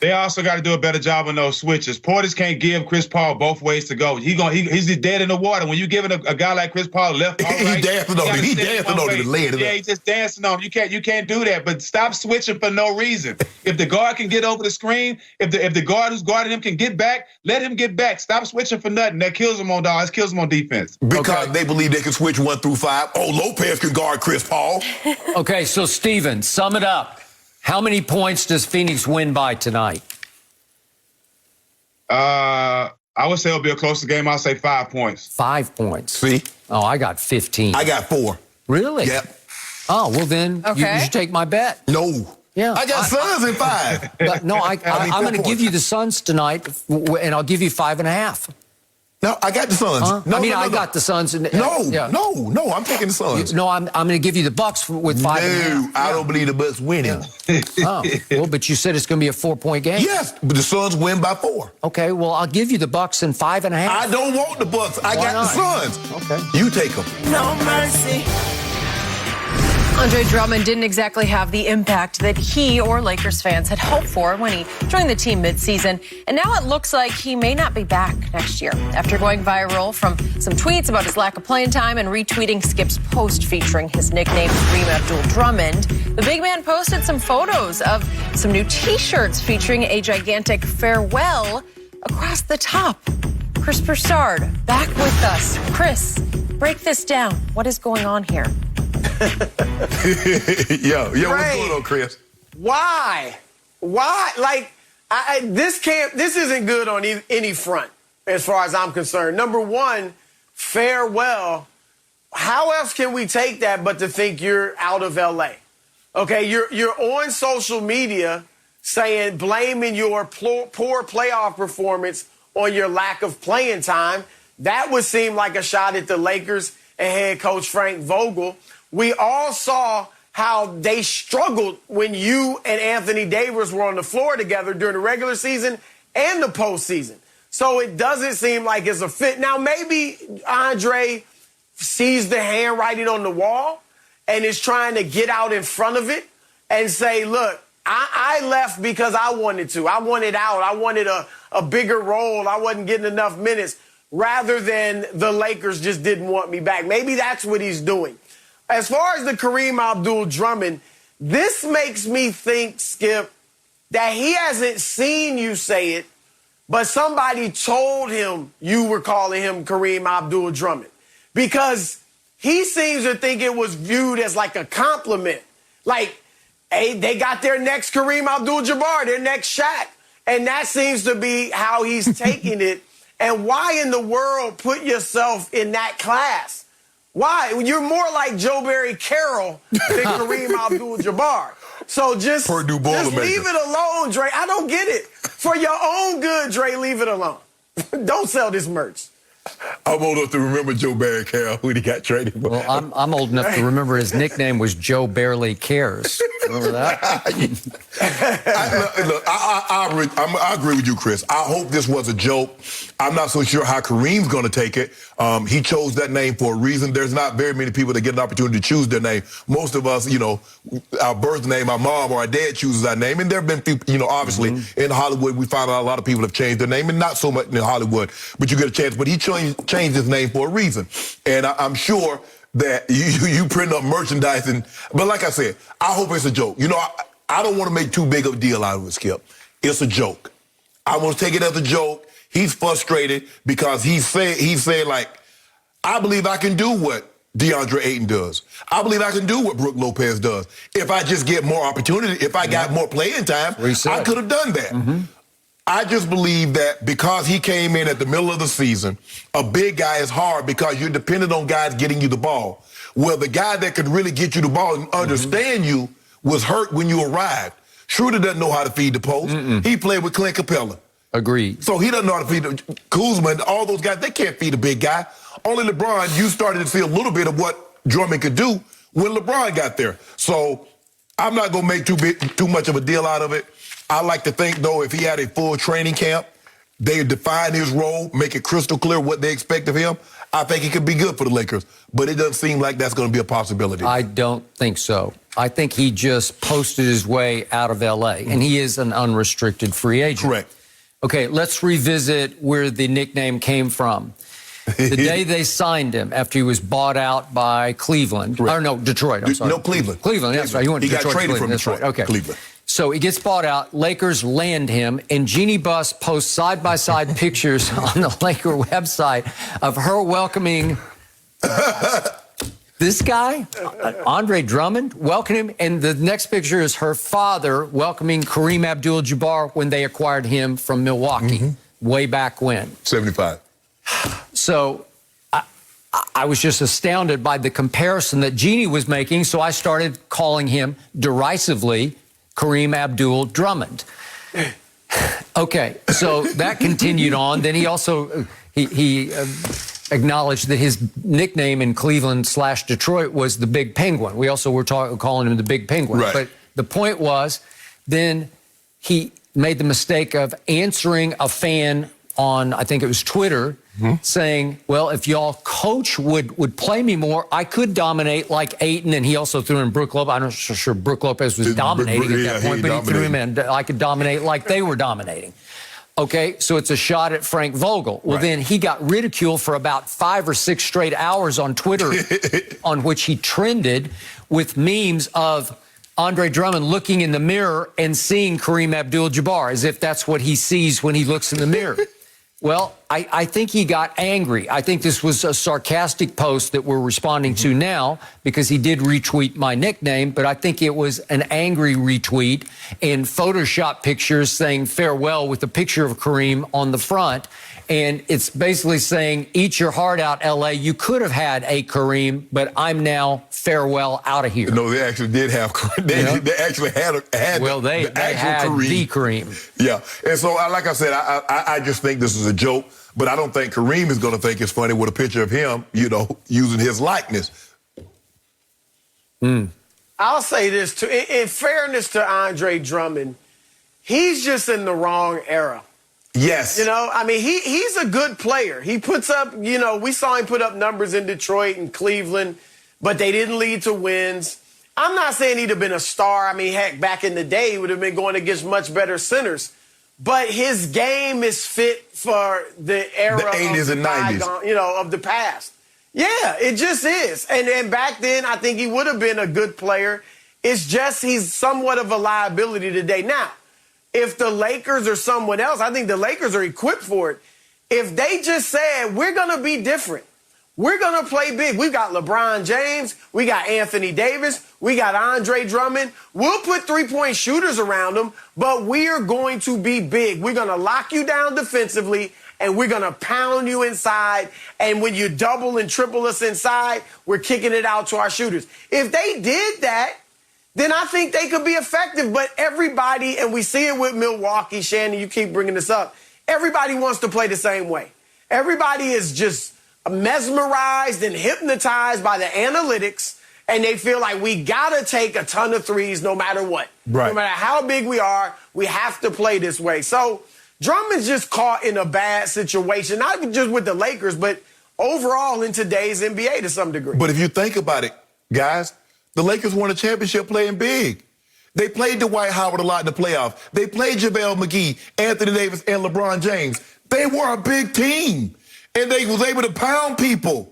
[SPEAKER 5] They also got to do a better job on those switches. Portis can't give Chris Paul both ways to go. He's dead in the water. When you're giving a guy like Chris Paul left,
[SPEAKER 2] he dancing on him. He dancing on him and laying it up.
[SPEAKER 5] Yeah, he's just dancing on him. You can't do that. But stop switching for no reason. If the guard can get over the screen, if the guard who's guarding him can get back, let him get back. Stop switching for nothing. That kills him on dogs. Kills him on defense.
[SPEAKER 2] Because they believe they can switch 1 through 5. Oh, Lopez can guard Chris Paul.
[SPEAKER 3] Okay, so Steven, sum it up. How many points does Phoenix win by tonight?
[SPEAKER 5] I would say it'll be a closer game. I'll say 5 points.
[SPEAKER 3] 5 points.
[SPEAKER 2] See?
[SPEAKER 3] Oh, I got 15.
[SPEAKER 2] I got 4.
[SPEAKER 3] Really?
[SPEAKER 2] Yep.
[SPEAKER 3] Oh, well then you should take my bet.
[SPEAKER 2] No.
[SPEAKER 3] Yeah.
[SPEAKER 2] I got Suns in 5.
[SPEAKER 3] But no, I'm going to give you the Suns tonight, and I'll give you 5.5.
[SPEAKER 2] No, I got the Suns.
[SPEAKER 3] No, I got the Suns.
[SPEAKER 2] No, I'm taking the Suns.
[SPEAKER 3] No, I'm going to give you the Bucks with 5.5.
[SPEAKER 2] No, I don't believe the Bucks winning.
[SPEAKER 3] Oh, well, but you said it's going to be a 4-point game.
[SPEAKER 2] Yes, but the Suns win by 4.
[SPEAKER 3] Okay, well, I'll give you the Bucks in 5.5.
[SPEAKER 2] I don't want the Bucks. I got the Suns.
[SPEAKER 3] Okay.
[SPEAKER 2] You take them.
[SPEAKER 6] No mercy.
[SPEAKER 1] Andre Drummond didn't exactly have the impact that he or Lakers fans had hoped for when he joined the team midseason. And now it looks like he may not be back next year. After going viral from some tweets about his lack of playing time and retweeting Skip's post featuring his nickname, Kareem Abdul-Drummond, the big man posted some photos of some new T-shirts featuring a gigantic farewell across the top. Chris Broussard back with us. Chris, break this down. What is going on here?
[SPEAKER 2] Yo, what's going on, Chris?
[SPEAKER 4] Why? Like, this isn't good on any front, as far as I'm concerned. Number one, farewell. How else can we take that but to think you're out of LA? Okay, you're on social media saying, blaming your poor playoff performance on your lack of playing time. That would seem like a shot at the Lakers and head coach Frank Vogel. we all saw how they struggled when you and Anthony Davis were on the floor together during the regular season and the postseason. So it doesn't seem like it's a fit. Now, maybe Andre sees the handwriting on the wall and is trying to get out in front of it and say, look, I left because I wanted to. I wanted out. I wanted a bigger role. I wasn't getting enough minutes, rather than the Lakers just didn't want me back. Maybe that's what he's doing. As far as the Kareem Abdul-Drummond, this makes me think, Skip, that he hasn't seen you say it, but somebody told him you were calling him Kareem Abdul-Drummond, because he seems to think it was viewed as like a compliment. Like, hey, they got their next Kareem Abdul-Jabbar, their next Shaq. And that seems to be how he's taking it. And why in the world put yourself in that class? Why? You're more like Joe Barry Carroll than Kareem Abdul-Jabbar. So just leave it alone, Dre. I don't get it. For your own good, Dre, leave it alone. Don't sell this merch.
[SPEAKER 2] I'm old enough to remember Joe Barry Carroll when he got traded.
[SPEAKER 3] Well, I'm old enough to remember his nickname was Joe Barely Cares. Remember that?
[SPEAKER 2] I agree with you, Chris. I hope this was a joke. I'm not so sure how Kareem's going to take it. He chose that name for a reason. There's not very many people that get an opportunity to choose their name. Most of us, our birth name, our mom or our dad chooses our name. And there have been people, obviously, in Hollywood, we find out a lot of people have changed their name, and not so much in Hollywood, but you get a chance. But he changed his name for a reason. And I'm sure that you print up merchandising. But like I said, I hope it's a joke. I don't want to make too big of a deal out of it, Skip. It's a joke. I want to take it as a joke. He's frustrated because he's saying, like, I believe I can do what DeAndre Ayton does. I believe I can do what Brook Lopez does. If I just get more opportunity, if I got more playing time, I could have done that. I just believe that because he came in at the middle of the season, a big guy is hard because you're dependent on guys getting you the ball. Well, the guy that could really get you the ball and understand you was hurt when you arrived. Schroeder doesn't know how to feed the post. He played with Clint Capella.
[SPEAKER 3] Agreed.
[SPEAKER 2] So he doesn't know how to feed Kuzma and all those guys. They can't feed a big guy. Only LeBron, you started to see a little bit of what Drummond could do when LeBron got there. So I'm not going to make too much of a deal out of it. I like to think, though, if he had a full training camp, they define his role, make it crystal clear what they expect of him, I think he could be good for the Lakers. But it doesn't seem like that's going to be a possibility.
[SPEAKER 3] I don't think so. I think he just posted his way out of L.A., and he is an unrestricted free agent.
[SPEAKER 2] Correct.
[SPEAKER 3] Okay, let's revisit where the nickname came from. The day they signed him, after he was bought out by Cleveland. Correct. Or no, Detroit, I'm sorry.
[SPEAKER 2] No, Cleveland.
[SPEAKER 3] Cleveland, that's right. He went to Detroit.
[SPEAKER 2] Got traded from
[SPEAKER 3] Detroit.
[SPEAKER 2] Detroit.
[SPEAKER 3] Okay.
[SPEAKER 2] Cleveland.
[SPEAKER 3] So he gets bought out. Lakers land him, and Jeannie Buss posts side-by-side pictures on the Laker website of her welcoming this guy, Andre Drummond, welcoming him. And the next picture is her father welcoming Kareem Abdul-Jabbar when they acquired him from Milwaukee, way back when.
[SPEAKER 2] 75.
[SPEAKER 3] So I was just astounded by the comparison that Jeannie was making, so I started calling him derisively Kareem Abdul-Drummond. Okay, so that continued on. Then he also he acknowledged that his nickname in Cleveland/Detroit was the Big Penguin. We also were calling him the Big Penguin.
[SPEAKER 2] Right.
[SPEAKER 3] But the point was, then he made the mistake of answering a fan on, I think it was Twitter, saying, well, if y'all coach would play me more, I could dominate like Ayton. And he also threw in Brook Lopez. I'm not sure Brook Lopez was dominating at that point, but he threw him in. I could dominate like they were dominating. Okay, so it's a shot at Frank Vogel. Well, then he got ridiculed for about 5 or 6 straight hours on Twitter, on which he trended with memes of Andre Drummond looking in the mirror and seeing Kareem Abdul-Jabbar as if that's what he sees when he looks in the mirror. Well, I think he got angry. I think this was a sarcastic post that we're responding to now because he did retweet my nickname, but I think it was an angry retweet and Photoshop pictures saying farewell with a picture of Kareem on the front. And it's basically saying, eat your heart out, L.A. You could have had a Kareem, but I'm now farewell out of here.
[SPEAKER 2] No, they actually did have Kareem. They actually had
[SPEAKER 3] they had
[SPEAKER 2] Kareem.
[SPEAKER 3] The Kareem.
[SPEAKER 2] Yeah. And so, like I said, I just think this is a joke, but I don't think Kareem is going to think it's funny with a picture of him, using his likeness.
[SPEAKER 4] I'll say this, too. In fairness to Andre Drummond, he's just in the wrong era.
[SPEAKER 2] Yes.
[SPEAKER 4] You know, I mean, he's a good player. He puts up, you know, we saw him put up numbers in Detroit and Cleveland, but they didn't lead to wins. I'm not saying he'd have been a star. I mean, heck, back in the day, he would have been going against much better centers. But his game is fit for the era
[SPEAKER 2] the 80s and 90s.
[SPEAKER 4] You know, of the past. Yeah, it just is. And back then, I think he would have been a good player. It's just he's somewhat of a liability today. Now, if the Lakers or someone else, I think the Lakers are equipped for it. If they just said, we're going to be different. We're going to play big. We've got LeBron James. We got Anthony Davis. We got Andre Drummond. We'll put three-point shooters around them, but we are going to be big. We're going to lock you down defensively, and we're going to pound you inside. And when you double and triple us inside, we're kicking it out to our shooters. If they did that, then I think they could be effective. But everybody, and we see it with Milwaukee, Shannon, you keep bringing this up, everybody wants to play the same way. Everybody is just mesmerized and hypnotized by the analytics, and they feel like we gotta take a ton of threes no matter what.
[SPEAKER 2] Right.
[SPEAKER 4] No matter how big we are, we have to play this way. So Drummond's just caught in a bad situation, not just with the Lakers, but overall in today's NBA to some degree.
[SPEAKER 2] But if you think about it, guys, the Lakers won a championship playing big. They played Dwight Howard a lot in the playoffs. They played JaVale McGee, Anthony Davis, and LeBron James. They were a big team. And they was able to pound people.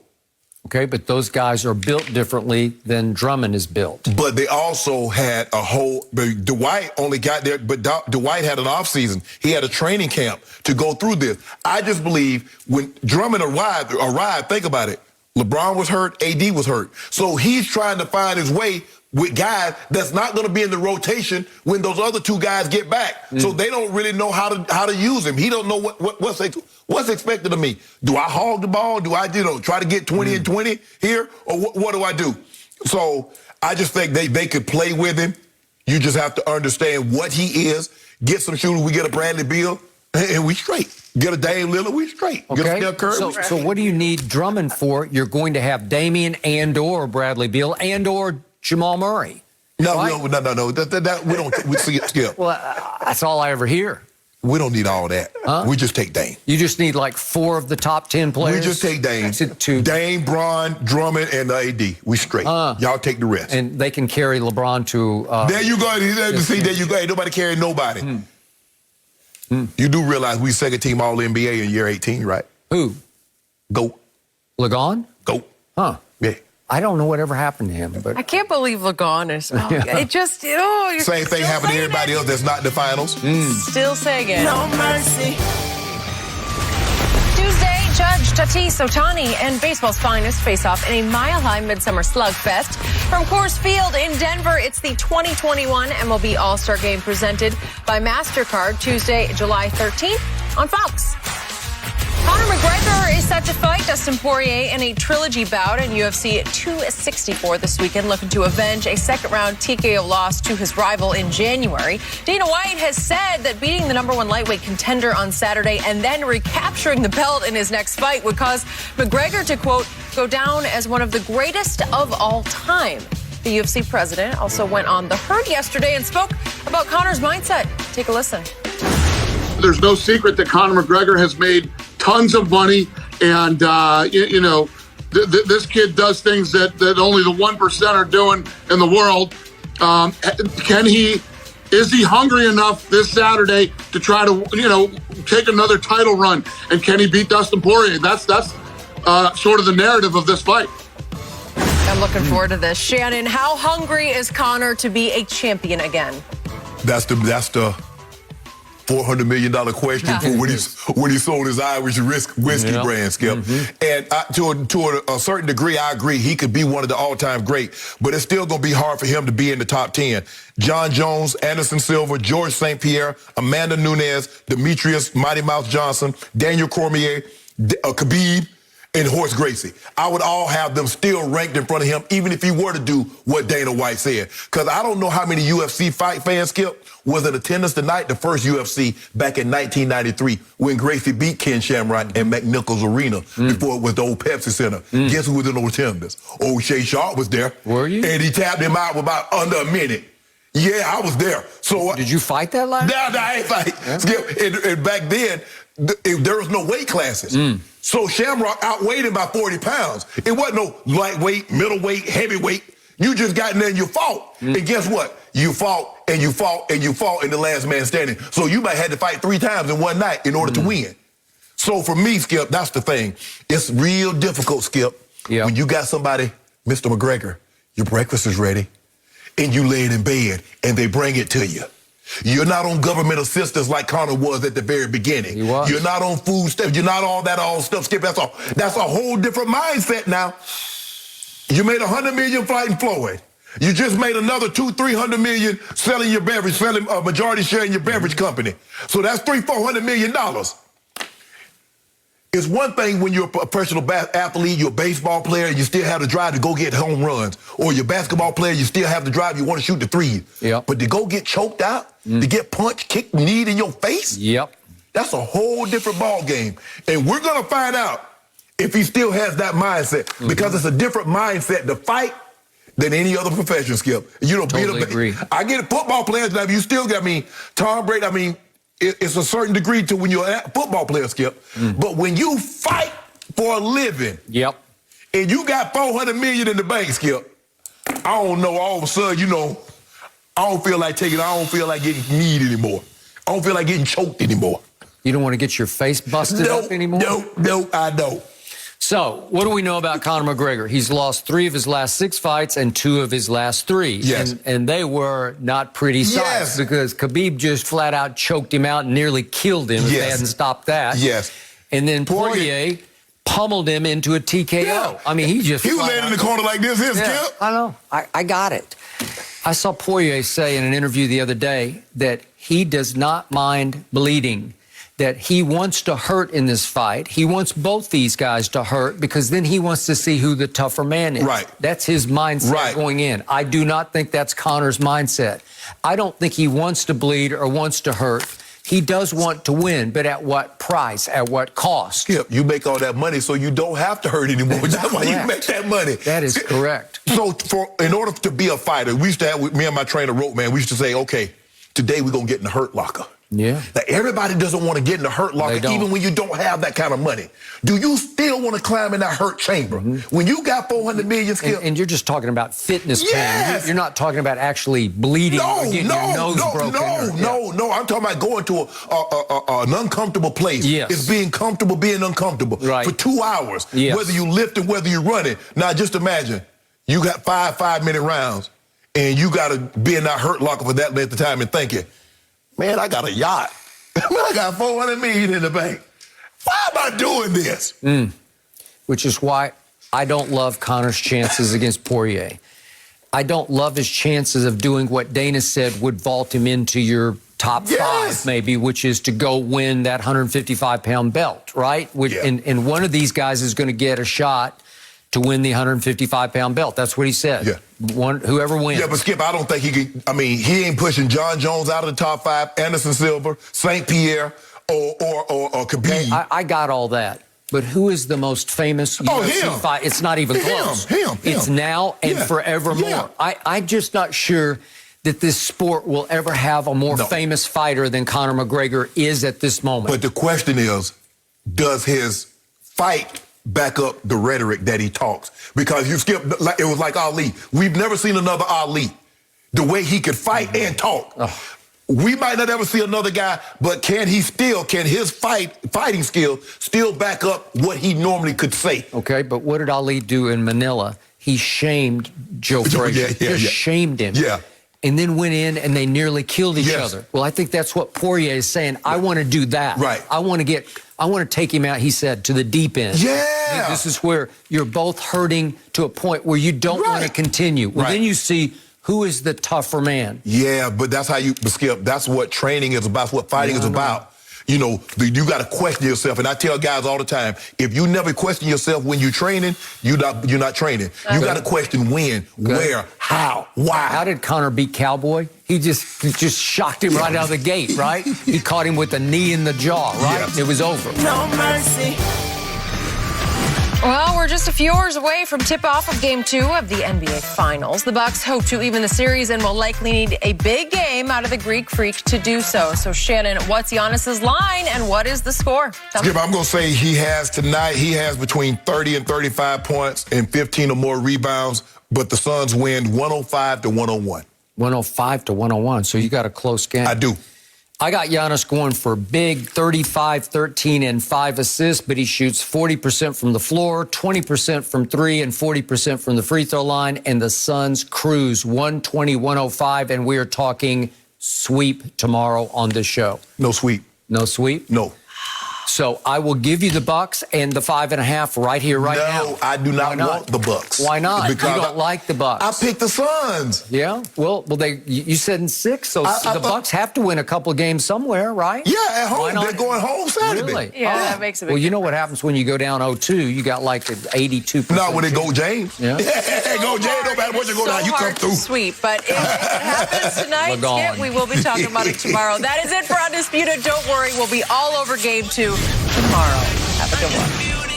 [SPEAKER 3] Okay, but those guys are built differently than Drummond is built.
[SPEAKER 2] But they also had a whole, Dwight only got there, but Dwight had an offseason. He had a training camp to go through this. I just believe when Drummond arrived, think about it. LeBron was hurt, AD was hurt. So he's trying to find his way with guys that's not going to be in the rotation when those other two guys get back. So they don't really know how to use him. He don't know what's expected of me. Do I hog the ball? Do I try to get 20 and 20 here? Or what do I do? So I just think they could play with him. You just have to understand what he is. Get some shooters. We get a Bradley Beal, and we straight. Get a Dame Lillard, we straight.
[SPEAKER 3] Okay.
[SPEAKER 2] Get a Steph Curry.
[SPEAKER 3] So what do you need Drummond for? You're going to have Damian and/or Bradley Beal and/or Jamal Murray.
[SPEAKER 2] No.
[SPEAKER 3] Right?
[SPEAKER 2] No. We see it skip.
[SPEAKER 3] Well, that's all I ever hear.
[SPEAKER 2] We don't need all that.
[SPEAKER 3] Huh?
[SPEAKER 2] We just take Dame.
[SPEAKER 3] You just need like 4 of the top 10 players?
[SPEAKER 2] We just take Dame. Dame, Bron, Drummond, and AD. We straight. Y'all take the rest.
[SPEAKER 3] And they can carry LeBron to...
[SPEAKER 2] there you go. There you go. Ain't nobody carrying nobody. You do realize we second team All-NBA in year 18, right?
[SPEAKER 3] Who?
[SPEAKER 2] Goat.
[SPEAKER 3] Lagon?
[SPEAKER 2] Goat.
[SPEAKER 3] Huh.
[SPEAKER 2] Yeah.
[SPEAKER 3] I don't know whatever happened to him, but...
[SPEAKER 1] I can't believe Lagon is... It just... you're
[SPEAKER 2] Same thing happened to everybody else that's not in the finals.
[SPEAKER 1] Still saying it.
[SPEAKER 4] No mercy.
[SPEAKER 1] Tuesday, Judge Tatis Ohtani and baseball's finest face off in a mile-high midsummer slugfest. From Coors Field in Denver, it's the 2021 MLB All-Star Game presented by MasterCard Tuesday, July 13th on Fox. Conor McGregor is set to fight Dustin Poirier in a trilogy bout in UFC 264 this weekend, looking to avenge a second-round TKO loss to his rival in January. Dana White has said that beating the #1 lightweight contender on Saturday and then recapturing the belt in his next fight would cause McGregor to, quote, go down as one of the greatest of all time. The UFC president also went on The Herd yesterday and spoke about Conor's mindset. Take a listen.
[SPEAKER 6] There's no secret that Conor McGregor has made tons of money, and this kid does things that only the 1% are doing in the world. Is he hungry enough this Saturday to try to take another title run, and can he beat Dustin Poirier? That's sort of the narrative of this fight.
[SPEAKER 1] I'm looking forward to this. Shannon, how hungry is Conor to be a champion again?
[SPEAKER 2] That's the $400 million question for when he sold his Irish whiskey brand, Skip. And to a certain degree, I agree. He could be one of the all-time great, but it's still going to be hard for him to be in the top 10. John Jones, Anderson Silva, George St. Pierre, Amanda Nunes, Demetrius Mighty Mouse Johnson, Daniel Cormier, Khabib, and Horace Gracie. I would all have them still ranked in front of him, even if he were to do what Dana White said. Because I don't know how many UFC fight fans, Skip, was in attendance tonight, the first UFC back in 1993, when Gracie beat Ken Shamrock in McNichols Arena before it was the old Pepsi Center. Guess who was in attendance? Old Sharpe was there.
[SPEAKER 3] Were you?
[SPEAKER 2] And he tapped him out with about under a minute. Yeah, I was there. So
[SPEAKER 3] did you fight that line?
[SPEAKER 2] No, I ain't fight. Yeah. Skip, and back then, there was no weight classes. So Shamrock outweighed him by 40 pounds. It wasn't no lightweight, middleweight, heavyweight. You just got in there and you fought. And guess what? You fought and you fought and you fought in the last man standing. So you might have to fight 3 times in one night in order to win. So for me, Skip, that's the thing. It's real difficult, Skip, when you got somebody, Mr. McGregor, your breakfast is ready, and you lay it in bed and they bring it to you. You're not on government assistance like Conor was at the very beginning.
[SPEAKER 3] He was.
[SPEAKER 2] You're not on food stamps. You're not all that stuff, Skip. That's a whole different mindset now. You made $100 million fighting Floyd. You just made another $200-300 million selling your beverage, selling a majority share in your beverage company. So that's $300-400 million. It's one thing when you're a professional athlete, you're a baseball player, and you still have the drive to go get home runs. Or you're a basketball player, you still have the drive, you want to shoot the threes.
[SPEAKER 3] Yep.
[SPEAKER 2] But to go get choked out, to get punched, kicked, kneed in your face, that's a whole different ball game. And we're going to find out if he still has that mindset, because it's a different mindset to fight than any other profession, Skip. You don't
[SPEAKER 3] totally agree.
[SPEAKER 2] I get football players now, you still got, Tom Brady, it's a certain degree to when you're a football player, Skip. But when you fight for a living, and you got $400 million in the bank, Skip, I don't know, all of a sudden, I don't feel like getting kneed anymore. I don't feel like getting choked anymore.
[SPEAKER 3] You don't want to get your face busted up anymore?
[SPEAKER 2] No, I don't.
[SPEAKER 3] So, what do we know about Conor McGregor? He's lost 3 of his last 6 fights and 2 of his last 3.
[SPEAKER 2] Yes.
[SPEAKER 3] And they were not pretty sights because Khabib just flat out choked him out and nearly killed him if they hadn't stopped that.
[SPEAKER 2] Yes.
[SPEAKER 3] And then Poirier pummeled him into a TKO.
[SPEAKER 2] Yeah.
[SPEAKER 3] He
[SPEAKER 2] was laying in the corner like this, Skip.
[SPEAKER 3] I know. I got it. I saw Poirier say in an interview the other day that he does not mind bleeding, that he wants to hurt in this fight. He wants both these guys to hurt because then he wants to see who the tougher man is.
[SPEAKER 2] Right.
[SPEAKER 3] That's his mindset going in. I do not think that's Conor's mindset. I don't think he wants to bleed or wants to hurt. He does want to win, but at what price? At what cost?
[SPEAKER 2] Skip, you make all that money so you don't have to hurt anymore. That's why you make that money.
[SPEAKER 3] That is correct.
[SPEAKER 2] So in order to be a fighter, we used to have, me and my trainer wrote, we used to say, okay, today we're going to get in the hurt locker.
[SPEAKER 3] Yeah.
[SPEAKER 2] Now, everybody doesn't want to get in the hurt locker, even when you don't have that kind of money. Do you still want to climb in that hurt chamber? When you got $400 million, Skip?
[SPEAKER 3] And you're just talking about fitness pain. You're not talking about actually bleeding or getting your nose broken.
[SPEAKER 2] No. I'm talking about going to an uncomfortable place.
[SPEAKER 3] Yes.
[SPEAKER 2] It's being comfortable, being uncomfortable for 2 hours, whether you lift and whether you're running. Now, just imagine, you got 5-minute rounds, and you got to be in that hurt locker for that length of time and thinking, man, I got a yacht. I got $400 million in the bank. Why am I doing this?
[SPEAKER 3] Which is why I don't love Conor's chances against Poirier. I don't love his chances of doing what Dana said would vault him into your top 5, maybe, which is to go win that 155-pound belt, right? And one of these guys is going to get a shot to win the 155-pound belt. That's what he said. Whoever wins.
[SPEAKER 2] Yeah, but Skip, I don't think he can. He ain't pushing John Jones out of the top 5, Anderson Silva, St. Pierre, or Khabib.
[SPEAKER 3] I got all that. But who is the most famous UFC fight? It's not even close.
[SPEAKER 2] Him.
[SPEAKER 3] It's now and forevermore. I'm just not sure that this sport will ever have a more famous fighter than Conor McGregor is at this moment.
[SPEAKER 2] But the question is, does his fight back up the rhetoric that he talks? Because you Skip, it was like Ali. We've never seen another Ali. The way he could fight and talk. We might not ever see another guy, but can his fighting skill still back up what he normally could say?
[SPEAKER 3] Okay, but what did Ali do in Manila? He shamed Joe Frazier. Shamed him. And then went in and they nearly killed each other. Well, I think that's what Poirier is saying. I want to do that. I want to take him out, he said, to the deep end. This is where you're both hurting to a point where you don't want to continue. Well, then you see who is the tougher man.
[SPEAKER 2] Yeah, but that's how Skip, that's what training is about, what fighting is about. you got to question yourself. And I tell guys all the time, if you never question yourself when you're training, you're not training. You got to question when, where, how, why.
[SPEAKER 3] How did Conor beat Cowboy? He just shocked him right out of the gate, right? He caught him with a knee in the jaw, right?
[SPEAKER 2] Yes.
[SPEAKER 3] It was over.
[SPEAKER 7] No mercy.
[SPEAKER 1] Well, we're just a few hours away from tip-off of Game 2 of the NBA Finals. The Bucks hope to even the series and will likely need a big game out of the Greek Freak to do so. So, Shannon, what's Giannis's line and what is the score?
[SPEAKER 2] Skip, I'm going to say he has between 30 and 35 points and 15 or more rebounds, but the Suns win 105-101.
[SPEAKER 3] 105-101, so you got a close game.
[SPEAKER 2] I do.
[SPEAKER 3] I got Giannis going for big 35, 13, and 5 assists, but he shoots 40% from the floor, 20% from 3, and 40% from the free throw line, and the Suns cruise 120-105, and we are talking sweep tomorrow on this show.
[SPEAKER 2] No sweep.
[SPEAKER 3] No sweep?
[SPEAKER 2] No.
[SPEAKER 3] So I will give you the Bucks and the 5.5 right here, right now.
[SPEAKER 2] No, I do not want the Bucks.
[SPEAKER 3] Why not?
[SPEAKER 2] Because
[SPEAKER 3] you don't like the Bucks.
[SPEAKER 2] I picked the Suns.
[SPEAKER 3] Yeah? Well, you said in 6, so the Bucks have to win a couple games somewhere, right?
[SPEAKER 2] Yeah, at home.
[SPEAKER 3] Why not?
[SPEAKER 2] They're going home Saturday.
[SPEAKER 3] Really?
[SPEAKER 1] Yeah, that makes a big
[SPEAKER 3] Well, you know
[SPEAKER 1] difference.
[SPEAKER 3] what happens when you go down 0-2? You got like an 82%.
[SPEAKER 2] Not when they go James.
[SPEAKER 3] Yeah.
[SPEAKER 2] Go James. No matter what you go down, you come
[SPEAKER 1] hard to
[SPEAKER 2] through.
[SPEAKER 1] sweep, but if it happens tonight,
[SPEAKER 3] We're gone.
[SPEAKER 1] Skip, we will be talking about it tomorrow. That is it for Undisputed. Don't worry, we'll be all over Game 2 tomorrow. Have a good one.